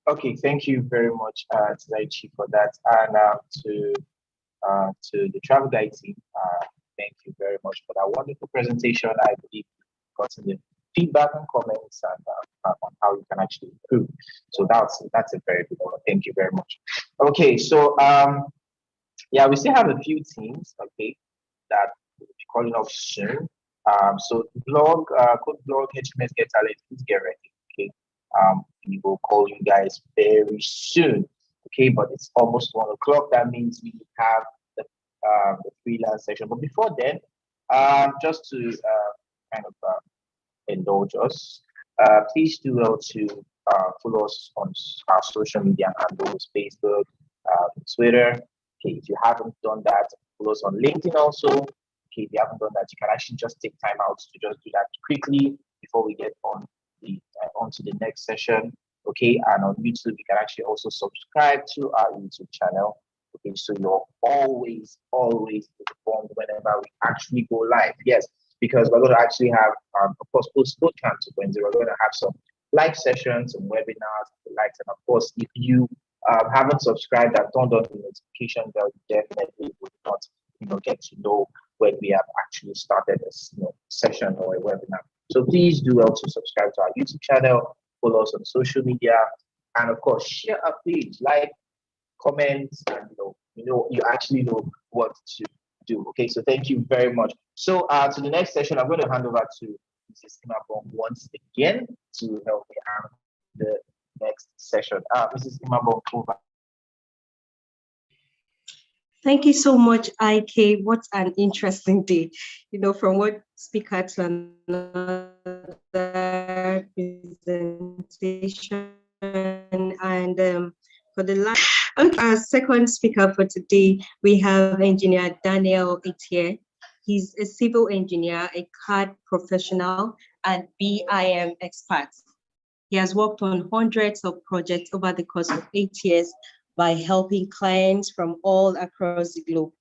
Okay, thank you very much, Tadaichi, for that, and to the travel guide team. Thank you very much for that wonderful presentation. I believe you've gotten the feedback and comments and on how you can actually improve. So that's a very good one. Thank you very much. Okay, so yeah, we still have a few teams, okay, that will be calling off soon. So blog, code blog, HMS Get Talent, please get ready, okay. We will call you guys very soon, okay. But it's almost 1 o'clock. That means we have the freelance section. But before then, just to kind of indulge us, please do well to follow us on our social media handles, Facebook, Twitter. Okay, if you haven't done that, follow us on LinkedIn also. Okay, if you haven't done that, you can actually just take time out to just do that quickly before we get on onto the next session. Okay, and on YouTube, you can actually also subscribe to our YouTube channel. Okay, so you're always informed whenever we actually go live. Yes, because we're going to actually have, of course, post KodeCamp 2.0. We're going to have some live sessions, some webinars, the likes, and of course, if you haven't subscribed and turned on the notification bell, you definitely would not, get to know when we have actually started this, session or a webinar. So please do well to subscribe to our YouTube channel, follow us on social media, and of course, share our page, like, comment, and you actually know what to do. Okay, so thank you very much. So to the next session, I'm going to hand over to Mrs. Imabong once again to help me out the next session. Mrs. Imabong, over. Thank you so much, IK. What an interesting day. From one speaker to another presentation. And for the last, our second speaker for today, we have Engineer Daniel Etier. He's a civil engineer, a CAD professional, and BIM expert. He has worked on hundreds of projects over the course of 8 years by helping clients from all across the globe.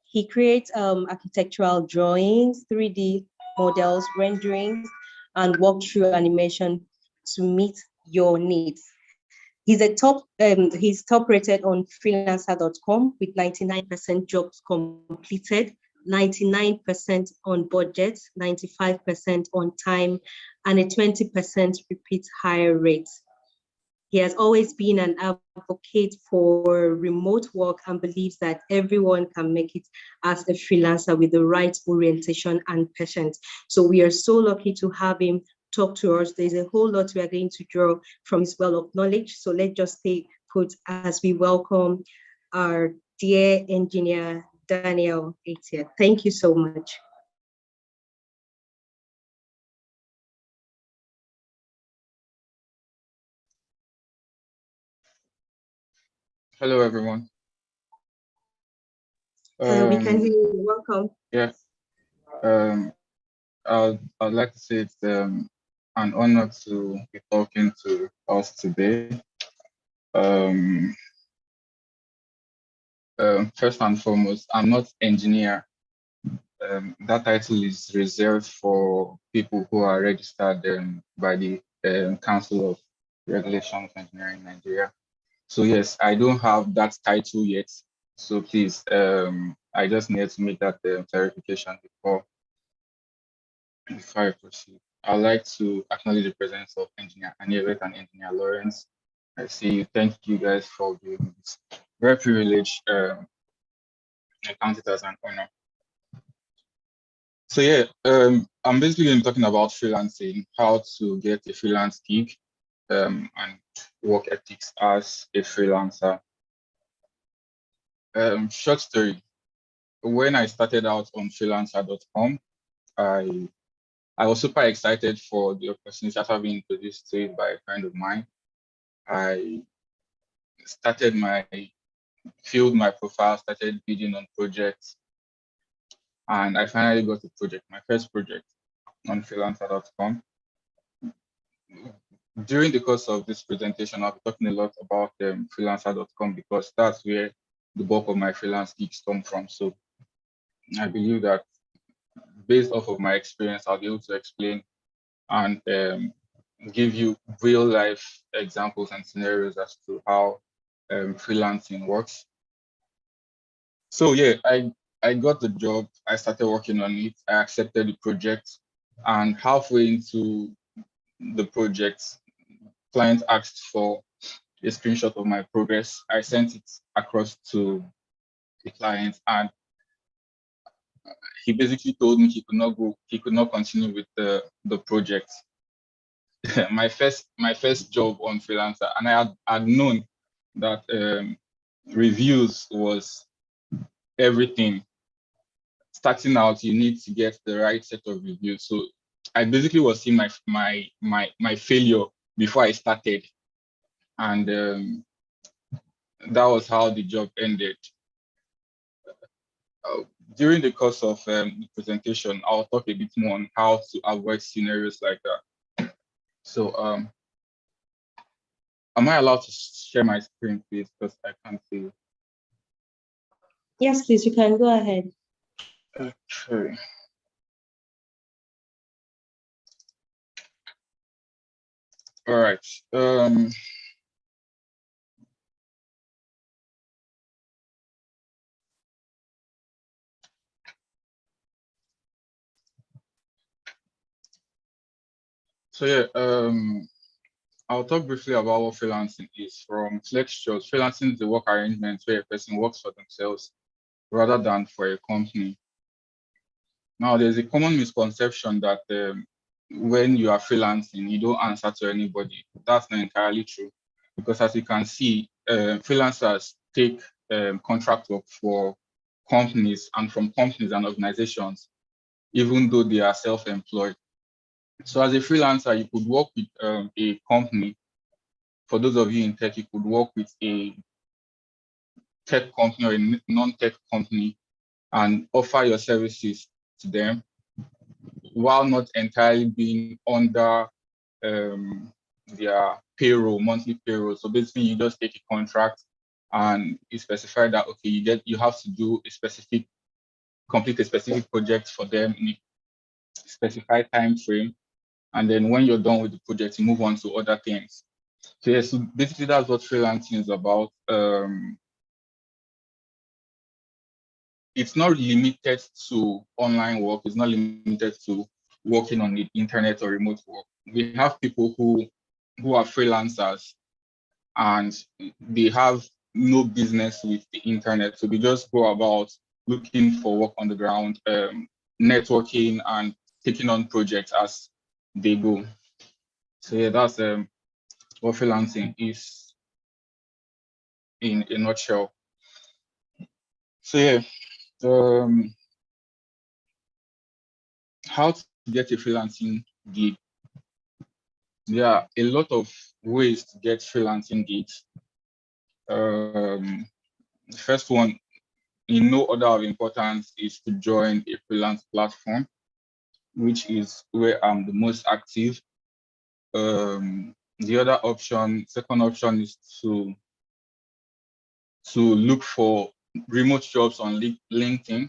He creates architectural drawings, 3D models, renderings, and walkthrough animation to meet your needs. He's top rated on freelancer.com with 99% jobs completed, 99% on budget, 95% on time, and a 20% repeat hire rate. He has always been an advocate for remote work and believes that everyone can make it as a freelancer with the right orientation and patience. So we are so lucky to have him talk to us. There's a whole lot we are going to draw from his well of knowledge. So let's just stay put as we welcome our dear engineer, Daniel Etier. Thank you so much. Hello, everyone. We can hear you. Welcome. Yeah. I'd like to say it's an honor to be talking to us today. First and foremost, I'm not engineer. That title is reserved for people who are registered by the Council of Regulation of Engineering in Nigeria. So yes, I don't have that title yet. So please, I just need to make that clarification before I proceed. I'd like to acknowledge the presence of Engineer Aniewet and Engineer Lawrence. I see you. Thank you guys for being this. Very privileged. I count it as an honor. So yeah, I'm basically going to be talking about freelancing, how to get a freelance gig, and work ethics as a freelancer. Short story. When I started out on freelancer.com, I was super excited for the opportunity after being introduced to it by a friend of mine. I started my filled my profile, started bidding on projects, and I finally got a project, my first project on freelancer.com. During the course of this presentation, I'll be talking a lot about freelancer.com because that's where the bulk of my freelance gigs come from. So I believe that based off of my experience, I'll be able to explain and give you real life examples and scenarios as to how freelancing works. So yeah, I got the job, I started working on it, I accepted the project, and halfway into the project, client asked for a screenshot of my progress. I sent it across to the client, and he basically told me he could not continue with the project. my first job on Freelancer, and I had known that reviews was everything. Starting out, you need to get the right set of reviews. So I basically was seeing my failure before I started, and that was how the job ended. During the course of the presentation, I'll talk a bit more on how to avoid scenarios like that. So am I allowed to share my screen, please? Because I can't see you. Yes, please, you can go ahead. Okay. All right. So yeah, I'll talk briefly about what freelancing is. From lectures, freelancing is a work arrangement where a person works for themselves rather than for a company. Now, there's a common misconception that when you are freelancing, you don't answer to anybody. That's not entirely true, because as you can see, freelancers take contract work for companies and from companies and organizations, even though they are self-employed. So as a freelancer, you could work with a company. For those of you in tech, you could work with a tech company or a non-tech company and offer your services to them while not entirely being under their payroll, monthly payroll. So basically, you just take a contract and you specify that, okay, you have to do complete a specific project for them in a specified time frame. And then when you're done with the project, you move on to other things. So yeah, so basically that's what freelancing is about. It's not limited to online work. It's not limited to working on the internet or remote work. We have people who are freelancers and they have no business with the internet. So they just go about looking for work on the ground, networking and taking on projects as they go. So yeah, that's what freelancing is in a nutshell. So yeah, how to get a freelancing gig. There are a lot of ways to get freelancing gigs. The first one, in no order of importance, is to join a freelance platform, which is where I'm the most active. The other option, second option, is to look for remote jobs on LinkedIn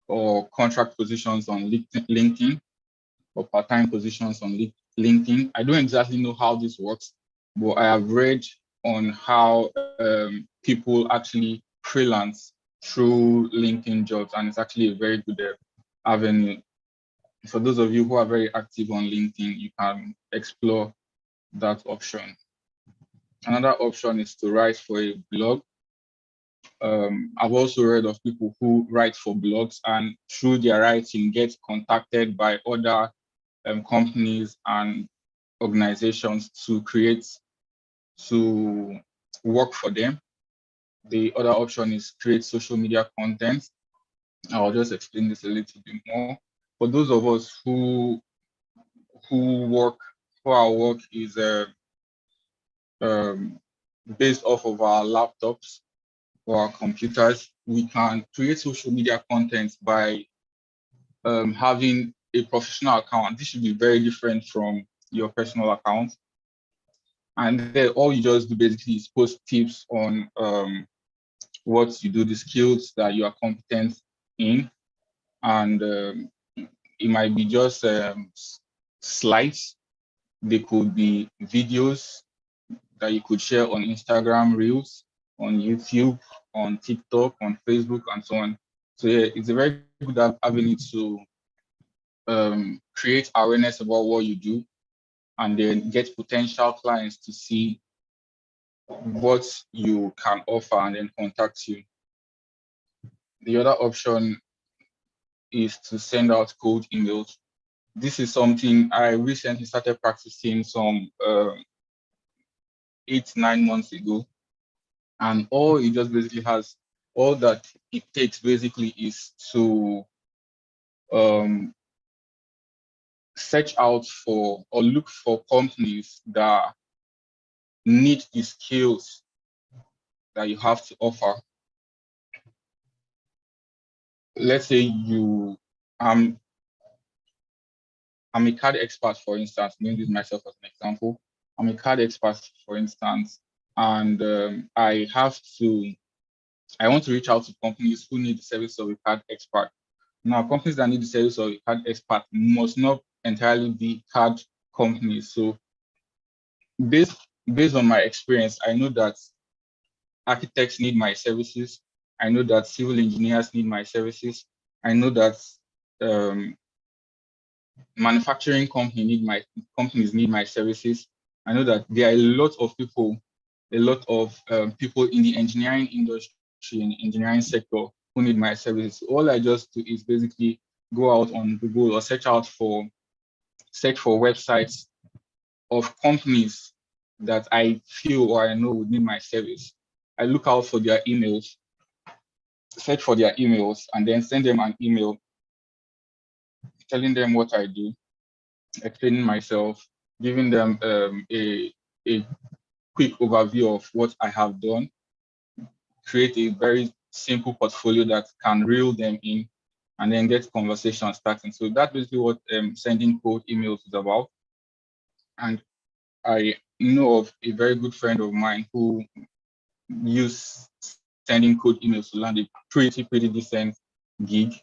or contract positions on LinkedIn or part-time positions on LinkedIn. I don't exactly know how this works, but I have read on how people actually freelance through LinkedIn jobs, and it's actually a very good avenue. For those of you who are very active on LinkedIn, you can explore that option. Another option is to write for a blog. I've also read of people who write for blogs and through their writing get contacted by other companies and organizations to work for them. The other option is create social media content. I'll just explain this a little bit more. For those of us who our work is based off of our laptops, or our computers, we can create social media content by having a professional account. This should be very different from your personal account. And then all you just do basically is post tips on what you do, the skills that you are competent in. And it might be just slides. They could be videos that you could share on Instagram Reels, on YouTube, on TikTok, on Facebook, and so on. So yeah, it's a very good avenue to create awareness about what you do, and then get potential clients to see what you can offer and then contact you. The other option is to send out cold emails. This is something I recently started practicing some 8-9 months ago. And all it just basically has, all that it takes basically is to search out for or look for companies that need the skills that you have to offer. Let's say I'm a card expert, for instance. I'm going to use myself as an example. I'm a card expert, for instance, and I want to reach out to companies who need the service of a card expert. Now, companies that need the service of a card expert must not entirely be card companies. So based on my experience, I know that architects need my services. I know that civil engineers need my services. I know that manufacturing companies need my services. I know that there are a lot of people in the engineering industry and engineering sector who need my services. All I just do is basically go out on Google or search for websites of companies that I feel or I know would need my service. I look out for their emails, search for their emails, and then send them an email telling them what I do, explaining myself, giving them a quick overview of what I have done, create a very simple portfolio that can reel them in, and then get conversation starting. So that's basically what sending cold emails is about. And I know of a very good friend of mine who used sending cold emails to land a pretty decent gig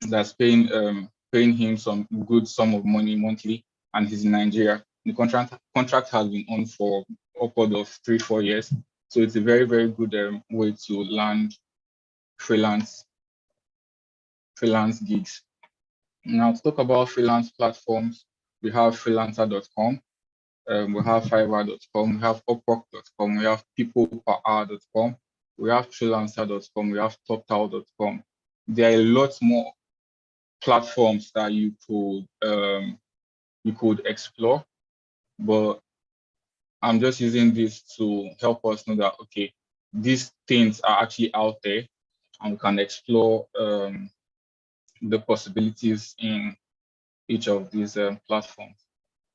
that's paying him some good sum of money monthly, and he's in Nigeria. The contract has been on for upward of 3-4 years. So it's a very good way to land freelance gigs. Now, to talk about freelance platforms, we have freelancer.com, we have fiverr.com, we have upwork.com, we have peopleperhour.com, we have freelancer.com, we have toptal.com. There are a lot more platforms that you could explore, but I'm just using this to help us know that, okay, these things are actually out there and we can explore the possibilities in each of these platforms.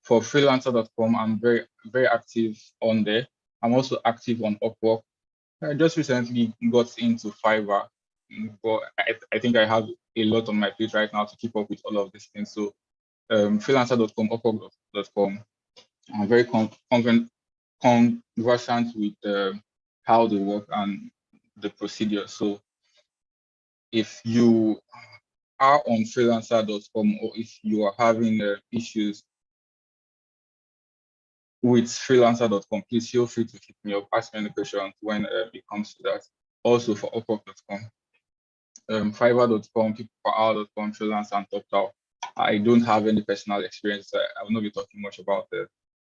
For freelancer.com, I'm very active on there. I'm also active on Upwork. I just recently got into Fiverr, but I think I have a lot on my plate right now to keep up with all of these things. So freelancer.com, upwork.com, I'm very conversant with how they work and the procedure. So if you are on freelancer.com, or if you are having issues with freelancer.com, please feel free to hit me up, ask me any questions when it comes to that. Also for upwork.com, fiverr.com, peopleperhour.com, freelance, and toptal. I don't have any personal experience. I will not be talking much about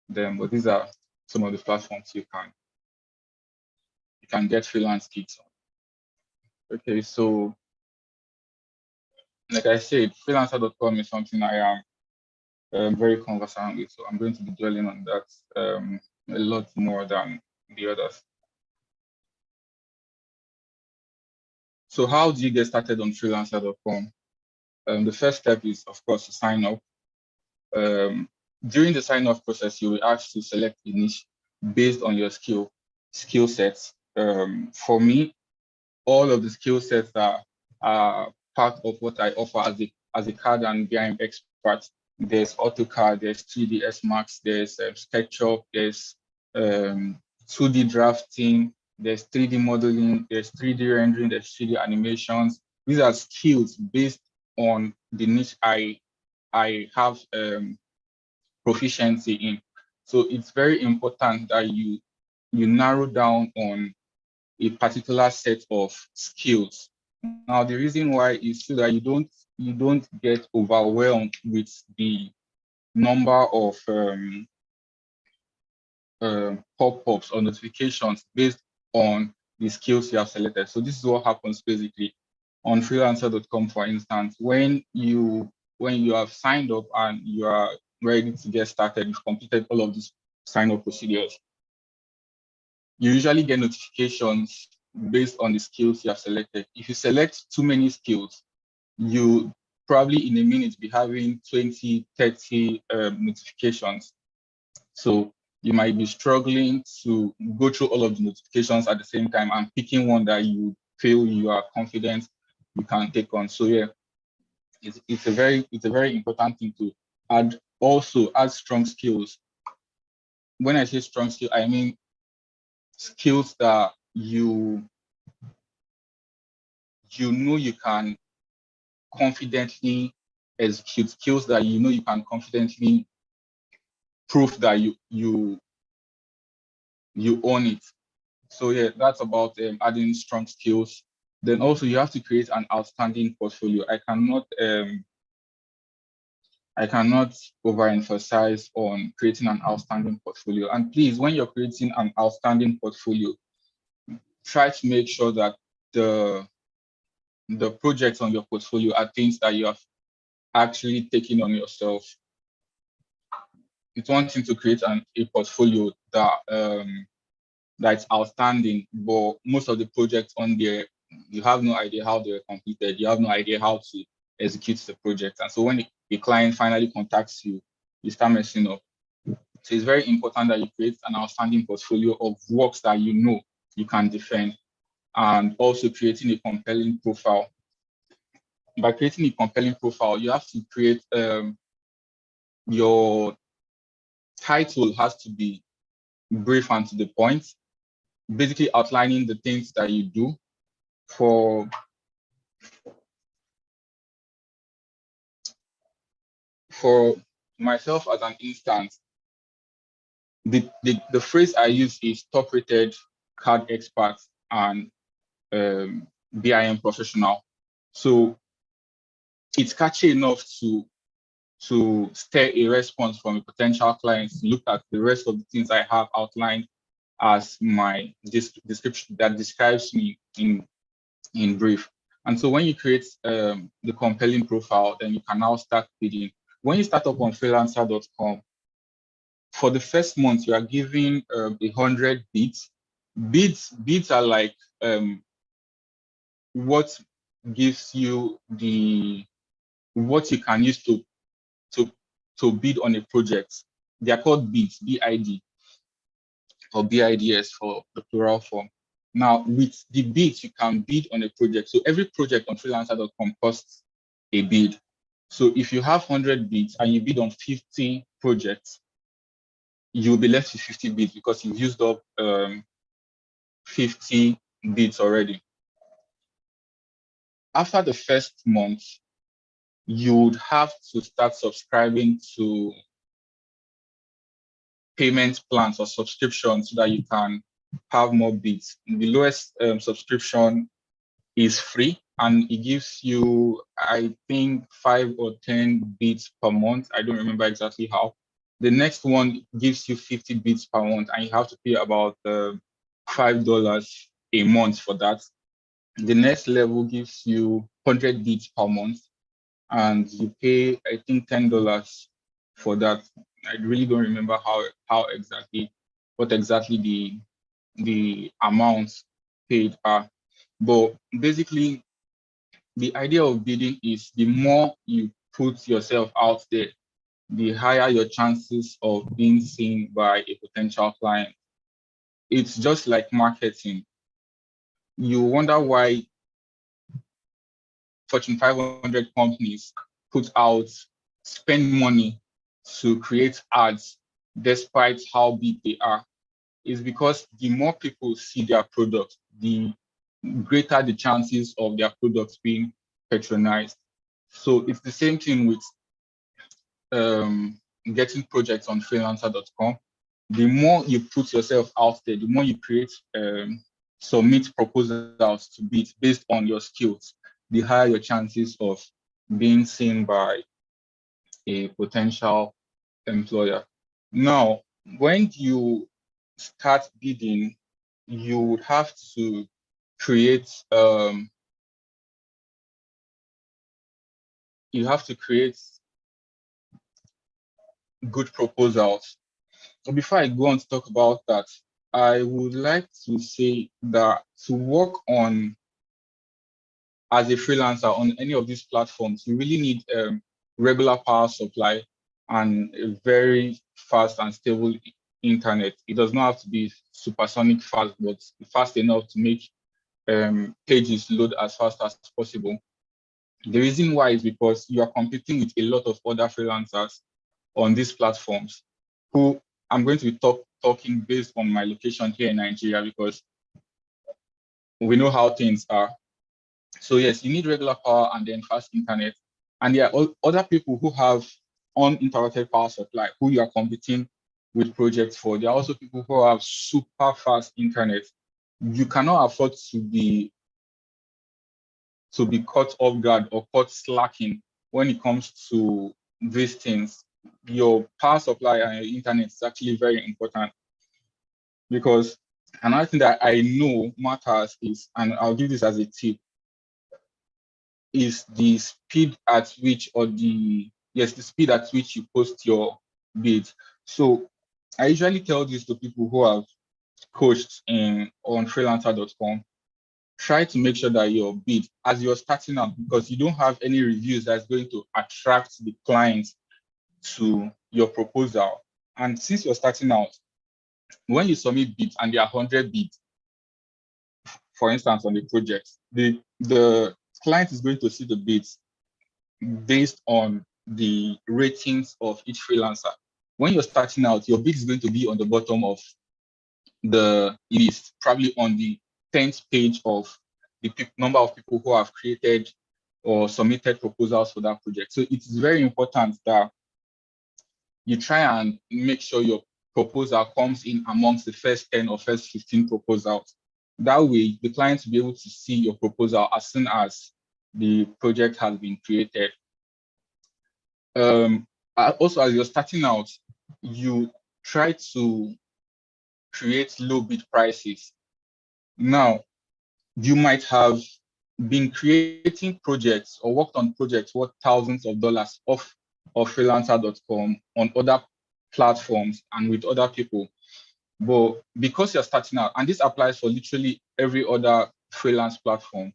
them, but these are some of the platforms you can get freelance gigs on. Okay, so like I said, freelancer.com is something I am very conversant with, so I'm going to be dwelling on that a lot more than the others. So how do you get started on freelancer.com? The first step is, of course, to sign up. During the sign-up process, you will be asked to select a niche based on your skill sets. for me, all of the skill sets are part of what I offer as a CAD and BIM expert. There's AutoCAD, there's 3ds Max, there's SketchUp, there's 2D drafting, there's 3D modeling, there's 3D rendering, there's 3D animations. These are skills based on the niche I have proficiency in. So it's very important that you narrow down on a particular set of skills. Now, the reason why is so that you don't get overwhelmed with the number of pop-ups or notifications based on the skills you have selected. So this is what happens basically on freelancer.com, for instance. When you have signed up and you are ready to get started, you've completed all of these sign-up procedures, you usually get notifications based on the skills you have selected. If you select too many skills, you probably in a minute be having 20, 30 notifications. So you might be struggling to go through all of the notifications at the same time and picking one that you feel you are confident you can take on. So yeah, it's a very important thing to add. Also add strong skills. When I say strong skill, I mean skills that you know you can confidently execute, skills that you know you can confidently prove that you own it. So yeah, that's about adding strong skills. Then also you have to create an outstanding portfolio. I cannot overemphasize on creating an outstanding portfolio. And please, when you're creating an outstanding portfolio, try to make sure that the projects on your portfolio are things that you have actually taken on yourself. It's one thing to create a portfolio that's outstanding, but most of the projects on there, you have no idea how they're completed. You have no idea how to execute the project. And so when the client finally contacts you, you start messing up. So it's very important that you create an outstanding portfolio of works that you know you can defend, and also creating a compelling profile. By creating a compelling profile, you have to create your title has to be brief and to the point, basically outlining the things that you do. For myself as an instance, the phrase I use is top-rated CAD expert and BIM professional. So it's catchy enough to stir a response from a potential client to look at the rest of the things I have outlined as my description that describes me in brief. And so when you create the compelling profile, then you can now start bidding. When you start up on freelancer.com, for the first month, you are giving 100 bids. Bids are like what gives you what you can use to bid on a project. They are called bids, BID, or BIDS for the plural form. Now, with the bids, you can bid on a project. So every project on freelancer.com costs a bid. So if you have 100 bids and you bid on 50 projects, you'll be left with 50 bids because you've used up 50 bids already. After the first month, you would have to start subscribing to payment plans or subscriptions so that you can have more bids. The lowest subscription is free, and it gives you, I think, 5 or 10 bids per month. I don't remember exactly how. The next one gives you 50 bids per month, and you have to pay about $5 a month for that. The next level gives you 100 bids per month, and you pay, I think, $10 for that. I really don't remember what exactly the amounts paid are. But basically, the idea of bidding is the more you put yourself out there, the higher your chances of being seen by a potential client. It's just like marketing. you wonder why Fortune 500 companies spend money to create ads despite how big they are. Is because the more people see their product, the greater the chances of their products being patronized. So it's the same thing with getting projects on freelancer.com. The more you put yourself out there, the more you create, submit proposals to bid based on your skills, the higher your chances of being seen by a potential employer. Now, when you start bidding, you would have to create good proposals. So before I go on to talk about that, I would like to say that to work on as a freelancer on any of these platforms, you really need regular power supply and a very fast and stable internet. It does not have to be supersonic fast, but fast enough to make pages load as fast as possible. The reason why is because you are competing with a lot of other freelancers on these platforms who I'm going to be talking based on my location here in Nigeria because we know how things are. So yes, you need regular power and then fast internet. And there are other people who have uninterrupted power supply who you are competing with projects for. There are also people who have super fast internet. You cannot afford to be caught off guard or caught slacking when it comes to these things. Your power supply and your internet is actually very important, because another thing that I know matters is, and I'll give this as a tip, is the speed at which, the speed at which you post your bid. So I usually tell this to people who have coached on freelancer.com. Try to make sure that your bid, as you're starting out, because you don't have any reviews that's going to attract the clients to your proposal. And since you're starting out, when you submit bids and there are 100 bids, for instance, on the project, the client is going to see the bids based on the ratings of each freelancer. When you're starting out, your bid is going to be on the bottom of the list, probably on the 10th page of the number of people who have created or submitted proposals for that project. So it is very important that you try and make sure your proposal comes in amongst the first 10 or first 15 proposals. That way, the client will be able to see your proposal as soon as the project has been created. Also, as you're starting out, you try to create low bid prices. Now, you might have been creating projects or worked on projects worth thousands of dollars off of freelancer.com on other platforms and with other people. But because you're starting out, and this applies for literally every other freelance platform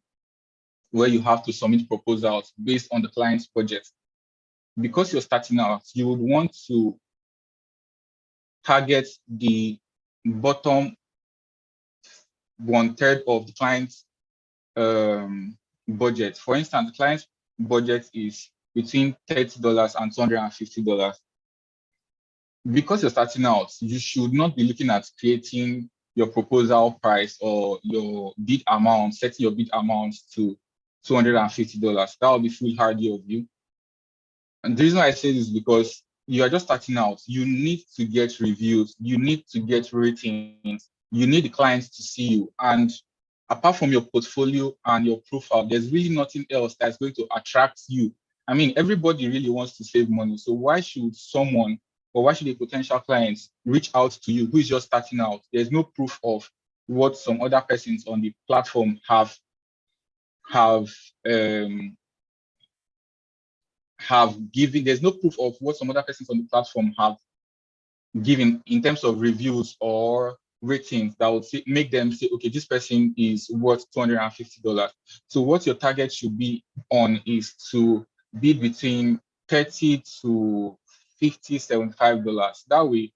where you have to submit proposals based on the client's budget, because you're starting out, you would want to target the bottom 1/3 of the client's budget. For instance, the client's budget is between $30 and $250. Because you're starting out, you should not be looking at creating your proposal price or your bid amount, setting your bid amount to $250. That will be foolhardy of you. And the reason why I say this is because you are just starting out. You need to get reviews. You need to get ratings. You need the clients to see you. And apart from your portfolio and your profile, there's really nothing else that's going to attract you. I mean, everybody really wants to save money. So why should someone, or why should a potential client reach out to you who is just starting out? There's no proof of what some other persons on the platform have given. There's no proof of what some other persons on the platform have given in terms of reviews or ratings that would make them say, okay, this person is worth $250. So what your target should be on is to bid between $30 to $50, $75. That way,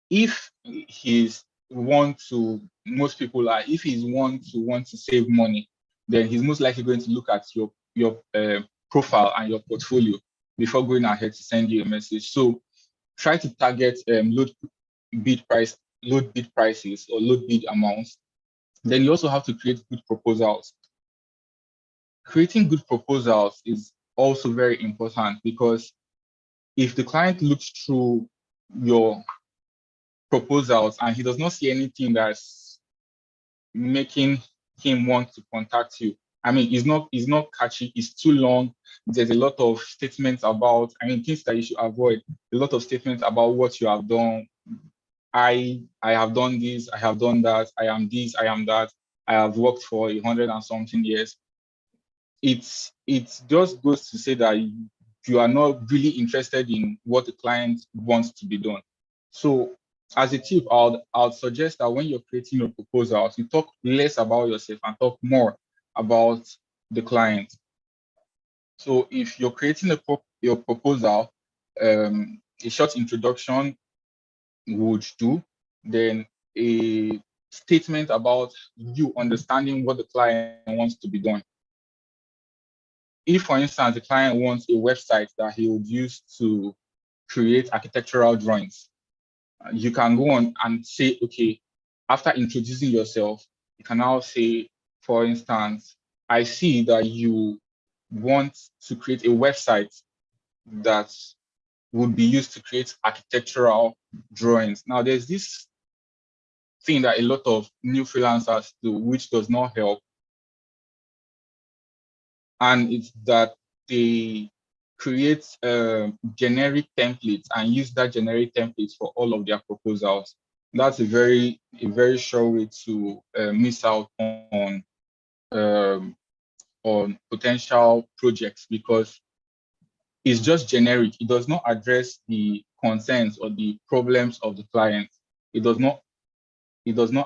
if his most people are, if he's want to save money, then he's most likely going to look at your profile and your portfolio before going ahead to send you a message. So try to target load bid prices or load bid amounts. Then you also have to create good proposals. Creating good proposals is also very important, because if the client looks through your proposals and he does not see anything that's making him want to contact you, I mean, it's not catchy, it's too long, there's a lot of statements about, things that you should avoid, a lot of statements about what you have done. I have done this, I have done that, I am this, I am that, I have worked for 100 and something years. It just goes to say that you are not really interested in what the client wants to be done. So as a tip, I'll suggest that when you're creating your proposals, you talk less about yourself and talk more about the client. So if you're creating your proposal, a short introduction would do, then a statement about you understanding what the client wants to be done. If, for instance, the client wants a website that he would use to create architectural drawings, you can go on and say, okay, after introducing yourself, you can now say, for instance, I see that you want to create a website that would be used to create architectural drawings. Now, there's this thing that a lot of new freelancers do, which does not help. And it's that they create generic templates and use that generic templates for all of their proposals. That's a very sure way to miss out on potential projects, because it's just generic. It does not address the concerns or the problems of the client. It does not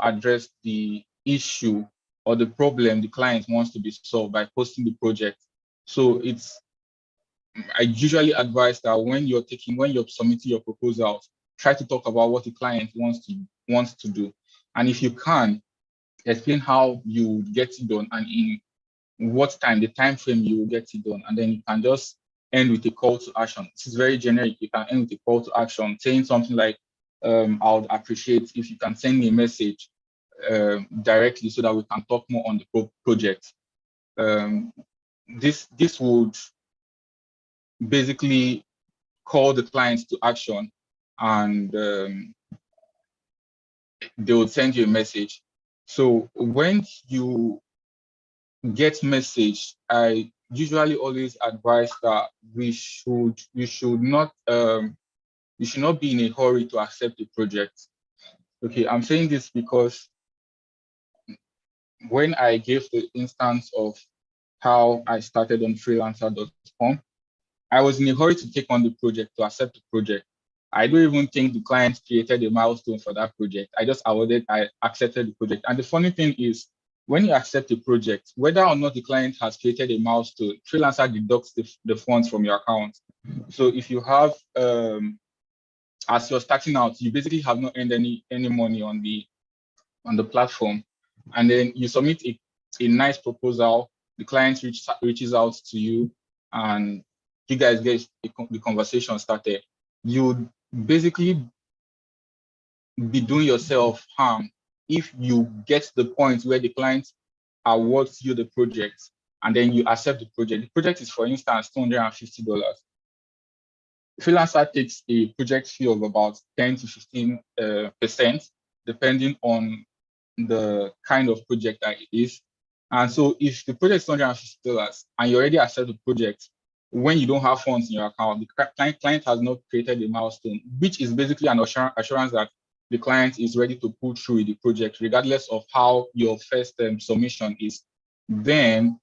address the issue or the problem the client wants to be solved by posting the project. So I usually advise that when you're submitting your proposals, try to talk about what the client wants to do. And if you can, explain how you get it done and in what time, the time frame you will get it done. And then you can just end with a call to action. This is very generic. You can end with a call to action, saying something like, I would appreciate if you can send me a message directly so that we can talk more on the project. This would basically call the clients to action, and they will send you a message. So when you get message, I usually always advise that you should not be in a hurry to accept the project. Okay, I'm saying this because when I gave the instance of how I started on freelancer.com, I was in a hurry to take on the project, to accept the project. I don't even think the client created a milestone for that project. I accepted the project. And the funny thing is, when you accept a project, whether or not the client has created a milestone, Freelancer deducts the funds from your account. So if you have, as you're starting out, you basically have not earned any money on the platform, and then you submit a nice proposal, the client reaches out to you, and you guys get the conversation started. You basically be doing yourself harm if you get to the point where the client awards you the project and then you accept the project. The project is, for instance, $250. Freelancer takes a project fee of about 10 to 15%, depending on the kind of project that it is. And so if the project is $250 and you already accept the project, when you don't have funds in your account, the client has not created a milestone, which is basically an assurance that the client is ready to pull through with the project, regardless of how your first submission is. Then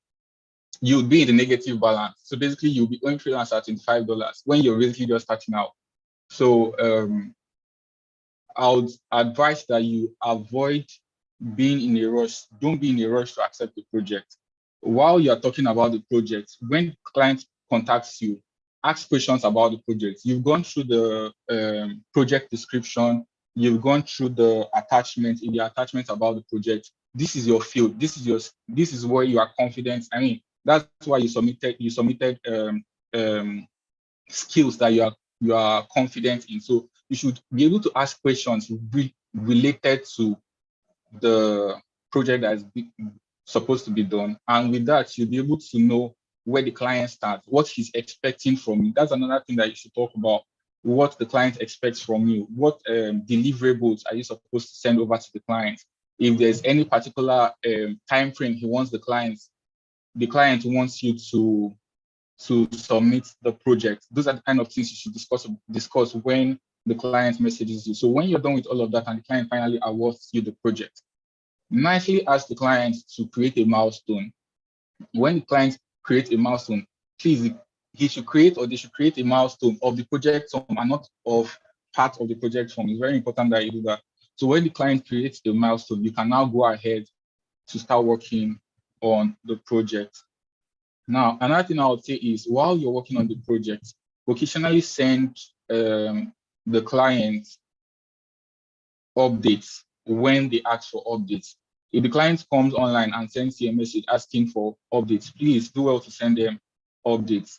you'll be in the negative balance. So basically, you'll be owing Freelancer $25 when you're basically just starting out. So I would advise that you avoid being in a rush. Don't be in a rush to accept the project. While you're talking about the project, when client contacts you, ask questions about the project. You've gone through the project description, you've gone through the attachment, in the attachment about the project. This is your field. This is where you are confident. I mean, that's why you submitted skills that you are confident in. So you should be able to ask questions related to the project that is supposed to be done. And with that, you'll be able to know where the client starts, what he's expecting from you. That's another thing that you should talk about. What the client expects from you. What deliverables are you supposed to send over to the client? If there's any particular time frame he wants the client wants you to submit the project. Those are the kind of things you should discuss when the client messages you. So when you're done with all of that and the client finally awards you the project, nicely ask the client to create a milestone. When the client creates a milestone, please, he should create, or they should create a milestone of the project sum and not of part of the project sum. It's very important that you do that. So when the client creates a milestone, you can now go ahead to start working on the project. Now, another thing I would say is, while you're working on the project, occasionally send the client updates when they ask for updates. If the client comes online and sends you a message asking for updates, please do well to send them updates.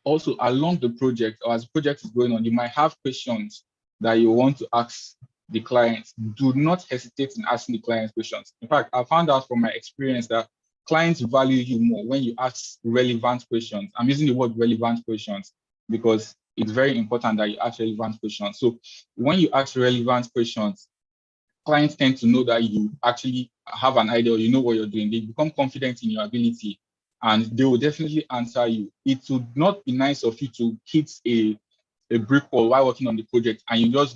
Also, along the project, or as the project is going on, you might have questions that you want to ask the client. Do not hesitate in asking the client questions. In fact, I found out from my experience that clients value you more when you ask relevant questions. I'm using the word relevant questions because it's very important that you ask relevant questions. So when you ask relevant questions, clients tend to know that you actually have an idea, or you know what you're doing. They become confident in your ability and they will definitely answer you. It would not be nice of you to hit a brick wall while working on the project and you go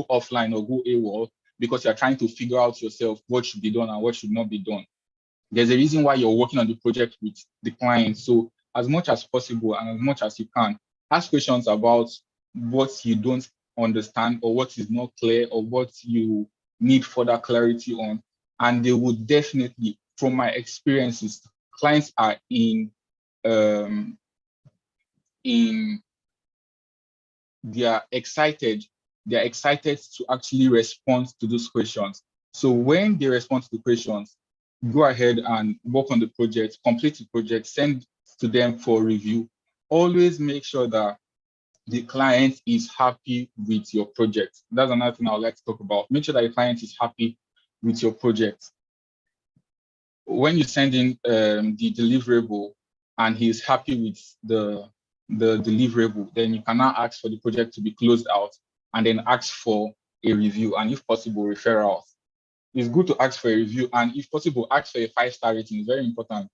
offline or go AWOL because you're trying to figure out yourself what should be done and what should not be done. There's a reason why you're working on the project with the client. So as much as possible and as much as you can, ask questions about what you don't understand or what is not clear or what you need further clarity on. And they would definitely, from my experiences, clients are they're excited to actually respond to those questions. So when they respond to the questions, go ahead and work on the project, complete the project, send to them for review. Always make sure that the client is happy with your project. That's another thing I would like to talk about. Make sure that the client is happy with your project. When you send in the deliverable and he's happy with the deliverable, then you can now ask for the project to be closed out and then ask for a review and, if possible, referrals. It's good to ask for a review and, if possible, ask for a 5-star rating. It's very important.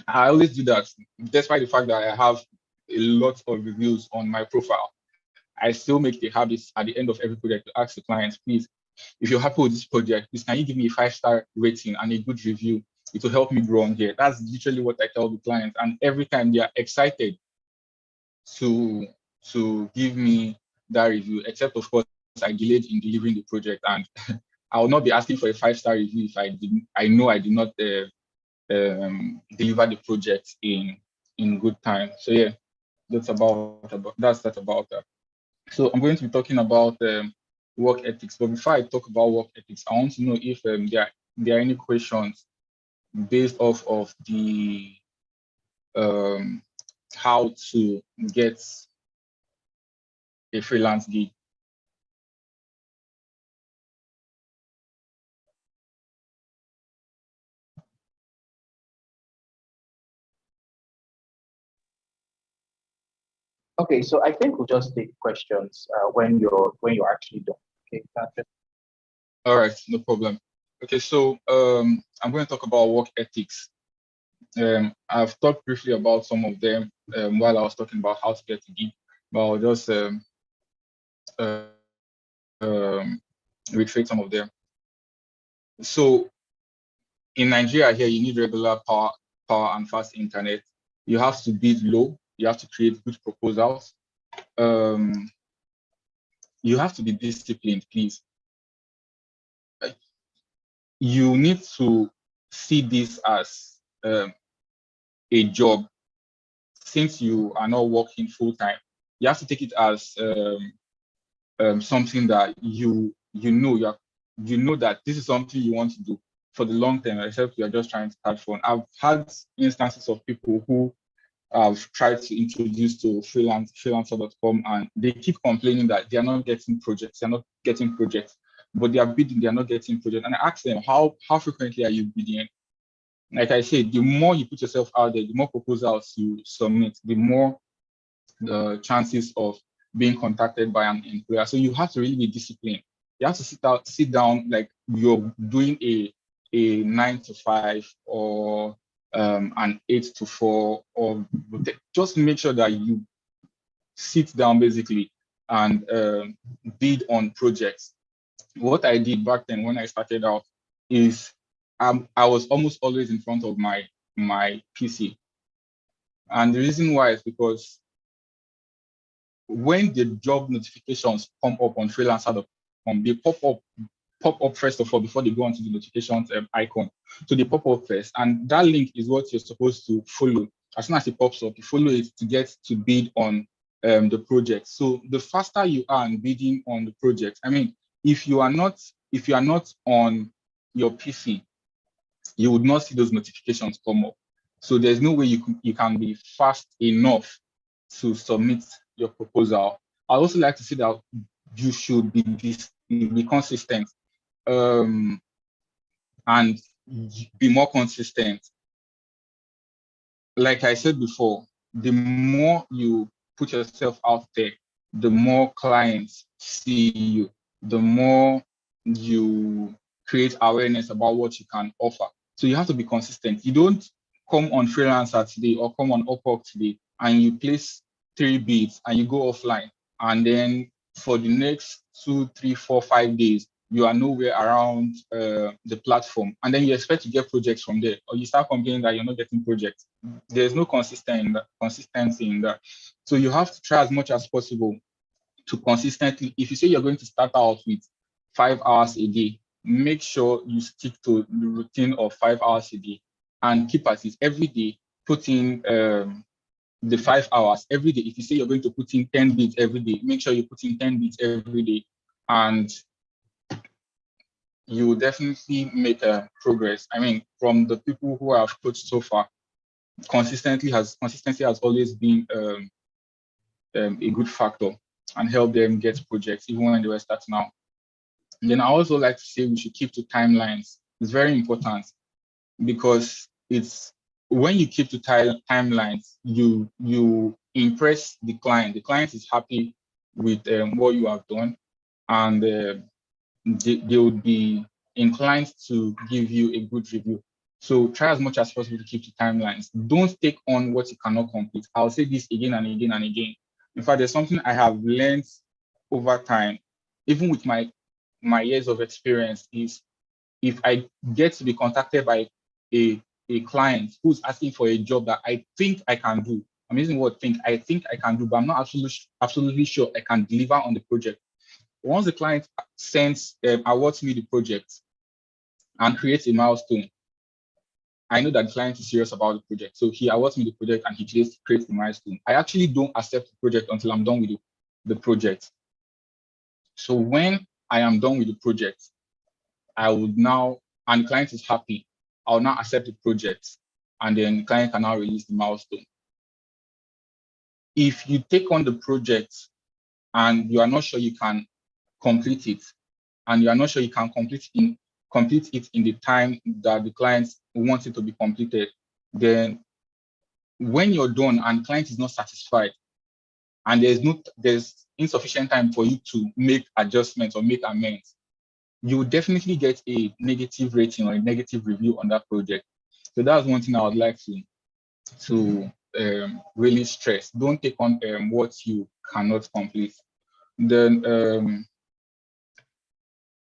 I always do that, despite the fact that I have a lot of reviews on my profile. I still make the habit at the end of every project to ask the clients, please, if you're happy with this project, please, can you give me a 5-star rating and a good review? It will help me grow on here. That's literally what I tell the clients. And every time they are excited to give me that review, except of course I delayed in delivering the project, and I will not be asking for a 5-star review if I know I did not deliver the project in good time. So yeah, that's about that. So I'm going to be talking about work ethics. But before I talk about work ethics, I want to know if there are any questions based off of the how to get a freelance gig. Okay, so I think we'll just take questions when you're actually done. Okay, all right, no problem. Okay, so I'm going to talk about work ethics. I've talked briefly about some of them while I was talking about how to get a gig, but I'll just retrace some of them. So in Nigeria here, you need regular power and fast internet. You have to bid low. You have to create good proposals. You have to be disciplined, please. You need to see this as a job. Since you are not working full time, you have to take it as something that you know that this is something you want to do for the long term, except you're just trying to have fun. I've had instances of people who have tried to introduce to freelancer.com, and they keep complaining that they are not getting projects, but they are bidding, they are not getting projects. And I ask them, how frequently are you bidding? Like I said, the more you put yourself out there, the more proposals you submit, the more the chances of being contacted by an employer. So you have to really be disciplined. You have to sit down like you're doing a 9 to 5 or an 8 to 4, or just make sure that you sit down basically and bid on projects. What I did back then when I started out is I was almost always in front of my PC. And the reason why is because when the job notifications come up on freelancer.com, they pop up first of all before they go onto the notifications icon. So they pop up first, and that link is what you're supposed to follow. As soon as it pops up, you follow it to get to bid on the project. So the faster you are in bidding on the project, I mean, if you are not on your PC, you would not see those notifications come up. So there's no way you can be fast enough to submit your proposal. I also like to say that you should be consistent and be more consistent. Like I said before, the more you put yourself out there, the more clients see you, the more you create awareness about what you can offer. So you have to be consistent. You don't come on Freelancer today or come on Upwork today and you place 3 bids and you go offline. And then for the next 2, 3, 4, 5 days, you are nowhere around the platform. And then you expect to get projects from there, or you start complaining that you're not getting projects. There's no consistency in that. So you have to try as much as possible to consistently, if you say you're going to start out with 5 hours a day, make sure you stick to the routine of 5 hours a day and keep at it every day. Put in the 5 hours every day. If you say you're going to put in 10 bids every day, make sure you put in 10 bids every day, and you will definitely make progress. I mean, from the people who I've coached so far, consistency has always been a good factor and help them get projects even when they were starting out. And then I also like to say we should keep to timelines. It's very important because it's when you keep to timelines, you impress the client. The client is happy with what you have done, and they would be inclined to give you a good review. So try as much as possible to keep to timelines. Don't take on what you cannot complete. I'll say this again and again and again. In fact, there's something I have learned over time, even with my years of experience, is if I get to be contacted by a client who's asking for a job that I think I can do, I'm using the word think, I think I can do, but I'm not absolutely sure I can deliver on the project. Once the client awards me the project and creates a milestone, I know that the client is serious about the project. So he awards me the project and he creates the milestone. I actually don't accept the project until I'm done with the project. So when I am done with the project, I would now, and the client is happy, I'll now accept the project, and then the client can now release the milestone. If you take on the project and you are not sure you can complete it, and you are not sure you can complete it in the time that the client wants it to be completed, then when you're done and the client is not satisfied, and there's insufficient time for you to make adjustments or make amends, you will definitely get a negative rating or a negative review on that project. So that's one thing I would like to really stress. Don't take on what you cannot complete. Then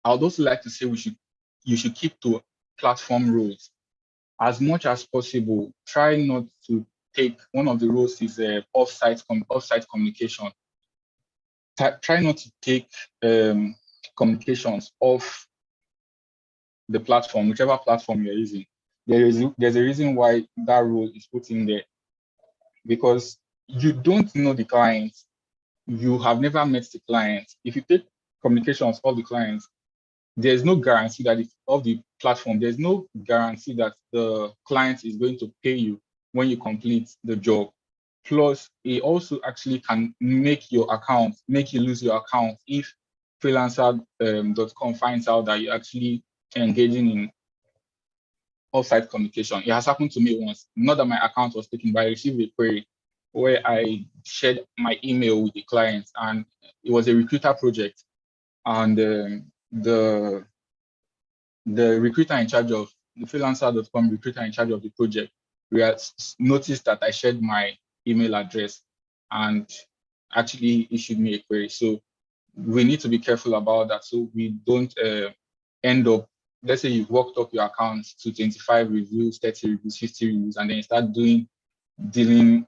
I would also like to say you should keep to platform rules as much as possible. Try not to take, one of the rules is off-site communication. Try not to take communications off the platform, whichever platform you're using. There's a reason why that rule is put in there, because you don't know the client. you have never met the client. If you take communications of the clients, there's no guarantee that of the platform, there's no guarantee that the client is going to pay you when you complete the job. Plus, it also actually can make your account, make you lose your account if freelancer.com finds out that you're actually engaging in off-site communication. It has happened to me once. Not that my account was taken, but I received a query where I shared my email with the client, and it was a recruiter project. And the recruiter in charge of the freelancer.com recruiter in charge of the project noticed that I shared my email address and actually issued me a query. So we need to be careful about that, so we don't end up, let's say you've worked up your account to 25 reviews, 30 reviews, 50 reviews, and then you start dealing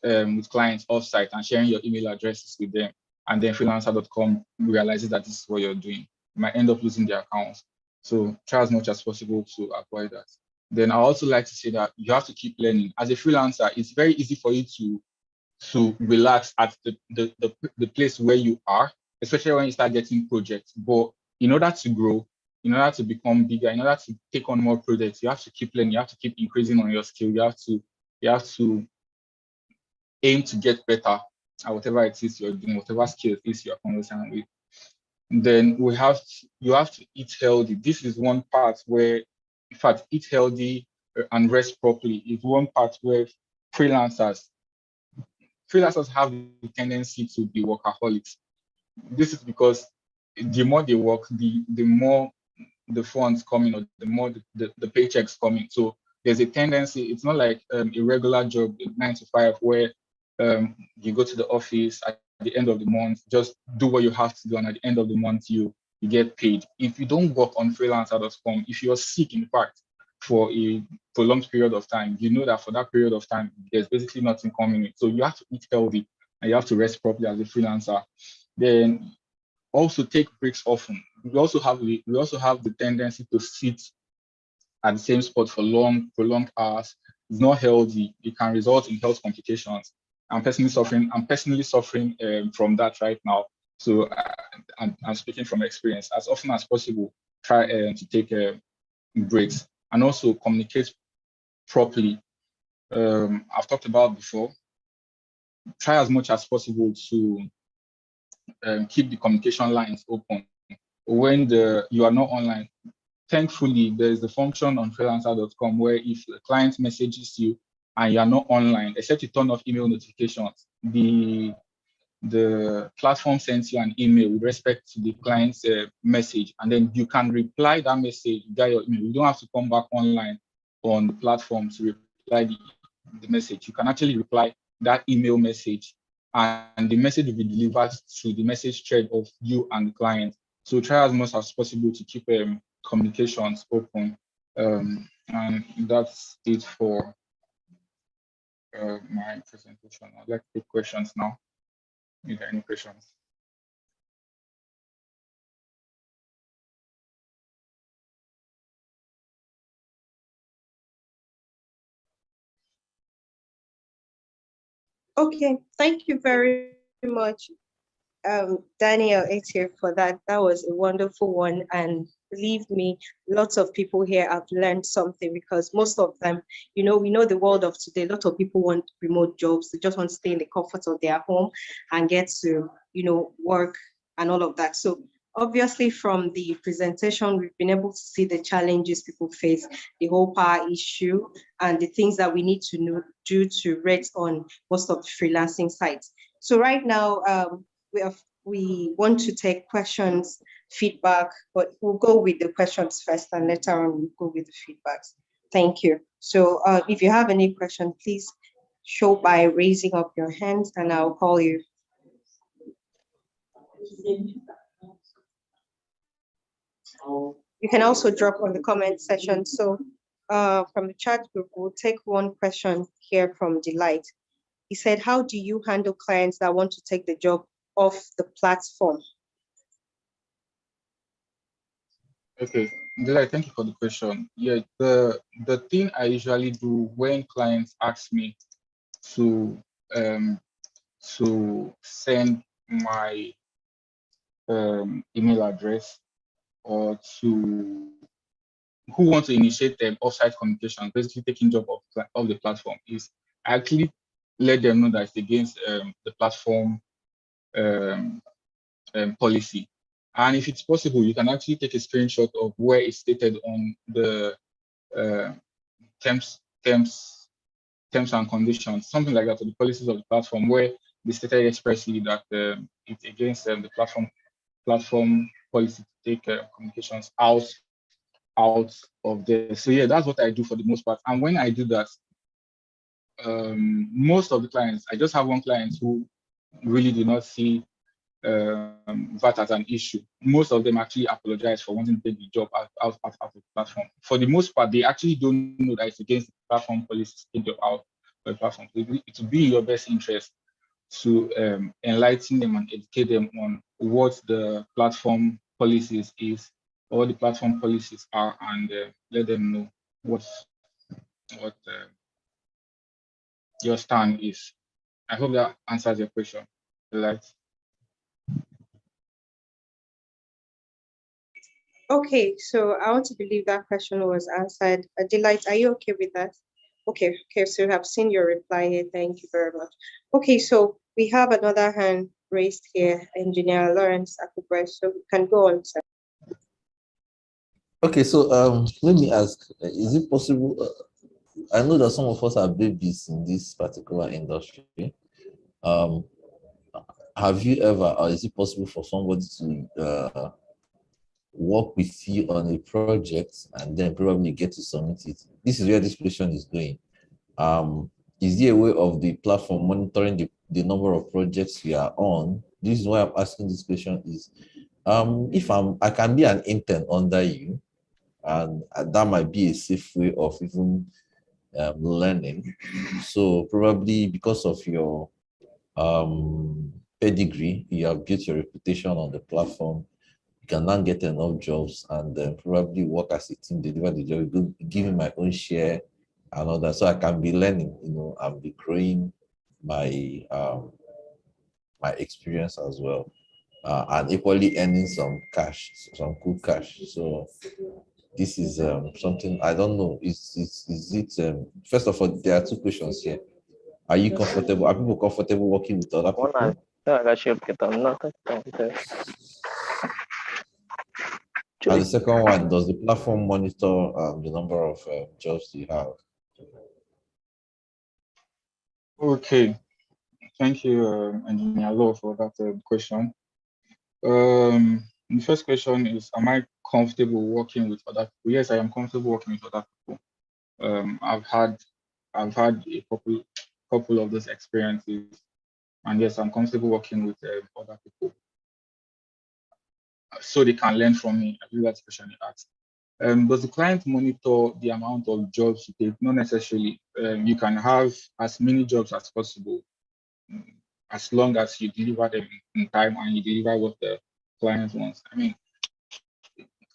with clients offsite and sharing your email addresses with them, and then freelancer.com realizes that this is what you're doing. You might end up losing their accounts. So try as much as possible to avoid that. Then I also like to say that you have to keep learning. As a freelancer, it's very easy for you to relax at the place where you are, especially when you start getting projects. But in order to grow, in order to become bigger, in order to take on more projects, you have to keep learning, you have to keep increasing on your skill, you have to aim to get better at whatever it is you're doing, whatever skill it is you're conversing with. Then you have to eat healthy. This is one part where, in fact, eat healthy and rest properly is one part where freelancers have the tendency to be workaholics. This is because the more they work, the more the funds coming, or the more the paychecks coming. So there's a tendency, it's not like a regular job, 9 to 5, where you go to the office at the end of the month, just do what you have to do, and at the end of the month, you get paid. If you don't work on freelancer.com, if you're sick, in fact, for a prolonged period of time, you know that for that period of time, there's basically nothing coming in. So you have to eat healthy and you have to rest properly as a freelancer. Then also take breaks often. We also have the tendency to sit at the same spot for prolonged hours. It's not healthy. It can result in health complications. I'm personally suffering from that right now. So I'm speaking from experience. As often as possible, try to take breaks, and also communicate properly. I've talked about before. Try as much as possible to keep the communication lines open when you are not online. Thankfully, there is the function on freelancer.com where if the client messages you and you are not online, except you turn off email notifications, the platform sends you an email with respect to the client's message, and then you can reply that message via your email. You don't have to come back online on the platform to reply the message. You can actually reply that email message, and the message will be delivered to the message thread of you and the client. So try as much as possible to keep communications open. And that's it for my presentation. I'd like to take questions now. Is there any questions? Okay, thank you very much, Daniel Etier, for that. That was a wonderful one. And believe me, lots of people here have learned something, because most of them, we know the world of today, a lot of people want remote jobs. They just want to stay in the comfort of their home and get to, work and all of that. So obviously from the presentation, we've been able to see the challenges people face, the whole power issue, and the things that we need to do to rate on most of the freelancing sites. So right now, we want to take questions, feedback, but we'll go with the questions first, and later on we'll go with the feedbacks. Thank you. So if you have any question, please show by raising up your hands and I'll call you. You can also drop on the comment section. So from the chat group, we'll take one question here from Delight. He said, how do you handle clients that want to take the job off the platform? Okay, Delight, thank you for the question. Yeah, the thing I usually do when clients ask me to to send my email address, or to who want to initiate them offsite communication, basically taking job of the platform, is I actually let them know that it's against the platform policy. And if it's possible, you can actually take a screenshot of where it's stated on the terms and conditions, something like that, or the policies of the platform, where they stated expressly that it's against the platform policy to take communications out of there. So yeah, that's what I do for the most part. And when I do that, most of the clients, I just have one client who really did not see that as an issue. Most of them actually apologize for wanting to take the job out of the platform. For the most part, they actually don't know that it's against the platform policy to take the job out of the platform. It will be in your best interest to enlighten them and educate them on what the platform policies is, or what the platform policies are, and let them know what your stand is. I hope that answers your question. Right. Okay, so I want to believe that question was answered. Delight, are you okay with that? Okay, so we have seen your reply here. Thank you very much. Okay, so we have another hand raised here, Engineer Lawrence Akubwe, so we can go on, sir. Okay, so let me ask, is it possible, I know that some of us are babies in this particular industry. Have you ever, or is it possible for somebody to work with you on a project and then probably get to submit it? This is where this question is going. Is there a way of the platform monitoring the number of projects you are on? This is why I'm asking this question is, if I can be an intern under you, and that might be a safe way of even learning. So probably because of your pedigree, you have built your reputation on the platform, you can now get enough jobs and then probably work as a team, deliver the job, give me my own share and all that. So I can be learning, and be growing my my experience as well. And equally earning some cash, some cool cash. So this is something I don't know. Is it first of all, there are two questions here. Are you comfortable? Are people comfortable working with other people? And the second one, does the platform monitor the number of jobs you have? Okay, thank you, Engineer Law, for that question. The first question is, am I comfortable working with other people? Yes, I am comfortable working with other people. I've had a couple of those experiences, and yes, I'm comfortable working with other people, so they can learn from me. I believe that's the question you asked. Does the client monitor the amount of jobs you take? Not necessarily. You can have as many jobs as possible, as long as you deliver them in time and you deliver what the client wants. I mean,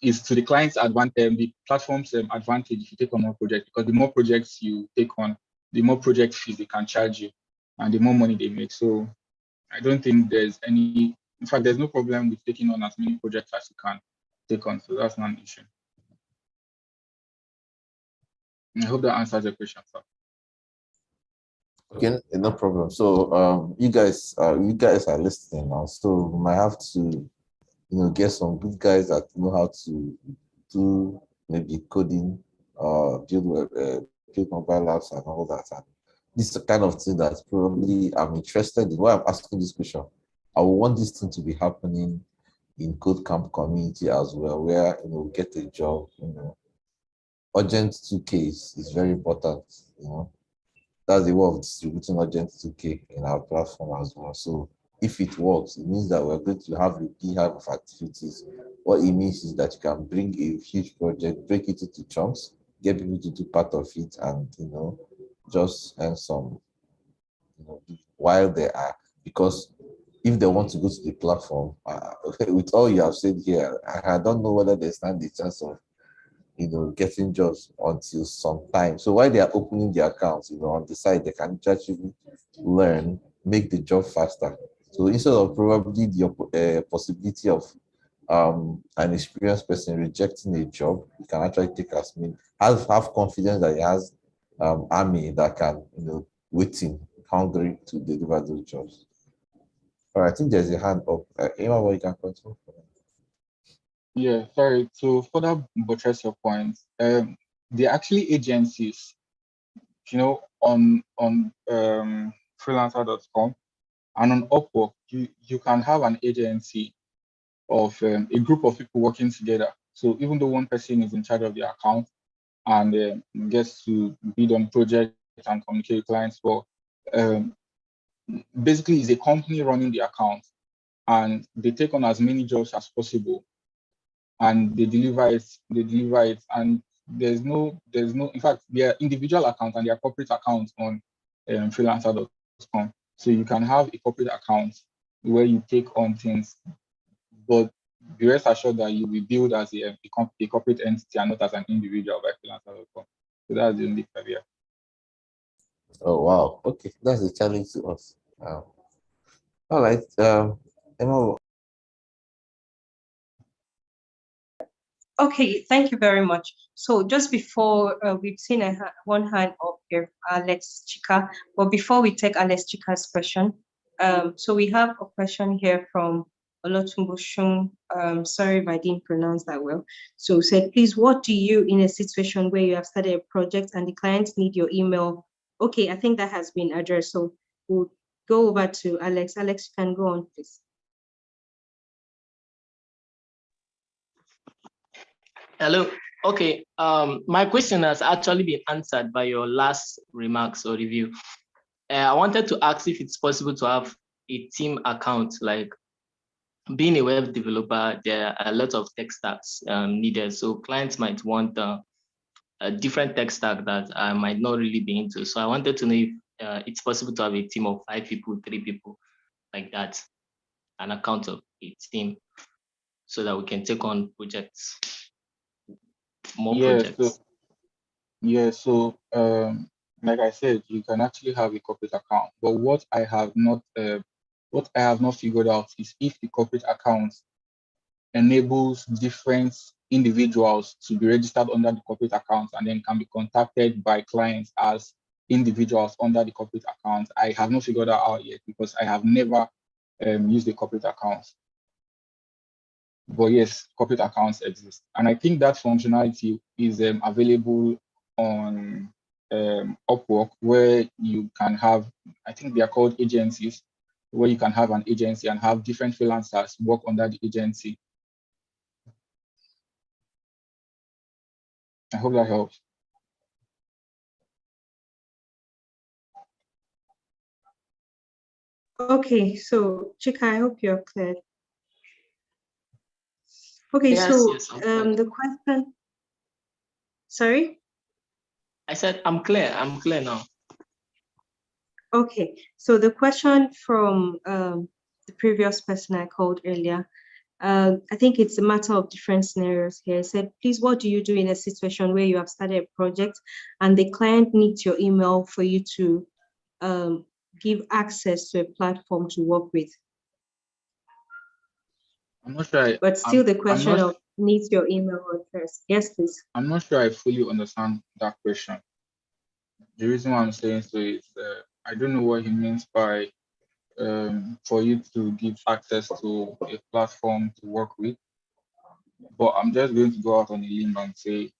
it's to the client's advantage, the platform's advantage if you take on more projects, because the more projects you take on, the more project fees they can charge you and the more money they make. So I don't think there's any, in fact, there's no problem with taking on as many projects as you can take on. So that's not an issue. I hope that answers your question, sir. Okay, no problem. So you guys are listening now. So we might have to, get some good guys that know how to do maybe coding, build mobile apps and all that. And this is the kind of thing that probably I'm interested in. Why I'm asking this question, I will want this thing to be happening in KodeCamp community as well, where get a job. Urgent 2K is very important. That's the way of distributing urgent 2K in our platform as well. So if it works, it means that we're going to have a beehive of activities. What it means is that you can bring a huge project, break it into chunks, get people to do part of it, and just earn some while they are. Because if they want to go to the platform, with all you have said here, I don't know whether they stand the chance of getting jobs until some time. So while they are opening their accounts, on the side, they can actually learn, make the job faster. So instead of probably the possibility of an experienced person rejecting a job, you can actually take as many, have confidence that he has army that can, waiting, hungry to deliver those jobs. All right, I think there's a hand up. Emma, what you can continue. Yeah, sorry. To further buttress your point, they're actually agencies, on freelancer.com and on Upwork, you can have an agency of a group of people working together. So even though one person is in charge of the account and gets to bid on projects and communicate with clients, but basically it's a company running the account, and they take on as many jobs as possible, and they deliver it, and there's no, in fact, their individual account and their corporate account on freelancer.com. So you can have a corporate account where you take on things, but be rest assured that you will build as a corporate entity and not as an individual by freelancer.com. So that's the only caveat. Oh wow, okay, that's a challenge to us. Wow. All right, Emma. Okay, thank you very much. So just before we've seen one hand up here, Alex Chika. But before we take Alex Chika's question, so we have a question here from Olotumboshun. Sorry if I didn't pronounce that well. So said, please, what do you in a situation where you have started a project and the clients need your email? Okay, I think that has been addressed. So we'll go over to Alex. Alex, you can go on, please. Hello. Okay. My question has actually been answered by your last remarks or review. I wanted to ask if it's possible to have a team account. Like being a web developer, there are a lot of tech stacks needed. So clients might want a different tech stack that I might not really be into. So I wanted to know if it's possible to have a team of 5 people, 3 people, like that, an account of a team, so that we can take on projects. Projects. So like I said, you can actually have a corporate account, but what I have not figured out is if the corporate account enables different individuals to be registered under the corporate account and then can be contacted by clients as individuals under the corporate account. I have not figured that out yet because I have never used a corporate account. But yes, corporate accounts exist. And I think that functionality is available on Upwork, where you can have, I think they are called agencies, where you can have an agency and have different freelancers work under the agency. I hope that helps. Okay, so Chika, I hope you're clear. Okay, yes, so yes, the question, sorry? I said I'm clear now. Okay, so the question from the previous person I called earlier, I think it's a matter of different scenarios here. I said, please, what do you do in a situation where you have started a project and the client needs your email for you to give access to a platform to work with? I'm not sure. But still the question of needs your email address. Yes, please. I'm not sure I fully understand that question. The reason why I'm saying so is I don't know what he means by for you to give access to a platform to work with. But I'm just going to go out on a limb and say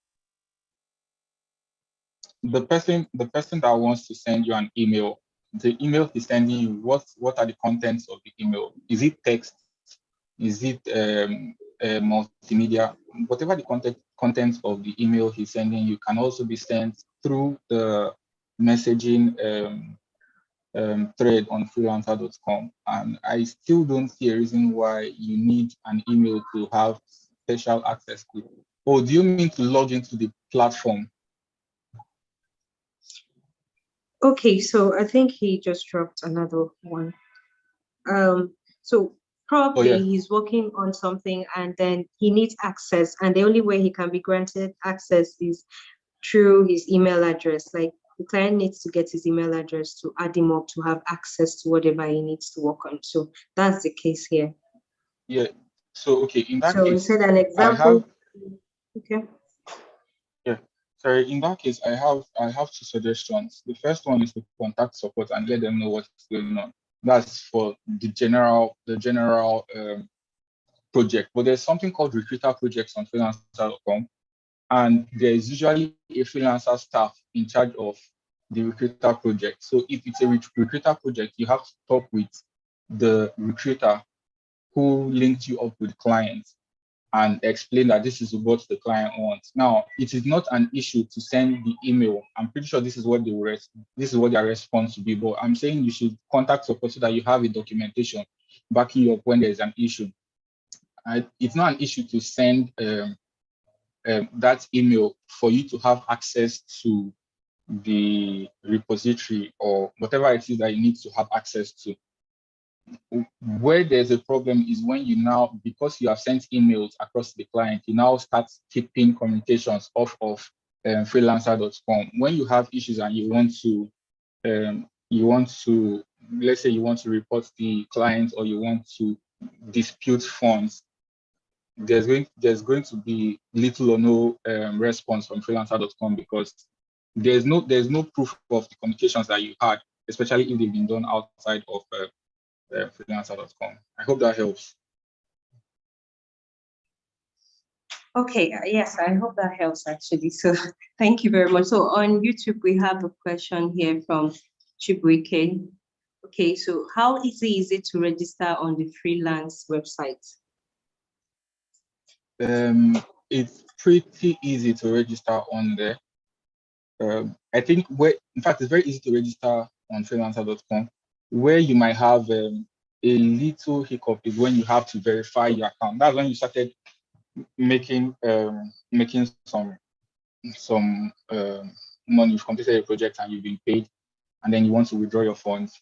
the person that wants to send you an email, the email he's sending you, what are the contents of the email? Is it text? Is it multimedia? Whatever the contents of the email he's sending you can also be sent through the messaging thread on freelancer.com. And I still don't see a reason why you need an email to have special access to. Oh, do you mean to log into the platform? Okay, so I think he just dropped another one. So probably he's working on something and then he needs access, and the only way he can be granted access is through his email address. Like the client needs to get his email address to add him up to have access to whatever he needs to work on. So that's the case here. Yeah. So okay, in that So we case, said an I example. have Okay. yeah. Sorry, in that case, I have two suggestions. The first one is to contact support and let them know what's going on. That's for the general project. But there's something called recruiter projects on freelancer.com, and there is usually a freelancer staff in charge of the recruiter project. So if it's a recruiter project, you have to talk with the recruiter who linked you up with clients and explain that this is what the client wants. Now, it is not an issue to send the email. I'm pretty sure this is what this is what their response will be. But I'm saying you should contact support so that you have a documentation backing you up when there is an issue. It's not an issue to send that email for you to have access to the repository or whatever it is that you need to have access to. Where there's a problem is when you now, because you have sent emails across the client, you now start keeping communications off of freelancer.com. When you have issues and you want to, let's say you want to report the client or you want to dispute funds, there's going to be little or no response from freelancer.com because there's no proof of the communications that you had, especially if they've been done outside of freelancer.com. I hope that helps. Okay, yes, I hope that helps actually. So thank you very much. So on YouTube, we have a question here from Chibuike. Okay, so how easy is it to register on the Freelance website? It's pretty easy to register on there. I think in fact, it's very easy to register on freelancer.com. Where you might have a little hiccup is when you have to verify your account. That's when you started making some money. You've completed a project and you've been paid, and then you want to withdraw your funds.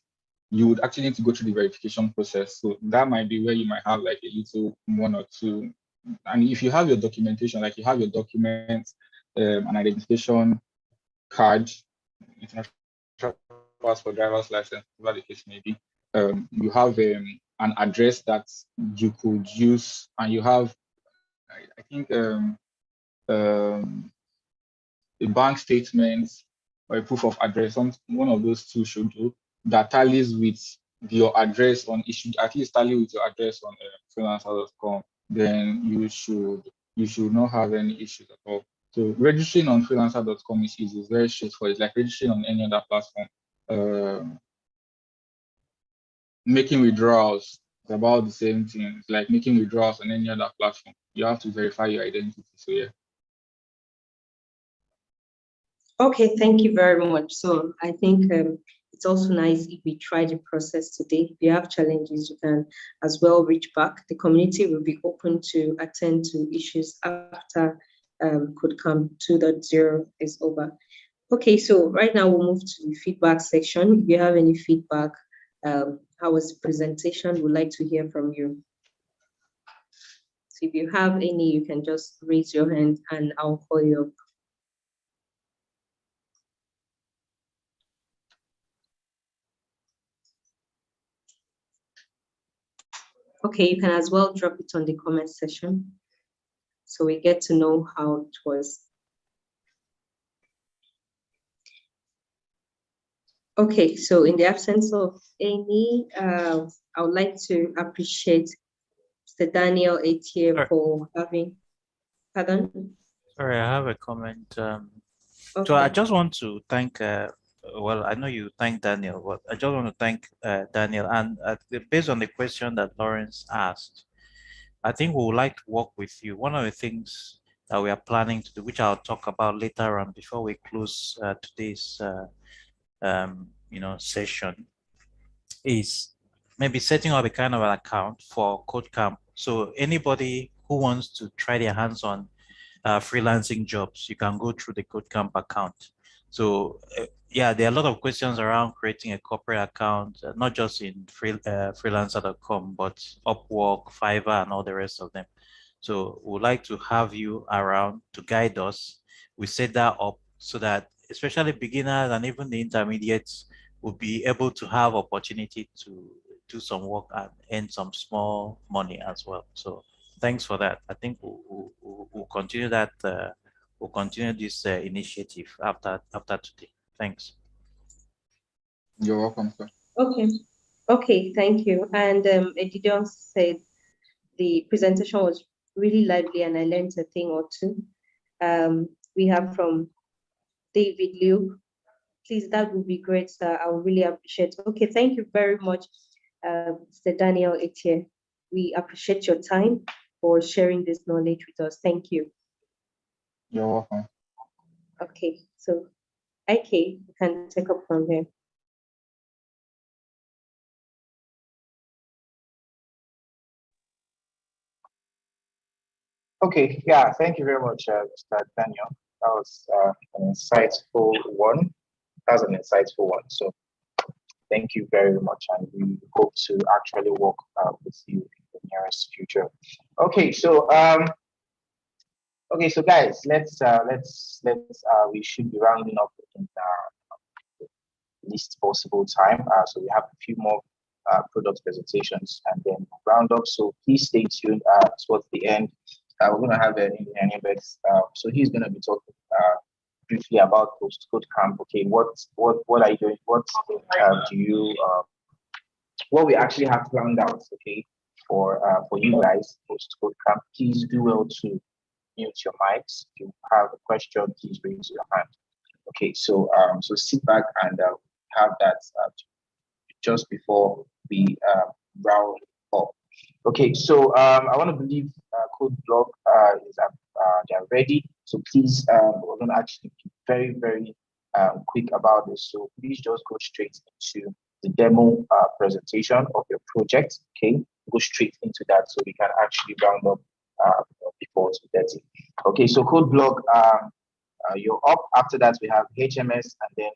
You would actually need to go through the verification process. So that might be where you might have like a little one or two. And if you have your documentation, like you have your documents, an identification card, international passport, driver's license, whatever the case may be, you have an address that you could use, and you have, I think, a bank statement or a proof of address. One of those two should do that tallies with your address on issue, at least tally with your address on freelancer.com. Then you should not have any issues at all. So registering on freelancer.com is easy. It's very straightforward. It's like registering on any other platform. Making withdrawals is about the same thing. It's like making withdrawals on any other platform. You have to verify your identity. So yeah. Okay, thank you very much. So I think it's also nice if we try the process today. If you have challenges, you can as well reach back. The community will be open to attend to issues after KodeCamp 2.0 is over. Okay, so right now we'll move to the feedback section. If you have any feedback, how was the presentation? We'd like to hear from you. So if you have any, you can just raise your hand and I'll call you up. Okay, you can as well drop it on the comment section so we get to know how it was. Okay, so in the absence of any, I would like to appreciate Mr. Daniel Etier for having, pardon? Sorry, I have a comment. Okay. So I just want to thank, well, I know you thank Daniel, but I just want to thank Daniel. And based on the question that Lawrence asked, I think we would like to work with you. One of the things that we are planning to do, which I'll talk about later on before we close today's session, is maybe setting up a kind of an account for KodeCamp. So anybody who wants to try their hands on freelancing jobs, you can go through the KodeCamp account. So yeah, there are a lot of questions around creating a corporate account, not just in freelancer.com, but Upwork, Fiverr, and all the rest of them. So we'd like to have you around to guide us. We set that up so that especially beginners and even the intermediates will be able to have opportunity to do some work and earn some small money as well. So thanks for that. I think we'll continue that. We'll continue this initiative after today. Thanks. You're welcome, sir. Okay. Okay, thank you. And Edidion said the presentation was really lively and I learned a thing or two. We have from David Liu. Please, that would be great, sir. I would really appreciate it. Okay, thank you very much, Mr. Daniel Etienne. We appreciate your time for sharing this knowledge with us. Thank you. You're welcome. Okay, so IK, you can take up from here. Okay, yeah, thank you very much, Mr. Daniel. That was an insightful one. That was an insightful one. So thank you very much, and we hope to actually work with you in the nearest future. Okay, so guys, let's we should be rounding up in the least possible time. So we have a few more product presentations and then round up. So please stay tuned towards the end. We're going to have an Bex. So he's going to be talking briefly about KodeCamp. Okay, what are you doing? What do you what we actually have planned out? Okay, for you guys KodeCamp. Please do well to mute your mics. If you have a question, please raise your hand. Okay, so so sit back and have that just before we round up. Okay, so I want to believe Code Blog is they're ready. So please, we're going to actually be very, very quick about this. So please just go straight into the demo presentation of your project. Okay, go straight into that so we can actually round up before 2:30. Okay, so Code Blog, you're up. After that, we have HMS, and then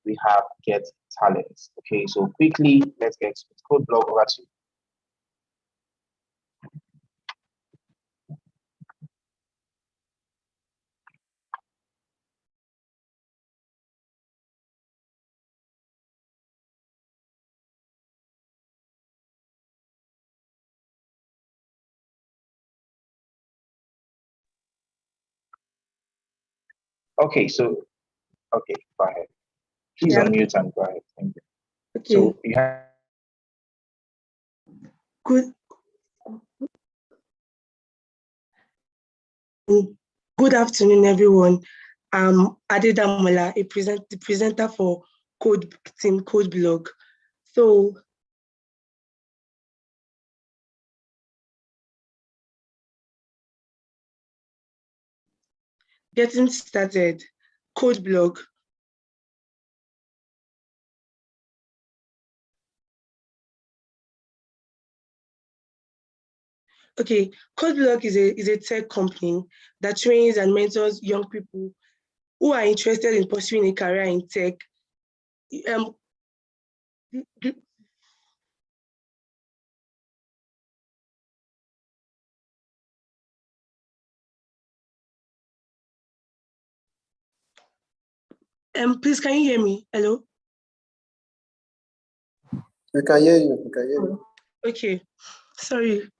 we have Get Talent. Okay, so quickly, let's get to Code Blog. Over to you. Okay, so go ahead. Please unmute and go ahead. Thank you. Okay. So you have Good afternoon, everyone. I'm Adedamola, the presenter for Code Blog. So getting started, Code Blog. Okay, CodeBlock is a tech company that trains and mentors young people who are interested in pursuing a career in tech. Please, can you hear me? Hello? We can hear you. We can hear you. Okay, sorry.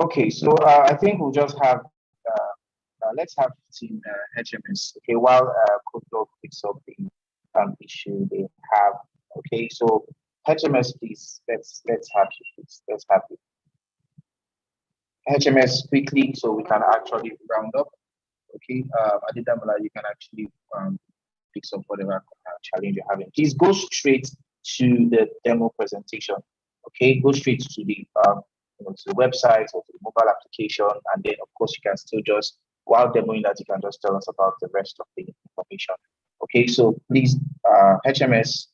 Okay, so I think we'll just have let's have team HMS. Okay, while CodeBlog picks up the issue they have. Okay, so HMS, please let's have you. Please. Let's have you. HMS quickly so we can actually round up. Okay, Adedamola, you can actually pick up whatever challenge you're having. Please go straight to the demo presentation. Okay, go straight to the to the website or to the mobile application, and then of course you can still just while demoing that you can just tell us about the rest of the information. Okay, so please HMS,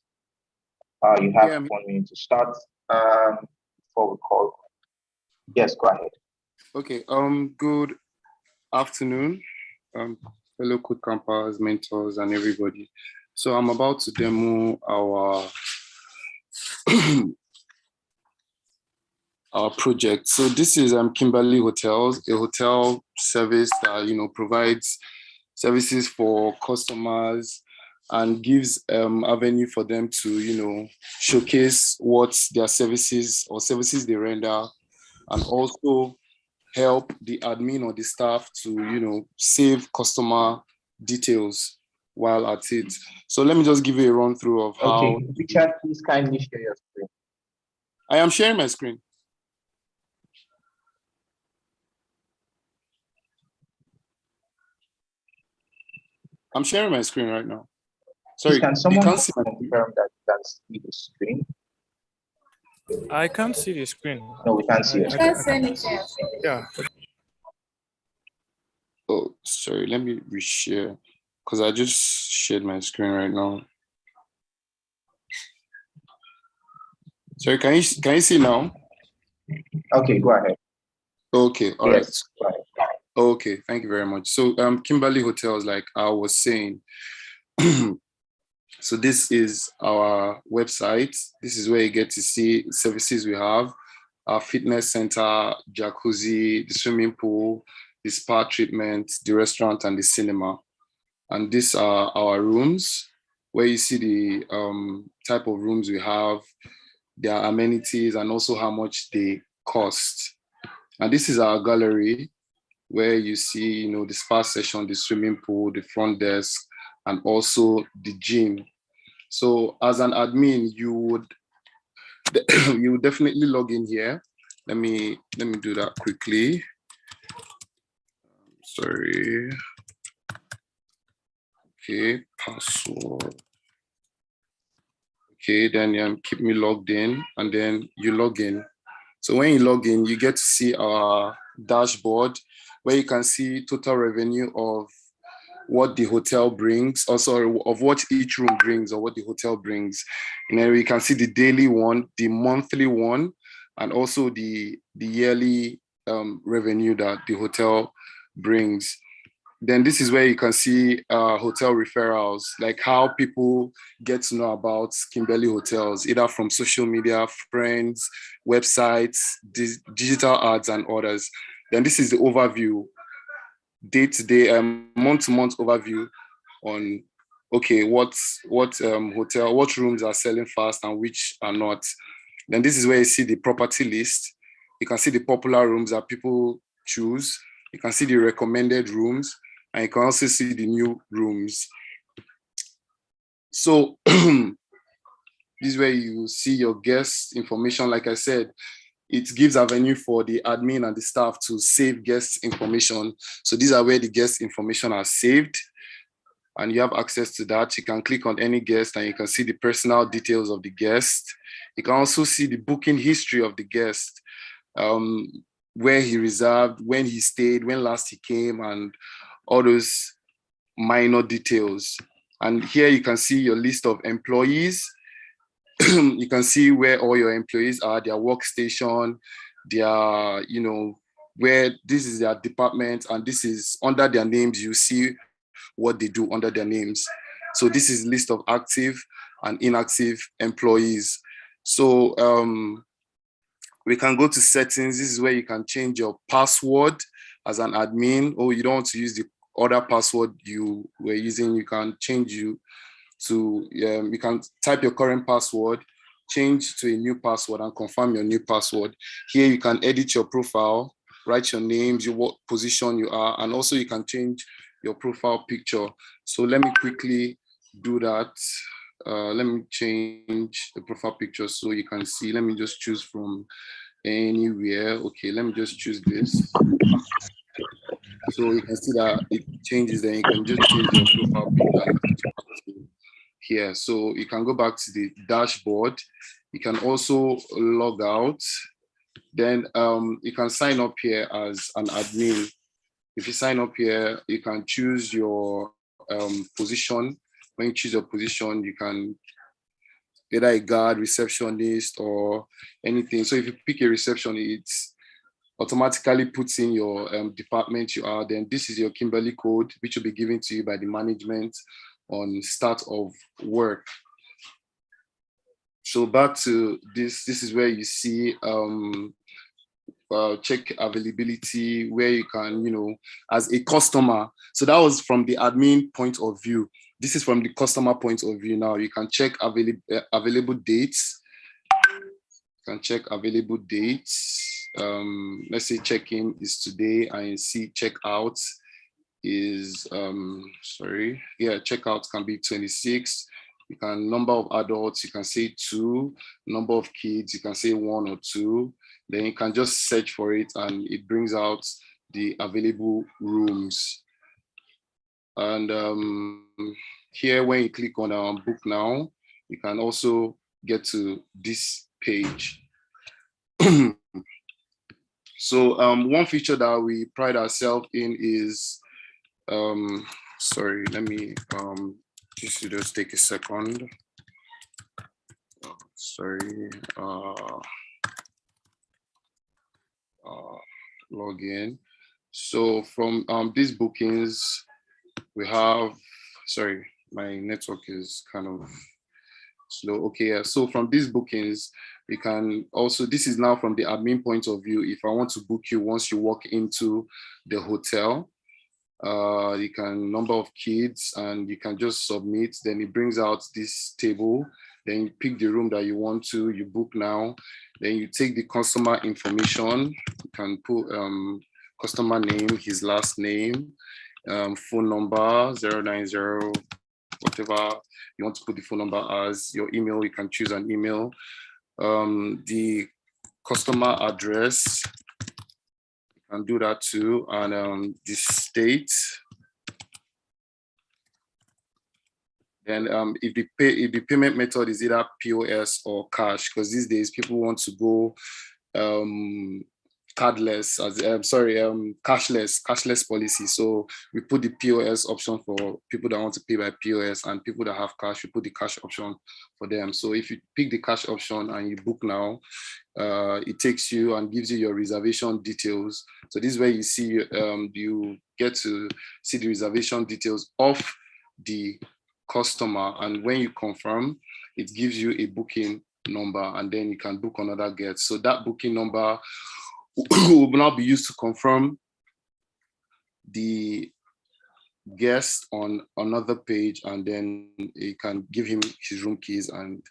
you have 1 minute to start before we call. Yes, go ahead. Okay. Good afternoon. fellow code campers, mentors, and everybody. So I'm about to demo our our project. So this is Kimberly Hotels, a hotel service that provides services for customers and gives avenue for them to showcase what their services they render, and also help the admin or the staff to save customer details while at it. So let me just give you a run through of how. Okay, Richard, please kindly share your screen. I am sharing my screen. I'm sharing my screen right now. Sorry, Can someone you can't see my confirm that you can see the screen? I can't see the screen. No, we can't see it. Yeah. Oh, sorry, let me reshare because I just shared my screen right now. Sorry, can you see now? Okay, go ahead. Okay, all right. Yes, go ahead. Okay, thank you very much. So Kimberly Hotels, like I was saying, so this is our website. This is where you get to see services we have: our fitness center, jacuzzi, the swimming pool, the spa treatment, the restaurant, and the cinema. And these are our rooms, where you see the type of rooms we have, their amenities, and also how much they cost. And this is our gallery, where you see, the spa session, the swimming pool, the front desk, and also the gym. So as an admin, you would definitely log in here. Let me do that quickly. Sorry. Okay, password. Okay, then keep me logged in, and then you log in. So when you log in, you get to see our dashboard, where you can see total revenue of what the hotel brings, also of what each room brings or what the hotel brings. And then we can see the daily one, the monthly one, and also the yearly revenue that the hotel brings. Then this is where you can see hotel referrals, like how people get to know about Kimberly Hotels, either from social media, friends, websites, digital ads, and others. Then this is the overview, day-to-day, month-to-month overview on, okay, what rooms are selling fast and which are not. Then this is where you see the property list. You can see the popular rooms that people choose. You can see the recommended rooms, and you can also see the new rooms. So this is where you see your guest information. Like I said, it gives avenue for the admin and the staff to save guest information. So these are where the guest information are saved, and you have access to that. You can click on any guest and you can see the personal details of the guest. You can also see the booking history of the guest, where he reserved, when he stayed, when last he came, and all those minor details. And here you can see your list of employees. You can see where all your employees are, their workstation, their, where this is their department, and this is under their names. You see what they do under their names. So this is list of active and inactive employees. So we can go to settings. This is where you can change your password as an admin, or you don't want to use the other password you were using. You can change you can type your current password, change to a new password, and confirm your new password. Here you can edit your profile, write your names, what position you are, and also you can change your profile picture. So let me quickly do that. Let me change the profile picture so you can see. Let me just choose from anywhere. Okay, let me just choose this. So you can see that it changes, then you can just change your profile picture here. So you can go back to the dashboard. You can also log out. Then you can sign up here as an admin. If you sign up here, you can choose your position. When you choose your position, you can either a guard, receptionist, or anything. So if you pick a receptionist, automatically puts in your department you are. Then this is your Kimberly code, which will be given to you by the management on start of work. So back to this is where you see check availability, where you can, as a customer. So that was from the admin point of view. This is from the customer point of view. Now you can check available dates. You can check available dates. Let's say check-in is today, and you see checkout is checkout can be 26. You can number of adults, you can say 2, number of kids, you can say 1 or 2. Then you can just search for it and it brings out the available rooms. And here, when you click on book now, you can also get to this page. So one feature that we pride ourselves in is, let me just take a second. Log in. So from these bookings, we have, my network is kind of slow. Okay, yeah. So from these bookings, we can also, this is now from the admin point of view. If I want to book you once you walk into the hotel, you can number of kids and you can just submit. Then it brings out this table. Then you pick the room that you want to, you book now. Then you take the customer information. You can put customer name, his last name, phone number, 090, whatever you want to put the phone number as, your email, you can choose an email. The customer address, you can do that too. And the state. Then if the payment method is either POS or cash, because these days people want to go cashless policy. So we put the POS option for people that want to pay by POS, and people that have cash, we put the cash option for them. So if you pick the cash option and you book now, it takes you and gives you your reservation details. So this is where you see you get to see the reservation details of the customer, and when you confirm, it gives you a booking number, and then you can book another guest. So that booking number will now be used to confirm the guest on another page, and then you can give him his room keys. And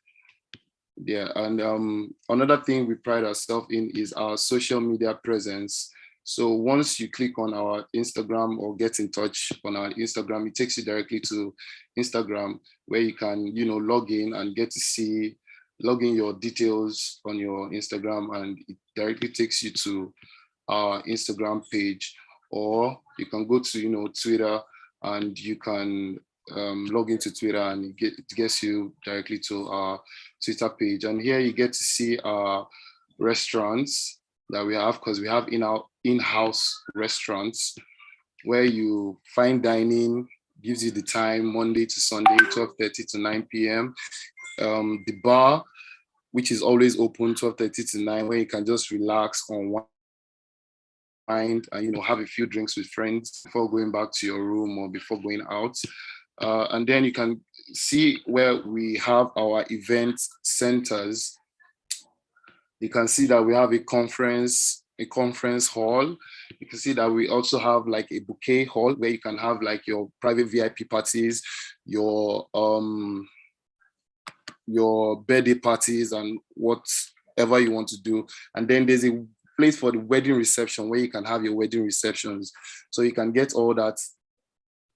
another thing we pride ourselves in is our social media presence. So once you click on our Instagram or get in touch on our Instagram, it takes you directly to Instagram, where you can, log in and get to log in your details on your Instagram, and it directly takes you to our Instagram page. Or you can go to, Twitter, and you can log into Twitter, and it gets you directly to our Twitter page. And here you get to see our restaurants that we have, because we have in-house restaurants where you fine dining, gives you the time Monday to Sunday, 12:30 to 9 p.m. The bar, which is always open 12:30 to 9, where you can just relax, unwind, and have a few drinks with friends before going back to your room or before going out. And then you can see where we have our event centers. You can see that we have a conference hall. You can see that we also have like a bouquet hall, where you can have like your private VIP parties, your birthday parties, and whatever you want to do. And then there's a place for the wedding reception, where you can have your wedding receptions. So you can get all that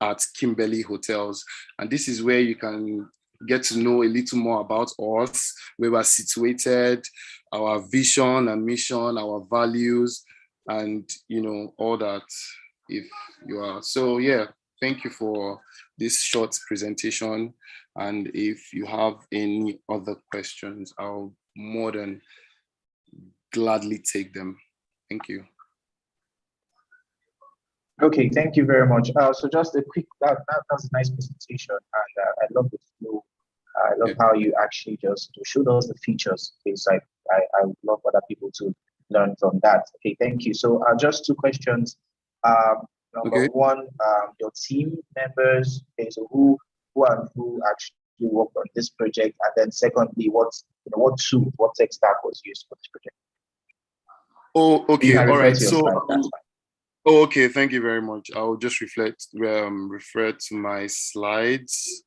at Kimberly Hotels. And this is where you can get to know a little more about us, where we're situated, our vision and mission, our values, and all that, if you are. So yeah, thank you for this short presentation. And if you have any other questions, I'll more than gladly take them. Thank you. Okay, thank you very much. So just a quick, that's a nice presentation, and I love the flow. I love how you actually just showed us the features. It's like I would love other people to learn from that. Okay, thank you. So just two questions. Number one, your team members. Okay, so who actually worked on this project, and then secondly, what tool, what tech stack was used for this project? Oh, okay, all right. So, that's fine. Oh, okay, thank you very much. I'll just refer to my slides.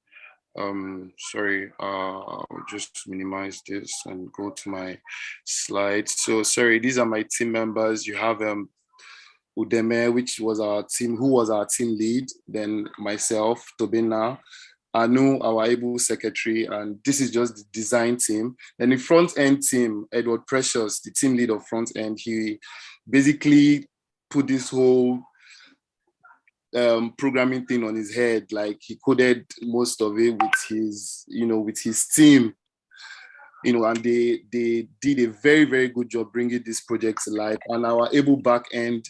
Sorry, I'll just minimize this and go to my slides. So sorry, these are my team members. You have Udeme, who was our team lead, then myself, Tobina, Anu, our able secretary, and this is just the design team. Then the front end team, Edward Precious, the team lead of front end, he basically put this whole programming thing on his head. Like, he coded most of it with his team, and they did a very, very good job bringing this project to life. And our able back end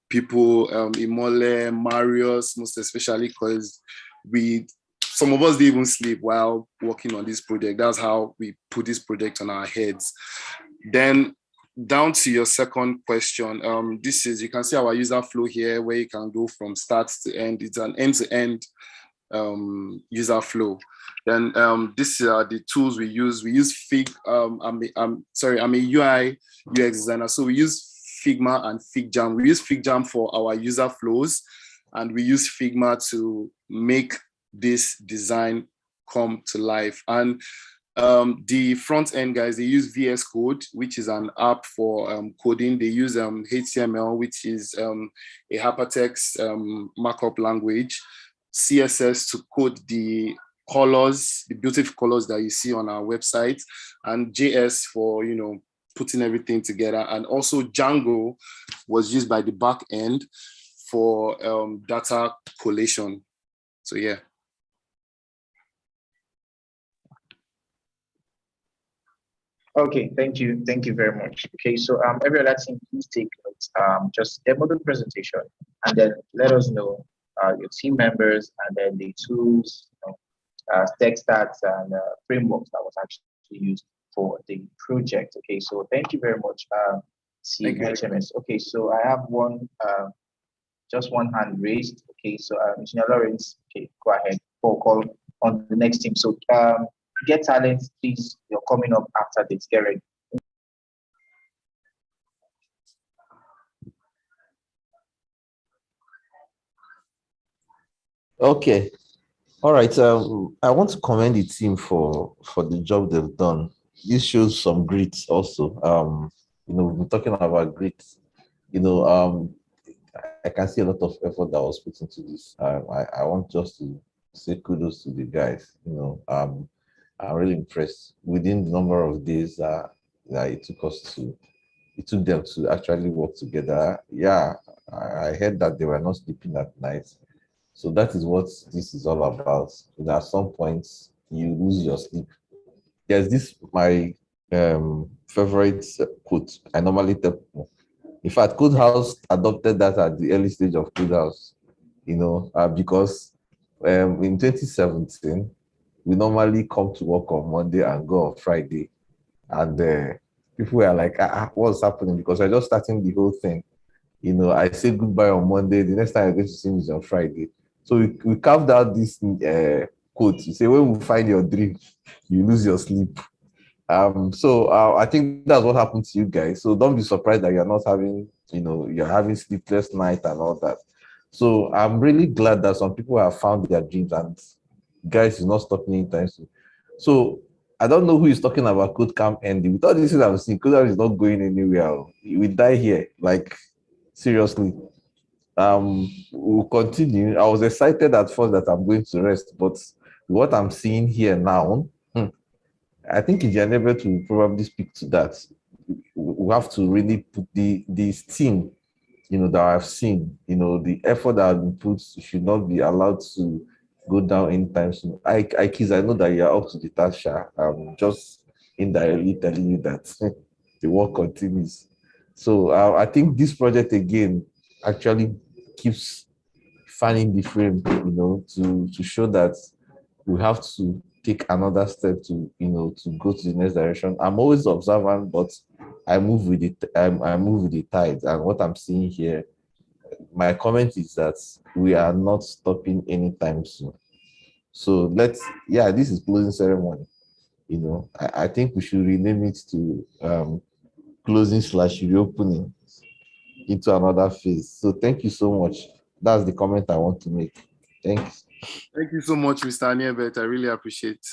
people, Imole, Marius, most especially, because some of us didn't even sleep while working on this project. That's how we put this project on our heads. Then down to your second question, you can see our user flow here, where you can go from start to end. It's an end-to-end user flow. Then these are the tools we use. We use I'm a UI UX designer, so we use Figma and FigJam. We use FigJam for our user flows, and we use Figma to make this design come to life. And the front end guys, they use VS Code, which is an app for coding. They use HTML, which is a hypertext markup language, CSS to code the colors, the beautiful colors that you see on our website, and JS for putting everything together. And also Django was used by the back end for data collation. So yeah. Okay, thank you very much. Okay, so every other team, please take notes. Just demo the presentation, and then let us know your team members, and then the tools, tech stacks, and frameworks that was actually used for the project. Okay, so thank you very much, Team HMS. Okay, so I have just one hand raised. Okay, so Engineer Lawrence, okay, go ahead for call on the next team. So Get Talent, please, you're coming up after this. Get ready. Okay. All right. I want to commend the team for the job they've done. This shows some grit also. We've been talking about grit. I can see a lot of effort that was put into this. I want just to say kudos to the guys. I'm really impressed. Within the number of days that it took them to actually work together. Yeah, I heard that they were not sleeping at night. So that is what this is all about. At some points, you lose your sleep. There's this, my favorite quote. I normally tell people. In fact, CodeHouse adopted that at the early stage of CodeHouse, because in 2017, we normally come to work on Monday and go on Friday. And people were like, what's happening? Because we're just starting the whole thing. I say goodbye on Monday. The next time I get to see me is on Friday. So we carved out this quote. You say, when we find your dream, you lose your sleep. So I think that's what happened to you guys. So don't be surprised that you're not having, you're having sleepless night and all that. So I'm really glad that some people have found their dreams, and guys is not stopping anytime soon. So I don't know who is talking about CodeCamp ending. With all this things I'm seeing, CodeCamp is not going anywhere. We die here, like seriously. We'll continue. I was excited at first that I'm going to rest, but what I'm seeing here now, I think if you're able to probably speak to that, we have to really put this team, that I've seen, the effort that has been put should not be allowed to go down anytime soon. I know that you're up to the task. I'm just indirectly telling you that the work continues. So I think this project again actually keeps fanning the frame, to show that we have to take another step to go to the next direction. I'm always observant, but I move with it. I move with the tide. And what I'm seeing here, my comment is that we are not stopping anytime soon. So this is closing ceremony. I think we should rename it to closing/reopening into another phase. So thank you so much. That's the comment I want to make. Thanks. Thank you so much, Mr. Niebet. I really appreciate.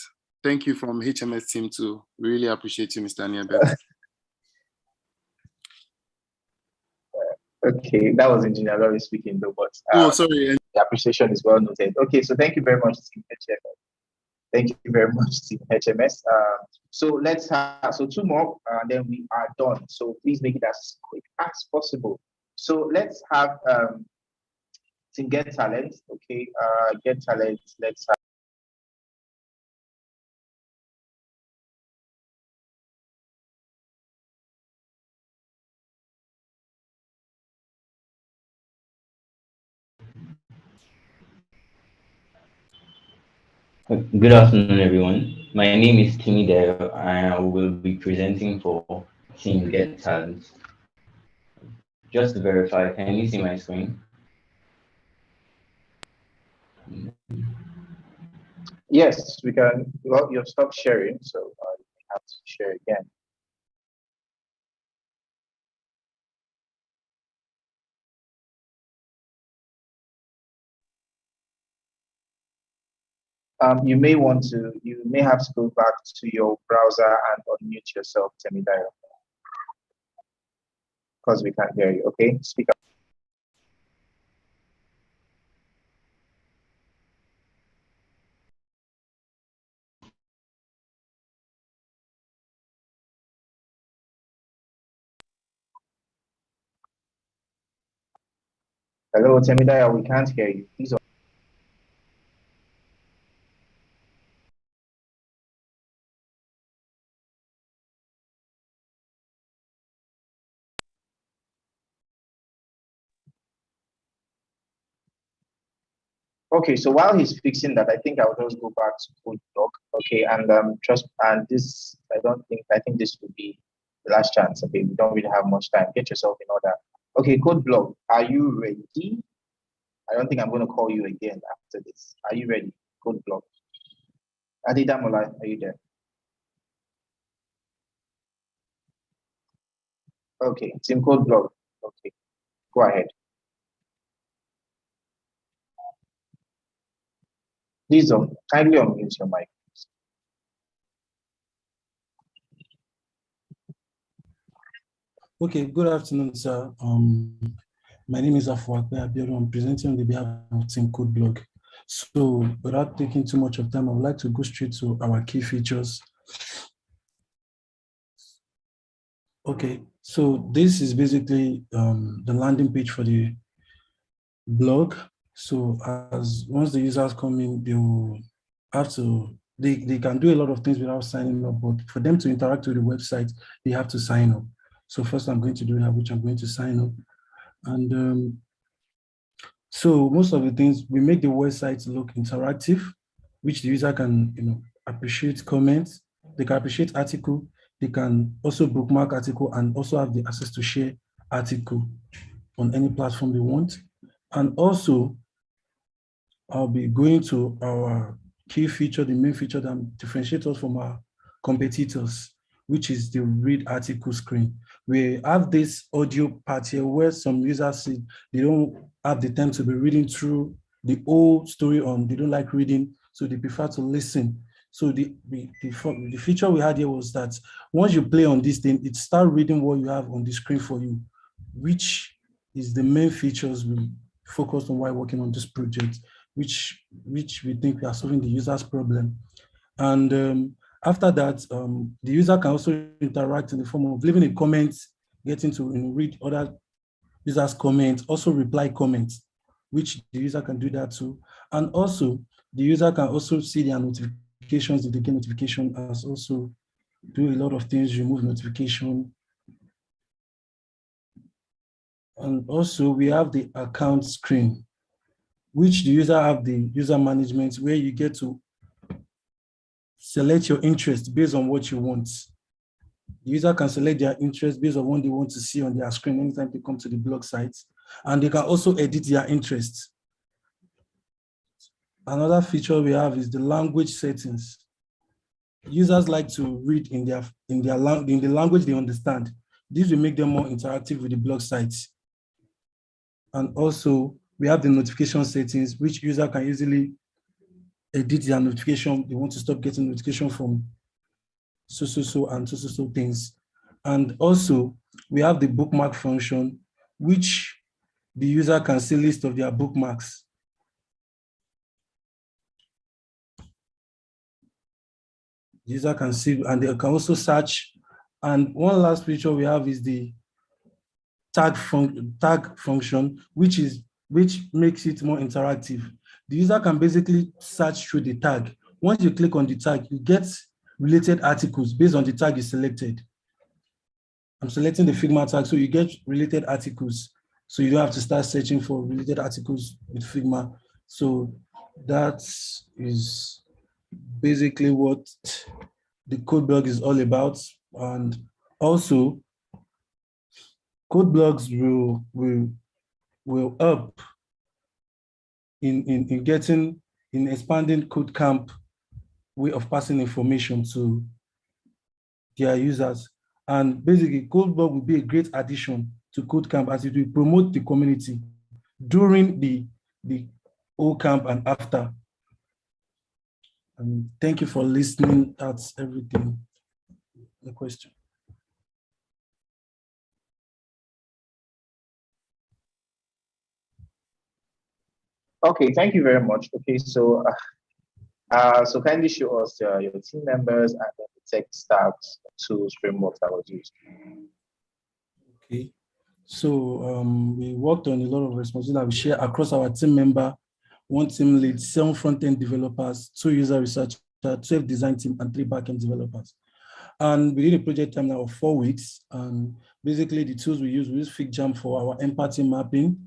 Thank you from HMS team too. Really appreciate you, Mr. Niebet. Okay, that was Engineer Laurie speaking though, but sorry. The appreciation is well noted. Okay, so thank you very much, Team HMS. Thank you very much, Team HMS. So let's have two more, and then we are done. So please make it as quick as possible. So let's have Team Get Talent. Okay, Get Talent. Let's have. Good afternoon, everyone. My name is Timmy Dale, and I will be presenting for Team Get Talent. Just to verify, can you see my screen? Yes, we can. Well, you've stopped sharing, so you have to share again. You may have to go back to your browser and unmute yourself, Temidayo, because we can't hear you. Okay, speak up. Hello, Temidayo, we can't hear you. Please. Okay, so while he's fixing that, I think I'll just go back to CodeBlog. Okay, and I think this will be the last chance. Okay, we don't really have much time. Get yourself in order. Okay, CodeBlog, are you ready? I don't think I'm going to call you again after this. Are you ready? CodeBlog. Adidamola, are you there? Okay, Team CodeBlog. Okay, go ahead. Please kindly unmute your mic. Okay, good afternoon, sir. My name is Afwakwe Abiodun. I'm presenting on the behalf of Team CodeBlog. So without taking too much of time, I would like to go straight to our key features. Okay, so this is basically the landing page for the blog. So once the users come in, they will have to, they can do a lot of things without signing up, but for them to interact with the website, they have to sign up. So first I'm going to do that, which I'm going to sign up. And so most of the things, we make the website look interactive, which the user can appreciate comments, they can appreciate article, they can also bookmark article and also have the access to share article on any platform they want. And also, I'll be going to our key feature, the main feature that differentiates us from our competitors, which is the read article screen. We have this audio part here where some users say they don't have the time to be reading through the whole story they don't like reading, so they prefer to listen. So the feature we had here was that once you play on this thing, it starts reading what you have on the screen for you, which is the main features we focused on while working on this project, which we think we are solving the user's problem. And after that, the user can also interact in the form of leaving a comment, getting to read other users' comments, also reply comments, which the user can do that too. And also, the user can also see their notifications, if they get notification, as also do a lot of things, remove notification. And also, we have the account screen, which the user have the user management, where you get to select your interest based on what you want. The user can select their interest based on what they want to see on their screen anytime they come to the blog site. And they can also edit their interests. Another feature we have is the language settings. Users like to read in the language they understand. This will make them more interactive with the blog sites. And also, we have the notification settings, which user can easily edit their notification. They want to stop getting notification from so and so things. And also, we have the bookmark function, which the user can see list of their bookmarks. The user can see, and they can also search. And one last feature we have is the tag function, which makes it more interactive. The user can basically search through the tag. Once you click on the tag, you get related articles based on the tag you selected. I'm selecting the Figma tag, so you get related articles. So you don't have to start searching for related articles with Figma. So that is basically what the code blog is all about. And also, code blogs will help in expanding KodeCamp way of passing information to their users. And basically, CodeBlog will be a great addition to KodeCamp as it will promote the community during the whole camp and after. And thank you for listening. That's everything. The question. Okay, thank you very much. Okay, so so kindly show us your team members and then the tech stacks, tools, frameworks that was used. Okay, so we worked on a lot of responsibilities that we share across our team member, 1 team lead, 7 front-end developers, 2 user researchers, 12 design team, and 3 back-end developers. And we did a project time now of 4 weeks. And basically the tools we use FigJam for our empathy mapping,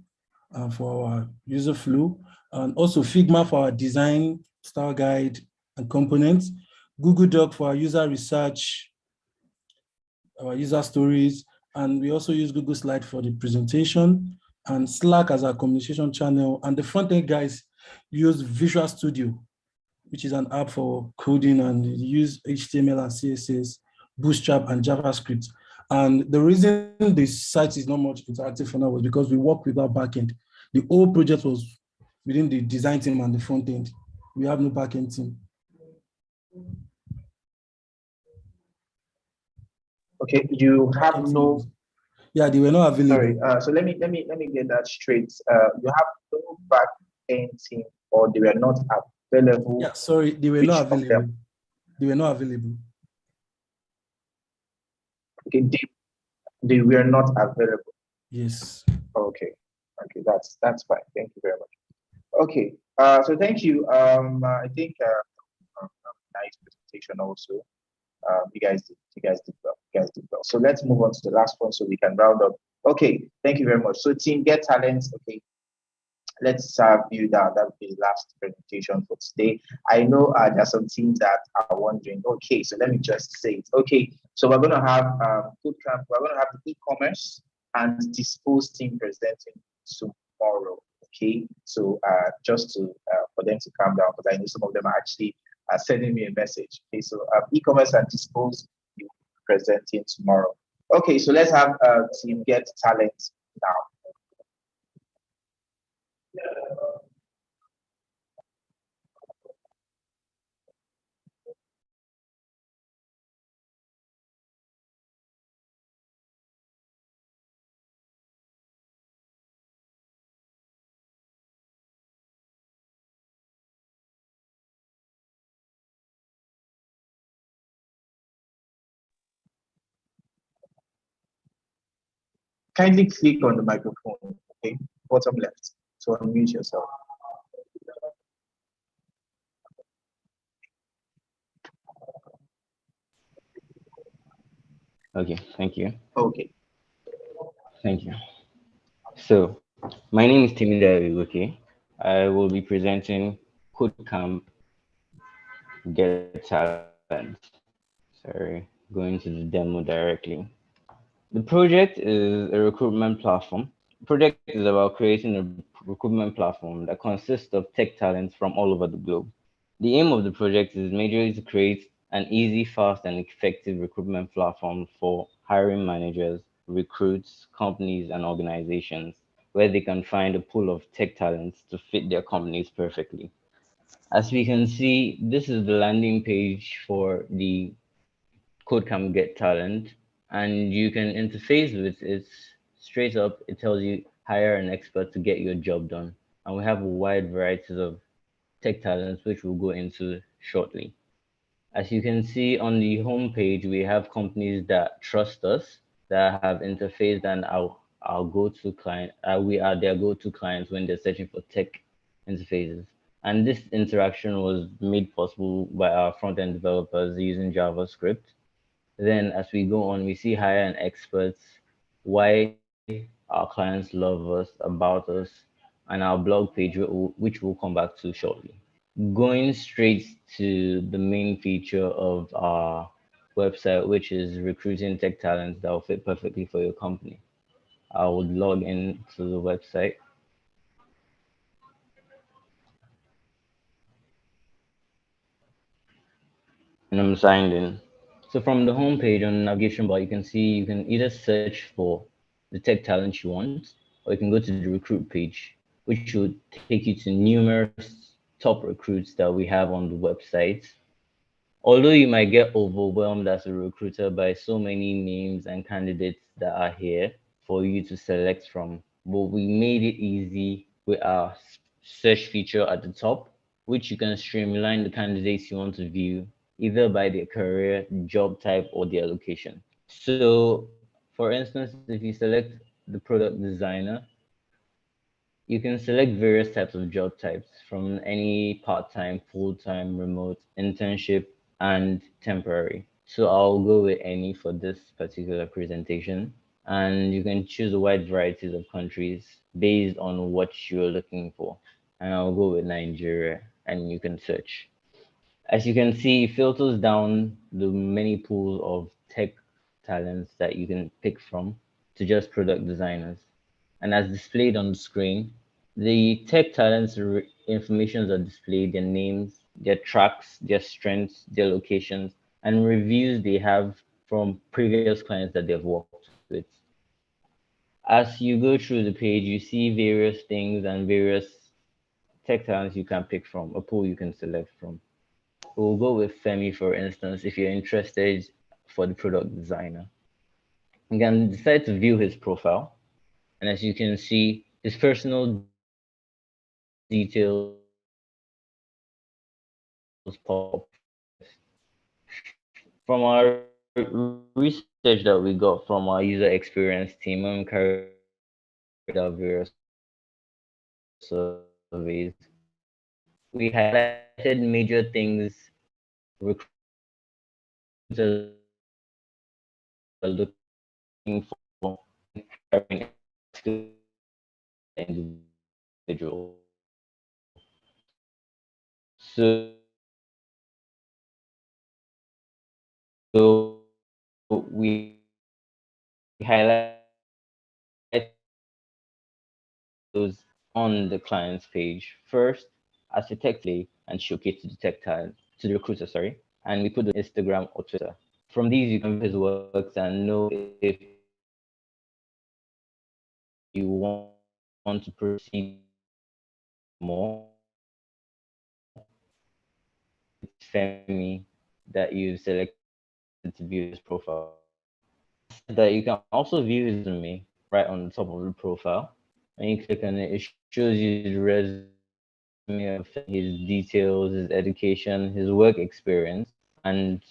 for our user flow, and also Figma for our design, style guide, and components, Google Doc for our user research, our user stories, and we also use Google Slide for the presentation, and Slack as our communication channel. And the front-end guys use Visual Studio, which is an app for coding, and use HTML and CSS, Bootstrap, and JavaScript. And the reason this site is not much interactive for now was because we work with our backend. The whole project was within the design team and the front end. We have no backend team. Okay, you have no. Yeah, they were not available. Sorry. So let me get that straight. You have no backend team, or they were not available. Yeah, sorry, they were not available. They were not available. Okay, they were not available. Yes. Okay. Okay, that's fine. Thank you very much. Okay. So thank you. I think nice presentation also. You guys did well. So let's move on to the last one so we can round up. Okay, thank you very much. So team Get Talent. Okay, let's view that. That will be the last presentation for today. I know there are some teams that are wondering. Okay, so let me just say it. Okay, so we're going to have KodeCamp. We're going to have the e-commerce and dispose team presenting tomorrow. Okay, so just to for them to calm down, because I know some of them are actually sending me a message. Okay, so e-commerce and dispose you presenting tomorrow. Okay, so let's have team Get Talent now. Kindly click on the microphone, okay, bottom left, to unmute yourself. Okay, thank you. Okay. Thank you. So, my name is Timmy Daviwoke. I will be presenting KodeCamp Get Talent. Sorry. go into the demo directly. The project is a recruitment platform. The project is about creating a recruitment platform that consists of tech talents from all over the globe. The aim of the project is majorly to create an easy, fast, and effective recruitment platform for hiring managers, recruits, companies, and organizations where they can find a pool of tech talents to fit their companies perfectly. As we can see, this is the landing page for the KodeCamp Get Talent, and you can interface with it straight up. It tells you hire an expert to get your job done, and we have a wide variety of tech talents which we'll go into shortly. As you can see on the homepage, we have companies that trust us, that have interfaced and our go-to client. We are their go-to clients when they're searching for tech interfaces. And this interaction was made possible by our front-end developers using JavaScript. Then as we go on, we see hire and experts, why our clients love us, about us, and our blog page, which we'll come back to shortly. Going straight to the main feature of our website, which is recruiting tech talents that will fit perfectly for your company. I would log into the website. And I'm signed in. So from the homepage on the navigation bar, you can see you can either search for the tech talent you want, or you can go to the recruit page, which would take you to numerous top recruits that we have on the website. Although you might get overwhelmed as a recruiter by so many names and candidates that are here for you to select from, but we made it easy with our search feature at the top, which you can streamline the candidates you want to view either by their career, job type, or their location. So, for instance, if you select the product designer, you can select various types of job types from any part-time, full-time, remote, internship, and temporary. So I'll go with any for this particular presentation. And you can choose a wide varieties of countries based on what you're looking for. And I'll go with Nigeria and you can search. As you can see, it filters down the many pools of tech talents that you can pick from to just product designers. And as displayed on the screen, the tech talents informations are displayed, their names, their tracks, their strengths, their locations, and reviews they have from previous clients that they've worked with. As you go through the page, you see various things and various tech talents you can pick from, a pool you can select from. We'll go with Femi, for instance, if you're interested for the product designer. You can decide to view his profile. And as you can see, his personal details pop from our research that we got from our user experience team when we carried out various surveys. We highlighted major things recruiters are looking for when hiring individual. So we highlight those on the client's page first as a tech and showcase to the tech talent, to the recruiter, sorry. And we put the Instagram or Twitter. From these, you can view his works and know if you want to proceed more. It's Femi that you selected to view his profile. That you can also view his resume right on the top of the profile. When you click on it, it shows you the resume of his details, his education, his work experience, and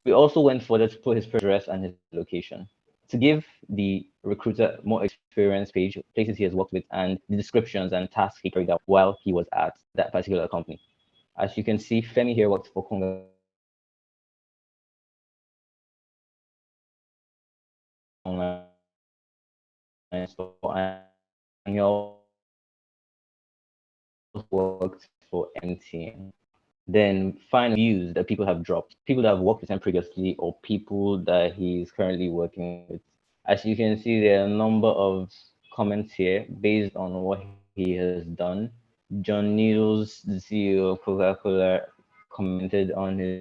we also went further to put his address and his location. To give the recruiter more experience page, places he has worked with, and the descriptions and tasks he carried out while he was at that particular company. As you can see, Femi here worked for Conga Online Store, and he also worked for MTN. Then find views that people have dropped, people that have worked with him previously, or people that he's currently working with. As you can see, there are a number of comments here based on what he has done. John Needles, the CEO of Coca-Cola, commented on his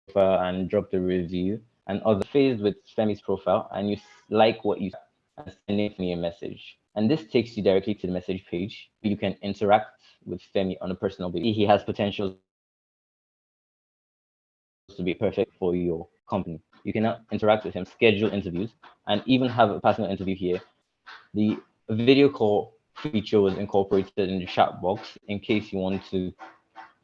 profile and dropped a review. And others faced with Femi's profile, and you like what you and sending me a message. And this takes you directly to the message page. You can interact with Femi on a personal basis. He has potentials to be perfect for your company. You can now interact with him, schedule interviews, and even have a personal interview here. The video call feature was incorporated in the chat box in case you want to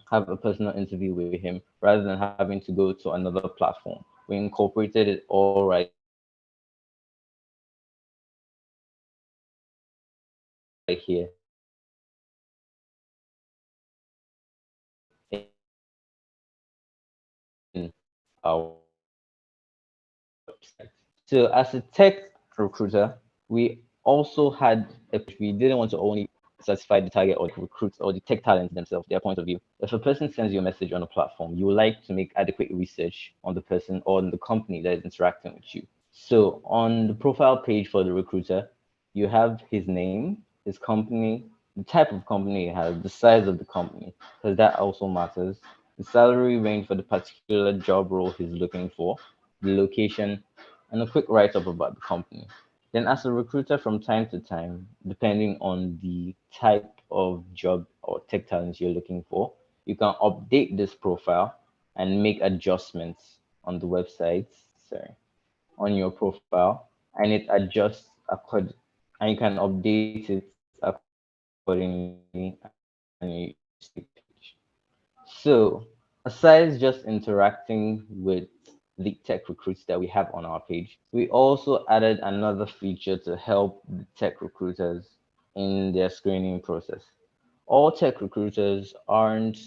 have a personal interview with him rather than having to go to another platform. We incorporated it all right here in our website. So as a tech recruiter, we also had we didn't want to only satisfy the target or recruits or the tech talents themselves, their point of view. If a person sends you a message on a platform, you would like to make adequate research on the person or on the company that is interacting with you. So on the profile page for the recruiter, you have his name, his company, the type of company he has, the size of the company, because that also matters, the salary range for the particular job role he's looking for, the location, and a quick write-up about the company. Then as a recruiter from time to time, depending on the type of job or tech talent you're looking for, you can update this profile and make adjustments on the website, sorry, on your profile, and it adjusts according, and you can update it accordingly and you see the page. So aside just interacting with the tech recruits that we have on our page, we also added another feature to help the tech recruiters in their screening process. All tech recruiters aren't,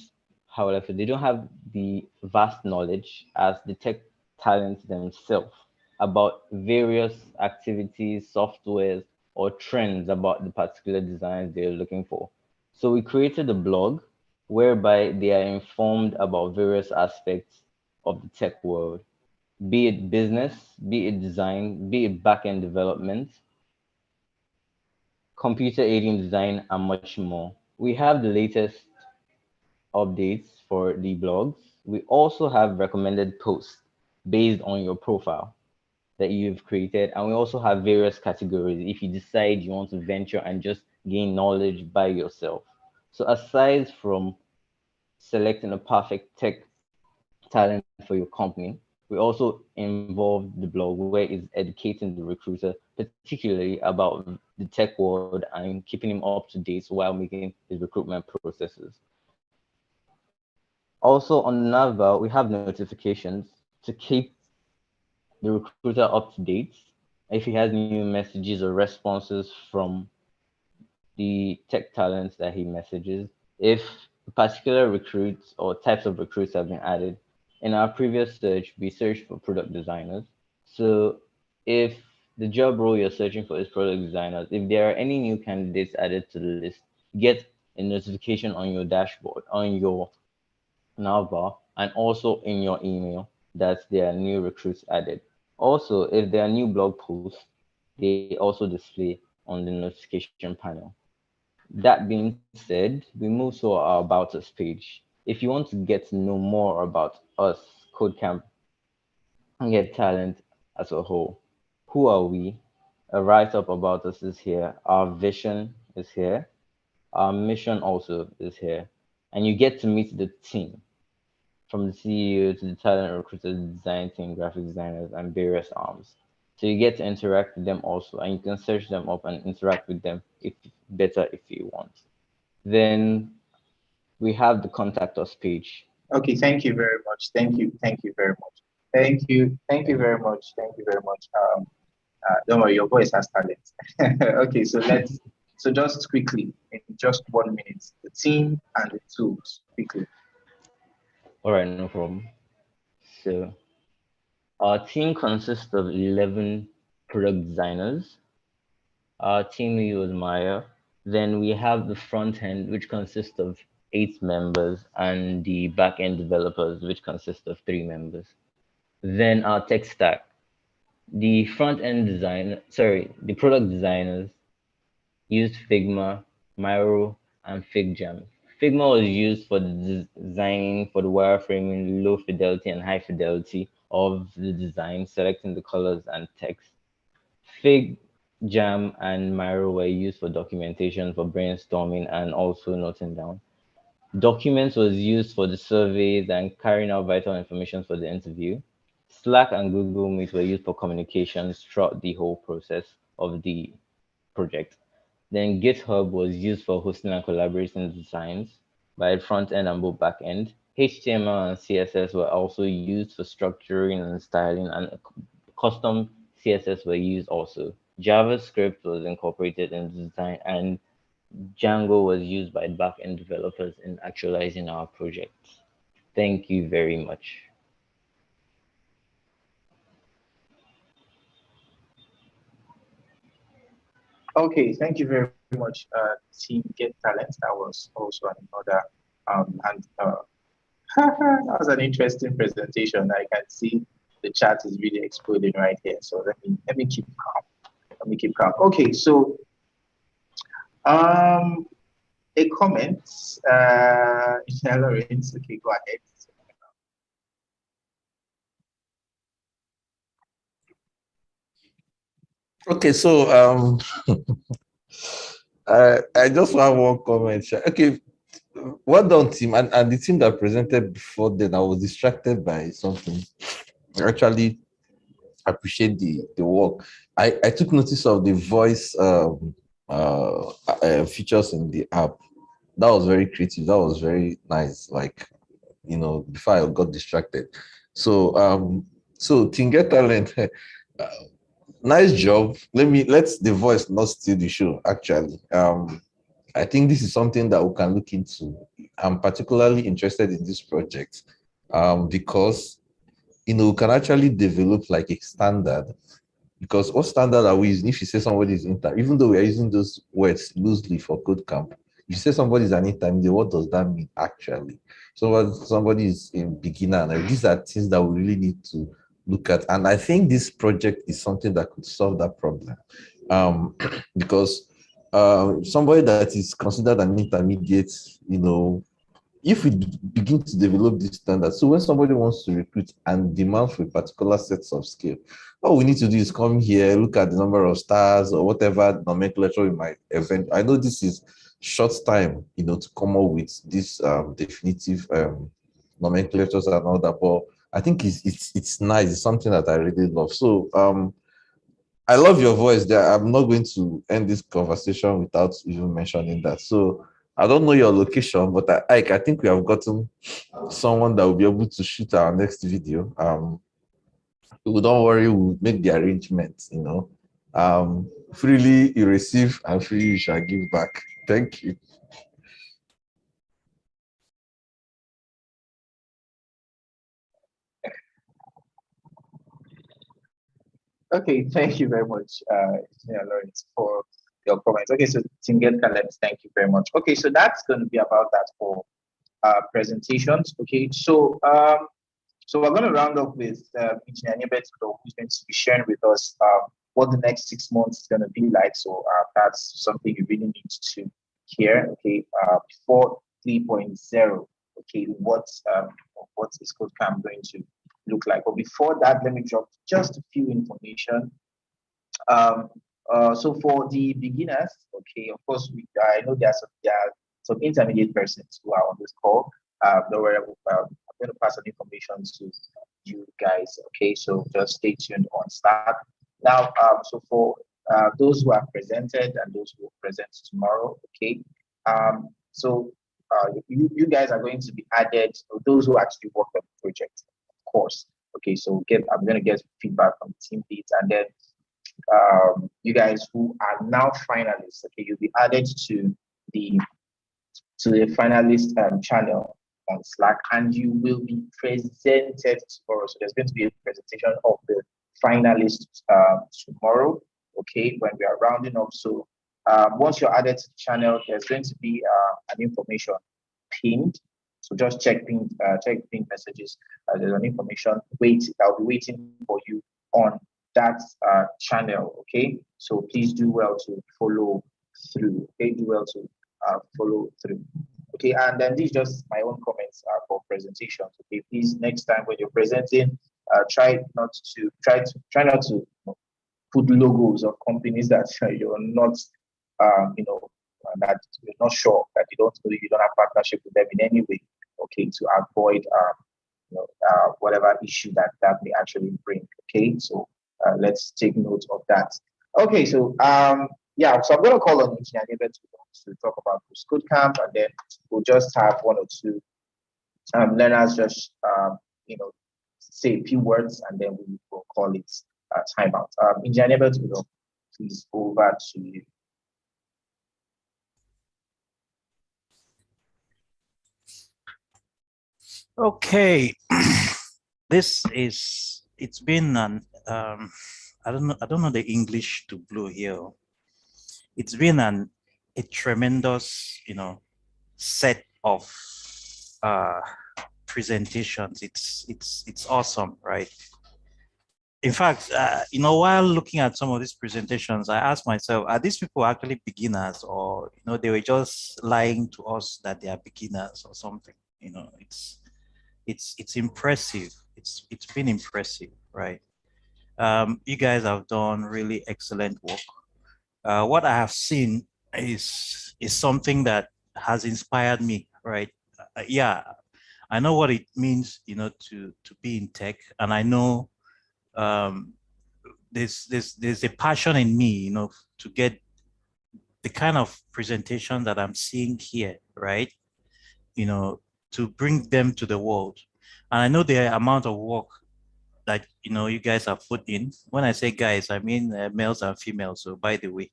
however, they don't have the vast knowledge as the tech talents themselves about various activities, softwares, or trends about the particular designs they're looking for. So we created a blog whereby they are informed about various aspects of the tech world, be it business, be it design, be it backend development, computer aiding design, and much more. We have the latest updates for the blogs. We also have recommended posts based on your profile that you've created. And we also have various categories if you decide you want to venture and just gain knowledge by yourself. So aside from selecting a perfect tech talent for your company, we also involve the blog where it's educating the recruiter, particularly about the tech world and keeping him up to date while making his recruitment processes. Also on Nava, we have notifications to keep the recruiter up to date if he has new messages or responses from the tech talents that he messages. If particular recruits or types of recruits have been added. In our previous search, we searched for product designers. So if the job role you're searching for is product designers, if there are any new candidates added to the list, get a notification on your dashboard, on your Nava, and also in your email that there are new recruits added. Also, if there are new blog posts, they also display on the notification panel. That being said, we move to our About Us page. If you want to get to know more about us, KodeCamp, and Get Talent as a whole, who are we? A write-up about us is here. Our vision is here. Our mission also is here. And you get to meet the team, from the CEO to the talent recruiters, design team, graphic designers, and various arms. So you get to interact with them also, and you can search them up and interact with them if you want. Then we have the contact us page. Okay, thank you very much. Thank you very much. Thank you very much. Thank you very much. Don't worry, your voice has talent. Okay, so just quickly, in just 1 minute, the team and the tools, quickly. All right, no problem. So our team consists of 11 product designers. Our team lead was Maya. Then we have the front end, which consists of 8 members, and the backend developers, which consist of 3 members. Then our tech stack. The the product designers used Figma, Miro, and FigJam. Figma was used for the designing for the wireframing, low fidelity and high fidelity of the design, selecting the colors and text. FigJam and Miro were used for documentation, for brainstorming, and also noting down. Documents was used for the surveys and carrying out vital information for the interview. Slack and Google Meet were used for communications throughout the whole process of the project. Then GitHub was used for hosting and collaborating designs by front end and both back end. HTML and CSS were also used for structuring and styling, and custom CSS were used also. JavaScript was incorporated in the design, and Django was used by back-end developers in actualizing our projects. Thank you very much. Okay, thank you very much, Team Get Talent. That was also another, and that was an interesting presentation. I can see the chat is really exploding right here. So let me keep calm. Let me keep calm. Okay, so a comment, Lawrence. Okay, go ahead. Okay, so I just want one comment. Okay, well done, team, and the team that presented before then. I was distracted by something. I actually appreciate the work. I took notice of the voice features in the app. That was very creative. That was very nice. Like, you know, before I got distracted. So Team Get Talent. Nice job. Let's the voice not steal the show. Actually, I think this is something that we can look into. I'm particularly interested in this project because we can actually develop like a standard. Because what standard are we using? If you say somebody is even though we are using those words loosely for CodeCamp, if you say somebody is an intermediate, what does that mean actually? So somebody is a beginner, and these are things that we really need to look at. And I think this project is something that could solve that problem. Because somebody that is considered an intermediate, if we begin to develop this standard, so when somebody wants to recruit and demand for a particular sets of skill, all we need to do is come here, look at the number of stars or whatever nomenclature we might event. I know this is short time, to come up with this definitive nomenclatures and all that, but I think it's nice. It's something that I really love. So I love your voice there. I'm not going to end this conversation without even mentioning that. So I don't know your location, but I think we have gotten someone that will be able to shoot our next video. Don't worry, we'll make the arrangements, freely you receive and freely you shall give back. Thank you. Okay, thank you very much, Lawrence, for your comments. Okay, so Team Get Talent, thank you very much. Okay, so that's going to be about that for presentations. Okay, so we're going to round up with Engineer Nibeto, who's going to be sharing with us what the next 6 months is going to be like. So that's something you really need to hear. Okay, before 3.0. Okay, what is CodeCamp going to look like? But before that, let me drop just a few information. So for the beginners, okay, of course, I know there are some intermediate persons who are on this call. Don't worry, I'm going to pass some information to you guys. Okay, so just stay tuned on Slack. Now, so for those who have presented and those who will present tomorrow, okay, you guys are going to be added, those who actually work on the project, of course. Okay, so I'm going to get feedback from the team leads, and then you guys who are now finalists, okay, you'll be added to the finalist channel on Slack, and you will be presented tomorrow. So there's going to be a presentation of the finalists tomorrow, okay, when we are rounding up. So once you're added to the channel, there's going to be an information pinned. So just check pinned messages. There's an information. I'll be waiting for you on that channel. Okay. So please do well to follow through. Okay. Do well to follow through. Okay. And then these just my own comments for presentations. Okay. Please next time when you're presenting, try not to put logos of companies that you're not, that you're not sure, that you don't have partnership with them in any way. Okay, to avoid whatever issue that may actually bring. Okay, so let's take note of that. Okay, so so I'm going to call on Engineer David to talk about KodeCamp, and then we'll just have one or two learners just say a few words, and then we will call it timeout. Engineer David, please over to you. Okay, it's been an I don't know the English to blue here. It's been a tremendous set of presentations. It's awesome, right? In fact, while looking at some of these presentations, I asked myself, are these people actually beginners, or they were just lying to us that they are beginners or something? It's impressive. It's been impressive, right? You guys have done really excellent work. What I have seen is something that has inspired me, right? I know what it means, to be in tech, and I know there's a passion in me, to get the kind of presentation that I'm seeing here, right? To bring them to the world. And I know the amount of work that you guys have put in. When I say guys, I mean males and females. So by the way,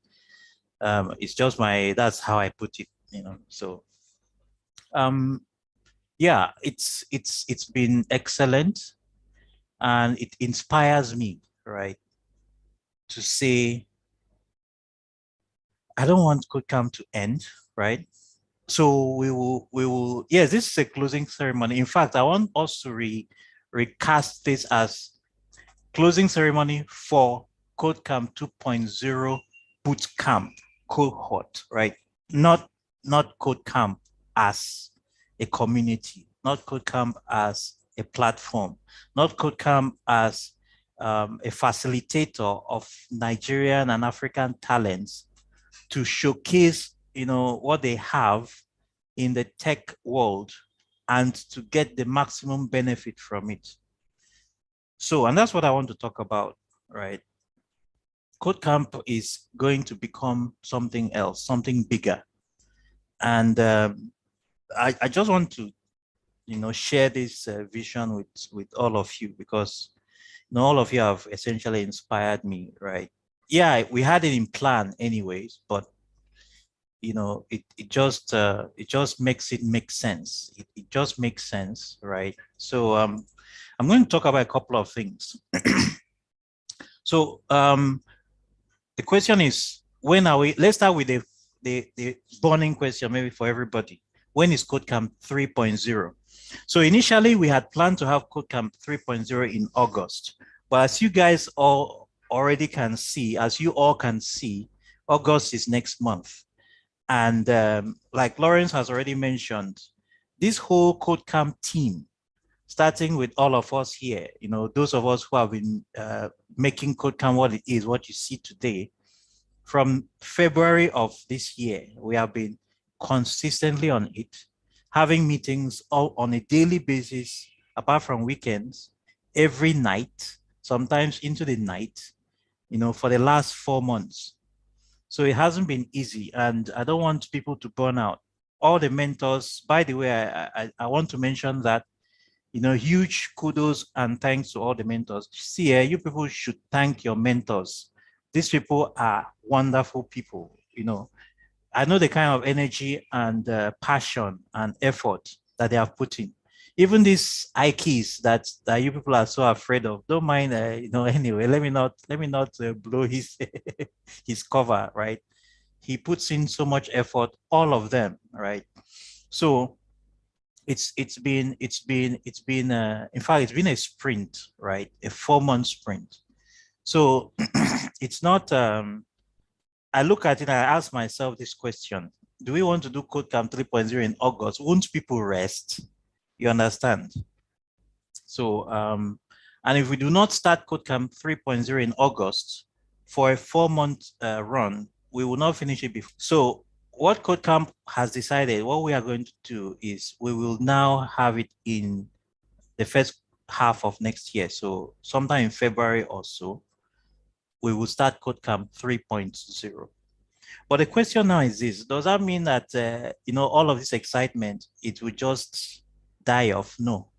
it's just that's how I put it. So it's been excellent, and it inspires me, right, to say I don't want KodeCamp to end, right? So we will, yes, this is a closing ceremony. In fact, I want us to recast this as closing ceremony for KodeCamp 2.0 bootcamp cohort, right? Not KodeCamp as a community, not KodeCamp as a platform, not KodeCamp as a facilitator of Nigerian and African talents to showcase what they have in the tech world and to get the maximum benefit from it. So, and that's what I want to talk about, right? KodeCamp is going to become something else, something bigger. And I just want to, share this vision with all of you, because all of you have essentially inspired me, right? Yeah, we had it in plan anyways, but it just makes it make sense. It just makes sense, right? So I'm going to talk about a couple of things. So the question is, when are we? Let's start with the burning question, maybe for everybody. When is KodeCamp 3.0? So initially we had planned to have KodeCamp 3.0 in August, but as you guys all already can see, August is next month. And like Lawrence has already mentioned, this whole KodeCamp team, starting with all of us here, those of us who have been making KodeCamp what it is, what you see today, from February of this year, we have been consistently on it, having meetings all on a daily basis, apart from weekends, every night, sometimes into the night, for the last 4 months. So it hasn't been easy, and I don't want people to burn out. All the mentors, by the way, I want to mention that, huge kudos and thanks to all the mentors. See, you people should thank your mentors. These people are wonderful people. I know the kind of energy and passion and effort that they have put in. Even these IKs that you people are so afraid of, don't mind, anyway, let me not blow his his cover, right? He puts in so much effort, all of them, right? So in fact, it's been a sprint, right? A 4-month sprint. So it's not, I look at it, I ask myself this question: do we want to do CodeCamp 3.0 in August? Won't people rest? You understand? So, and if we do not start CodeCamp 3.0 in August for a 4-month run, we will not finish it before. So what CodeCamp has decided, what we are going to do is we will now have it in the first half of next year. So sometime in February or so, we will start CodeCamp 3.0. But the question now is this: does that mean that all of this excitement, it will just die off? No,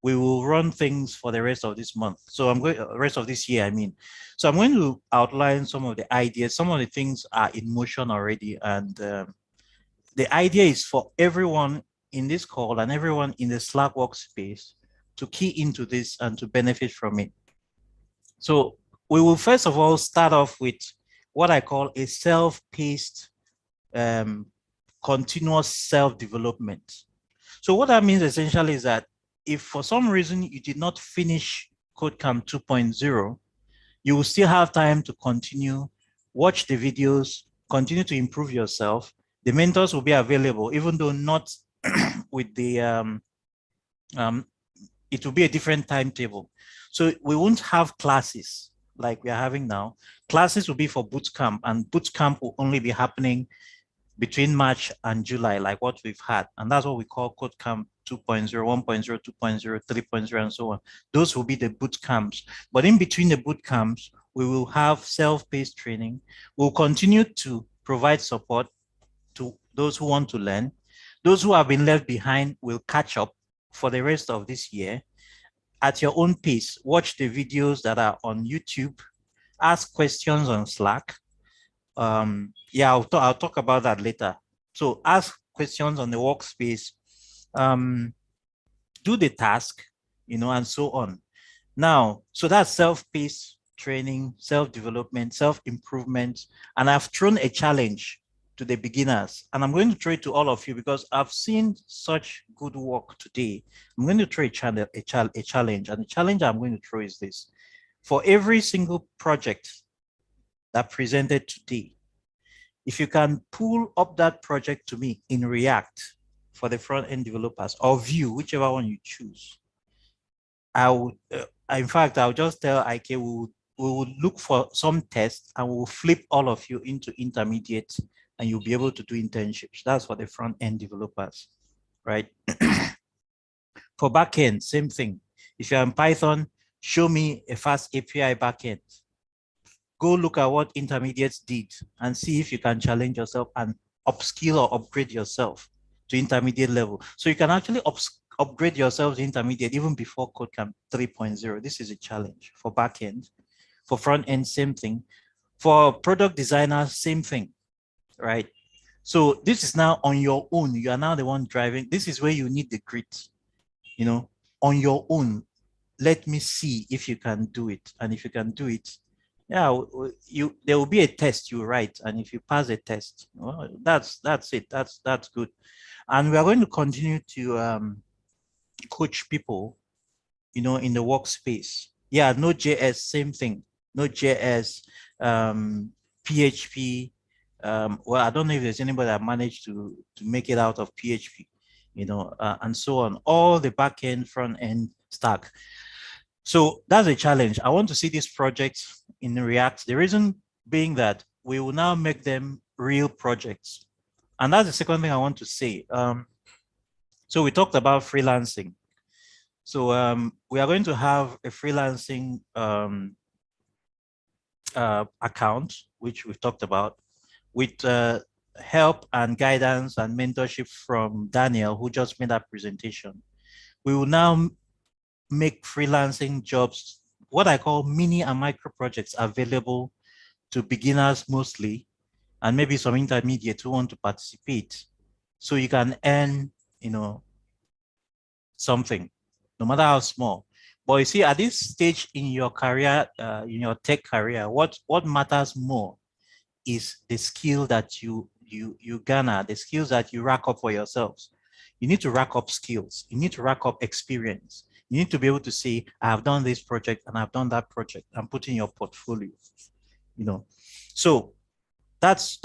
we will run things for the rest of this month. So rest of this year, I mean. So I'm going to outline some of the ideas. Some of the things are in motion already, and the idea is for everyone in this call and everyone in the Slack workspace to key into this and to benefit from it. So we will first of all start off with what I call a self-paced, continuous self-development. So what that means essentially is that if for some reason you did not finish CodeCamp 2.0, you will still have time to continue, watch the videos, continue to improve yourself. The mentors will be available, even though not with the, it will be a different timetable. So we won't have classes like we are having now. Classes will be for bootcamp, and bootcamp will only be happening between March and July, like what we've had. And that's what we call CodeCamp 2.0, 1.0, 2.0, 3.0, and so on. Those will be the boot camps. But in between the boot camps, we will have self-paced training. We'll continue to provide support to those who want to learn. Those who have been left behind will catch up for the rest of this year at your own pace. Watch the videos that are on YouTube, ask questions on Slack. Yeah, I'll talk about that later. So ask questions on the workspace, do the task, and so on. Now, so that's self-paced training, self-development, self-improvement. And I've thrown a challenge to the beginners, and I'm going to throw it to all of you because I've seen such good work today. I'm going to throw a challenge, and the challenge I'm going to throw is this: for every single project that presented today, if you can pull up that project to me in React for the front-end developers, or Vue, whichever one you choose, I would, in fact, I'll just tell IK we will look for some tests and we'll flip all of you into intermediate, and you'll be able to do internships. That's for the front-end developers, right? For backend, same thing. If you're in Python, show me a fast API backend. Go look at what intermediates did and see if you can challenge yourself and upskill or upgrade yourself to intermediate level. So you can actually upgrade yourself to intermediate even before CodeCamp 3.0. This is a challenge for backend. For front end, same thing. For product designers, same thing, right? So this is now on your own. You are now the one driving. This is where you need the grit, on your own. Let me see if you can do it. And if you can do it, yeah, there will be a test you write, and if you pass a test, well, that's it. That's good. And we are going to continue to coach people, in the workspace. Yeah, Node.js, same thing. Node.js, PHP. Well, I don't know if there's anybody that managed to make it out of PHP, and so on. All the backend, front end stack. So that's a challenge. I want to see these projects in React. The reason being that we will now make them real projects. And that's the second thing I want to say. So we talked about freelancing. So we are going to have a freelancing account, which we've talked about, with help and guidance and mentorship from Daniel, who just made that presentation. We will now make freelancing jobs, what I call mini and micro projects, available to beginners mostly, and maybe some intermediate who want to participate. So you can earn, something, no matter how small. But you see, at this stage in your career, in your tech career, what matters more is the skill that you garner, the skills that you rack up for yourselves. You need to rack up skills. You need to rack up experience. You need to be able to say, I have done this project and I've done that project, and put in your portfolio, you know. So that's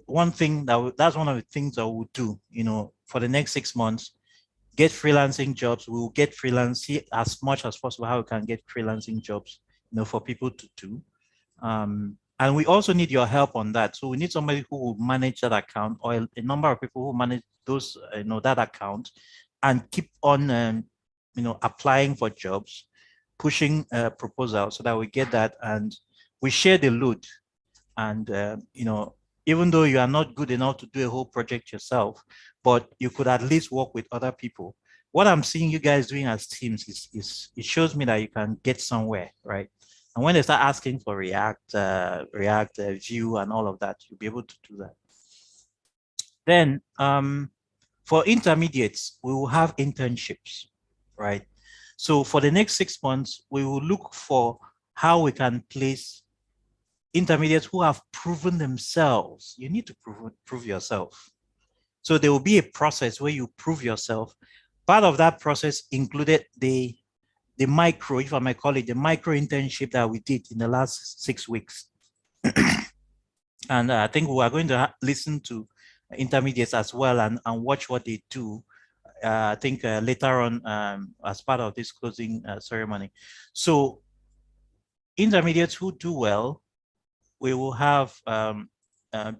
one thing that's one of the things that we'll do, you know, for the next 6 months. Get freelancing jobs. We'll get freelance as much as possible how we can get freelancing jobs, you know, for people to do. And we also need your help on that. So we need somebody who will manage that account, or a number of people who manage those, you know, that account, and keep on, you know, applying for jobs, pushing proposals so that we get that, and we share the load. And you know, even though you are not good enough to do a whole project yourself, but you could at least work with other people. What I'm seeing you guys doing as teams is it shows me that you can get somewhere, right? And when they start asking for React, Vue, and all of that, you'll be able to do that. Then for intermediates, we will have internships, right? So for the next 6 months, we will look for how we can place intermediates who have proven themselves. You need to prove yourself. So there will be a process where you prove yourself. Part of that process included the micro, if I may call it, the micro internship that we did in the last 6 weeks. And I think we are going to listen to intermediates as well, and watch what they do. I think later on as part of this closing ceremony. So intermediates who do well, we will have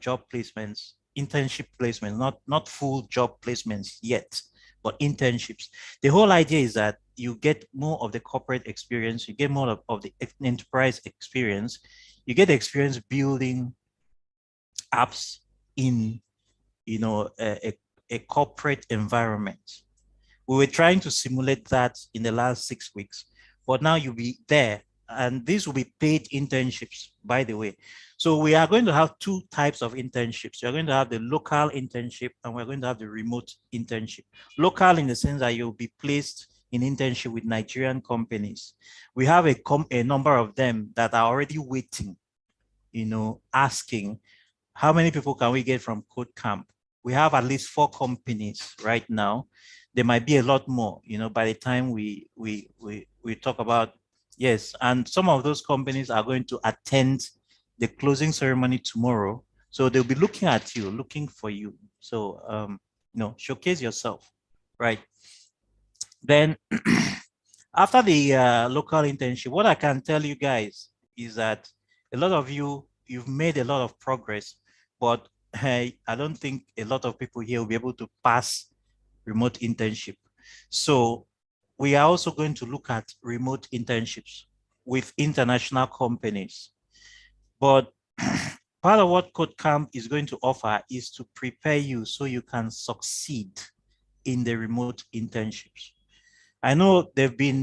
job placements, internship placements, not full job placements yet, but internships. The whole idea is that you get more of the corporate experience, you get more of the enterprise experience, you get the experience building apps in, you know, a corporate environment. We were trying to simulate that in the last 6 weeks, but now you'll be there. And these will be paid internships, by the way. So we are going to have 2 types of internships. You're going to have the local internship, and we're going to have the remote internship. Local in the sense that you'll be placed in internship with Nigerian companies. We have a number of them that are already waiting, you know, asking, how many people can we get from KodeCamp? We have at least 4 companies right now. There might be a lot more, you know, by the time we talk about. Yes, and some of those companies are going to attend the closing ceremony tomorrow. So they'll be looking at you, looking for you. So, you know, showcase yourself, right? Then after the local internship, what I can tell you guys is that a lot of you've made a lot of progress, but hey, I don't think a lot of people here will be able to pass remote internship. So we are also going to look at remote internships with international companies. But part of what KodeCamp is going to offer is to prepare you so you can succeed in the remote internships. I know there've been,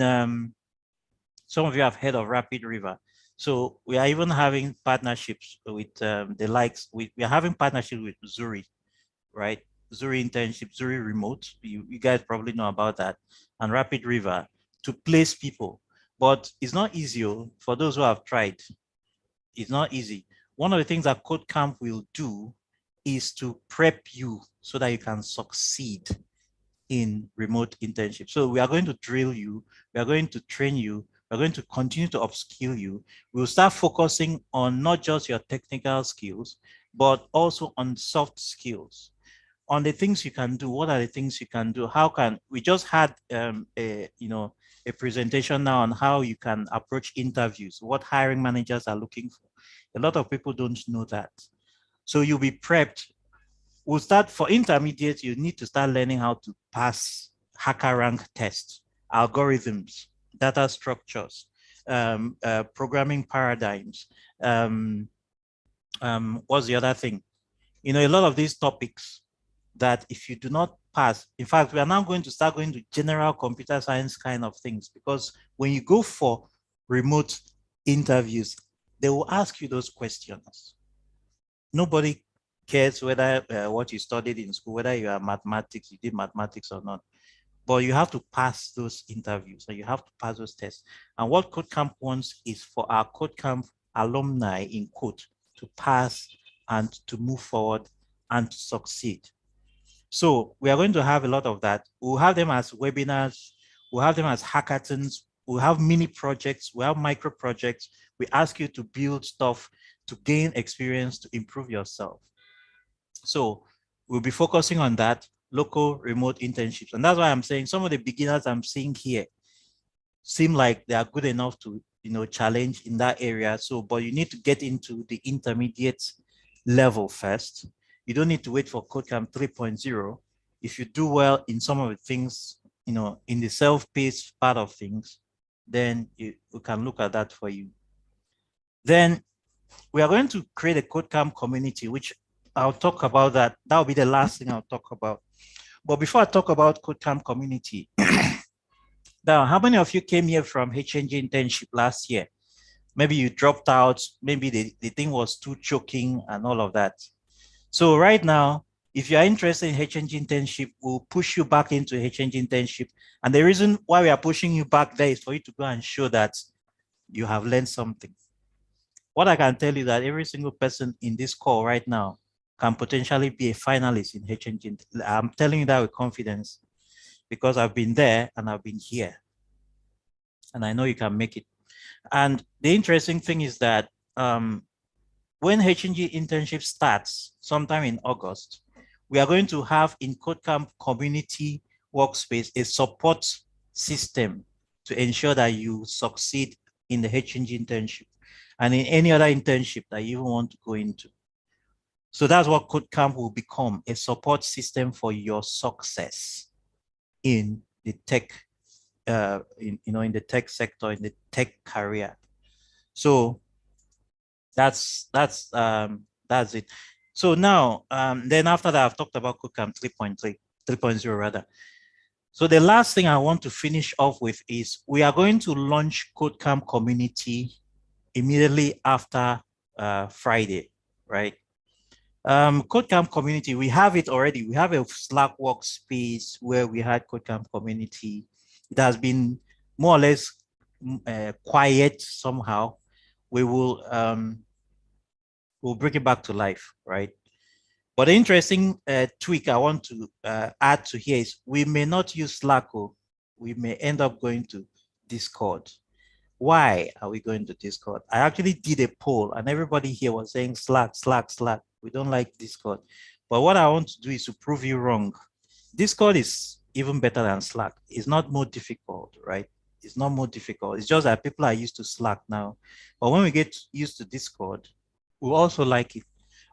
some of you have heard of Rapid River. So we are even having partnerships with the likes, we are having partnerships with Zuri, right? Zuri internship, Zuri remote, you guys probably know about that, and Rapid River to place people. But it's not easy for those who have tried. It's not easy. One of the things that KodeCamp will do is to prep you so that you can succeed in remote internship. So we are going to drill you, we are going to train you, we're going to continue to upskill you. We'll start focusing on not just your technical skills, but also on soft skills, on the things you can do. What are the things you can do? How can we just had a presentation now on how you can approach interviews, what hiring managers are looking for. A lot of people don't know that. So you'll be prepped. We'll start for intermediate. You need to start learning how to pass HackerRank tests, algorithms, data structures, programming paradigms. What's the other thing? You know, a lot of these topics that if you do not pass, in fact, we are now going to start going to general computer science kind of things, because when you go for remote interviews, they will ask you those questions. Nobody cares whether what you studied in school, whether you are mathematics, you did mathematics or not, but you have to pass those interviews and you have to pass those tests. And what KodeCamp wants is for our KodeCamp alumni in code to pass and to move forward and to succeed. So we are going to have a lot of that. We'll have them as webinars. We'll have them as hackathons. We'll have mini projects. We'll have micro projects. We ask you to build stuff to gain experience, to improve yourself. So we'll be focusing on that, local remote internships. And that's why I'm saying some of the beginners I'm seeing here seem like they are good enough to, challenge in that area. So, but you need to get into the intermediate level first. You don't need to wait for KodeCamp 3.0. If you do well in some of the things, in the self-paced part of things, then we can look at that for you. Then we are going to create a KodeCamp community, which I'll talk about that. That will be the last thing I'll talk about. But before I talk about KodeCamp community, now, how many of you came here from HNG internship last year? Maybe you dropped out, maybe the thing was too choking and all of that. So right now, if you're interested in HNG internship, we'll push you back into HNG internship. And the reason why we are pushing you back there is for you to go and show that you have learned something. What I can tell you that every single person in this call right now can potentially be a finalist in HNG. I'm telling you that with confidence because I've been there and I've been here. And I know you can make it. And the interesting thing is that when HNG internship starts sometime in August, we are going to have in KodeCamp community workspace a support system to ensure that you succeed in the HNG internship and in any other internship that you want to go into. So that's what KodeCamp will become, a support system for your success in the tech, in the tech sector, in the tech career. So that's it. So now, then after that, I've talked about KodeCamp 3.0 rather. So the last thing I want to finish off with is we are going to launch KodeCamp community immediately after Friday, right? KodeCamp community, we have it already. We have a Slack workspace where we had KodeCamp community. It has been more or less quiet somehow. We will we'll bring it back to life, right? But the interesting tweak I want to add to here is we may not use Slack. We may end up going to Discord. Why are we going to Discord? I actually did a poll and everybody here was saying Slack, Slack, Slack. We don't like Discord. But what I want to do is to prove you wrong. Discord is even better than Slack. It's not more difficult, right? It's not more difficult. It's just that people are used to Slack now. But when we get used to Discord, we'll also like it.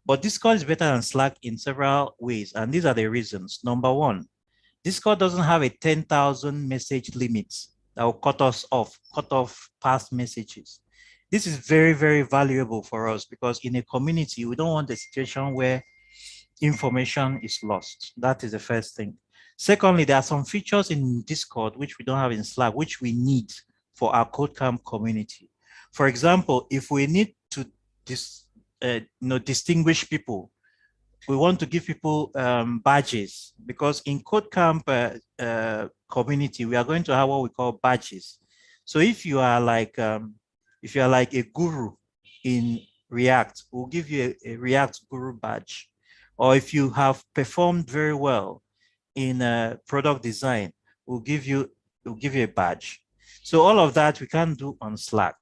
But Discord is better than Slack in several ways. And these are the reasons. Number one, Discord doesn't have a 10,000 message limit that will cut off past messages. This is very, very valuable for us because in a community, we don't want a situation where information is lost. That is the first thing. Secondly, there are some features in Discord which we don't have in Slack, which we need for our KodeCamp community. For example, if we need to distinguish people, we want to give people badges because in KodeCamp community, we are going to have what we call badges. So if you are like a guru in React, we'll give you a React guru badge. Or if you have performed very well in product design, we'll give you a badge. So all of that we can do on Slack.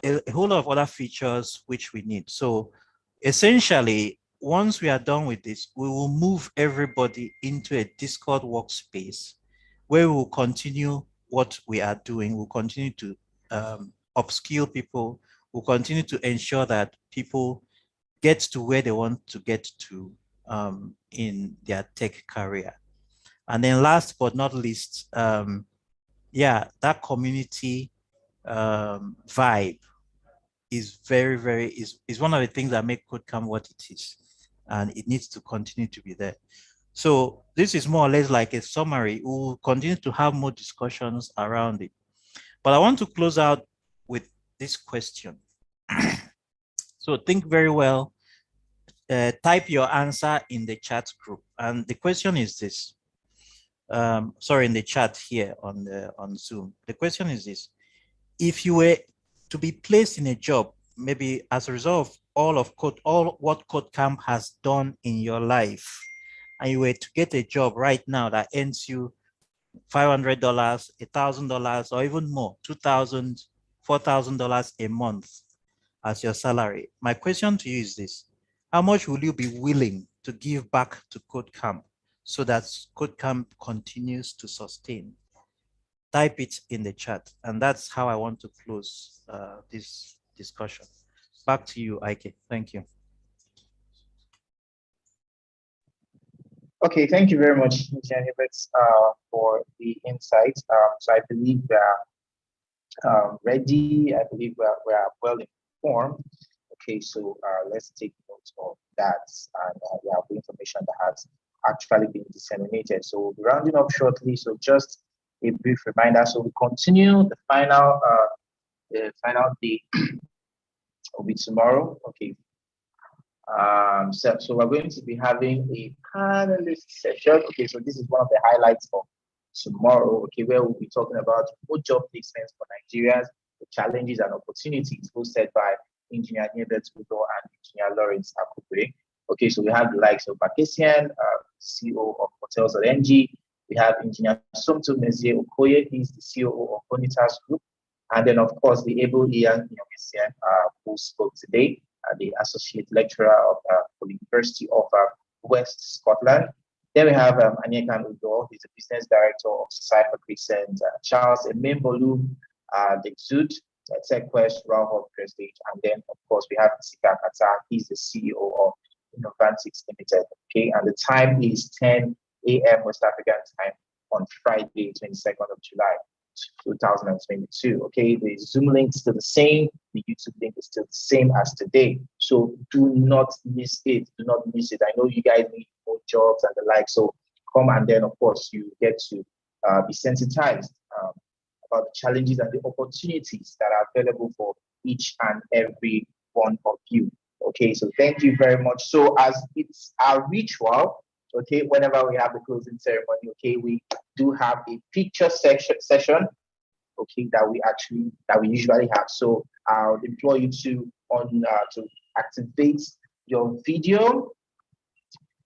A whole lot of other features which we need. So essentially, once we are done with this, we will move everybody into a Discord workspace where we will continue what we are doing. We'll continue to upskill people. We'll continue to ensure that people get to where they want to get to in their tech career. And then last but not least, that community vibe is is one of the things that make KodeCamp what it is, and it needs to continue to be there. So this is more or less like a summary. We'll continue to have more discussions around it. But I want to close out with this question. So think very well. Type your answer in the chat group. And the question is this. Sorry, in the chat here on Zoom. The question is this. If you were to be placed in a job, maybe as a result of all what KodeCamp has done in your life, and you were to get a job right now that earns you $500, $1,000, or even more, $2,000, $4,000 a month as your salary. My question to you is this: how much will you be willing to give back to KodeCamp so that KodeCamp continues to sustain? Type it in the chat, and that's how I want to close this discussion. Back to you, Ike. Thank you. Okay, thank you very much, Hubert, for the insights. So I believe we are ready. I believe we are well informed. Okay, so let's take note of that and we have the information that has actually been disseminated. So we'll be rounding up shortly. So just a brief reminder. So we continue the final day will be tomorrow. Okay. So we're going to be having a panelist session. Okay, so this is one of the highlights of tomorrow. Okay, where we'll be talking about what job placements for Nigerians, the challenges and opportunities hosted by Engineer Nebet Udo and Engineer Lawrence Akubwe. Okay, so we have the likes of Bakesian, CEO of Hotels.ng. We have Engineer Somto Mezie Okoye, he's the COO of Bonitas Group. And then, of course, the able Ian Nyongesian, who spoke today, the Associate Lecturer of the University of West Scotland. Then we have Anyekan Udo, he's the Business Director of Cypher Crescent, Charles Emembolu, the Exude, TechQuest, Rahul Prestige, and then, of course, we have Sika Kata, he's the CEO of Innovantics Limited. Okay, and the time is 10 a.m. West African time on Friday, 22nd of July. 2022. Okay, the Zoom link is still the same, the YouTube link is still the same as today. So do not miss it. Do not miss it. I know you guys need more jobs and the like. So come, and then of course you get to be sensitized about the challenges and the opportunities that are available for each and every one of you. Okay, so thank you very much. So as it's our ritual, okay, whenever we have the closing ceremony, okay, we do have a picture session, okay, that we usually have. So I'll implore you to activate your video.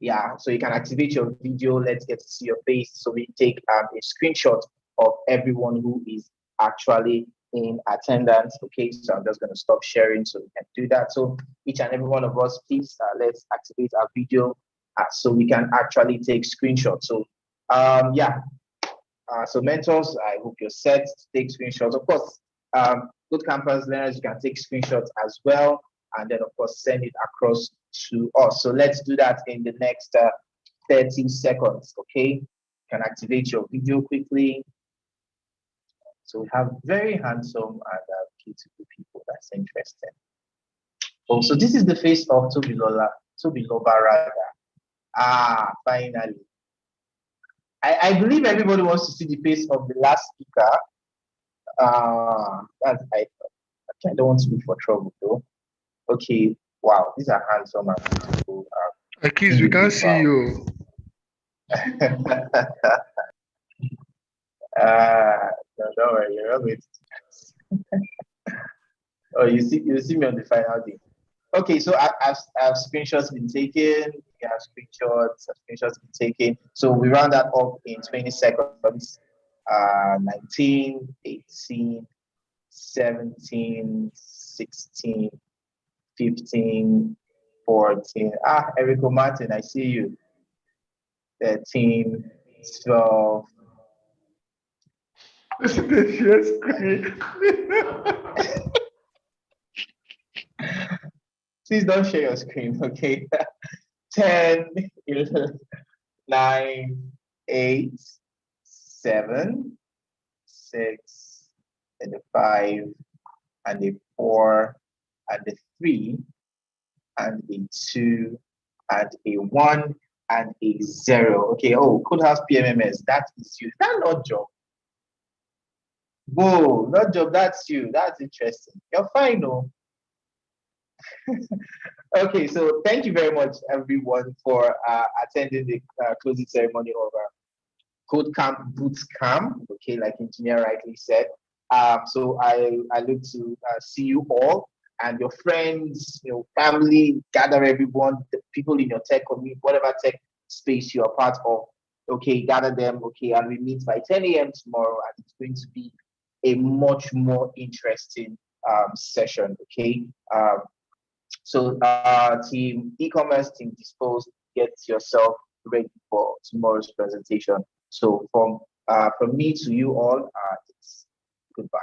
Yeah, so you can activate your video. Let's get to see your face. So we take a screenshot of everyone who is actually in attendance. Okay, so I'm just going to stop sharing so we can do that. So each and every one of us, please, let's activate our video so we can actually take screenshots. So yeah. So mentors, I hope you're set to take screenshots. Of course, good campus learners, you can take screenshots as well, and then of course send it across to us. So let's do that in the next 30 seconds, okay? You can activate your video quickly. So we have very handsome and beautiful people. That's interesting. Oh, so this is the face of Tobiloba rather. Ah, finally. I believe everybody wants to see the face of the last speaker. I don't want to look for trouble though. Okay, wow, these are handsome and beautiful. Akis, we can't see you. No, don't worry, you're not going to. Oh, you see me on the final day. Okay, so I've screenshots been taken. We have screenshots been taken. So we round that up in 20 seconds. 19, 18, 17, 16, 15, 14. Erico Martin, I see you. 13, 12. Please don't share your screen, okay? 10, 11, 9, 8, 7, 6, and the 5, and the 4, and the 3, and the 2, and a 1, and a 0. Okay, oh, Code House PMMS, that is you. Is that not job? Whoa, not job, that's you. That's interesting. You're fine, no? Okay, so thank you very much, everyone, for attending the closing ceremony of KodeCamp Boot Camp. Okay, like engineer rightly said. So I look to see you all and your friends, family, gather everyone, the people in your tech community, whatever tech space you are part of. Okay, gather them. Okay, and we meet by 10 a.m. tomorrow, and it's going to be a much more interesting session. Okay. So team e-commerce, team dispose, get yourself ready for tomorrow's presentation. So from me to you all, it's goodbye.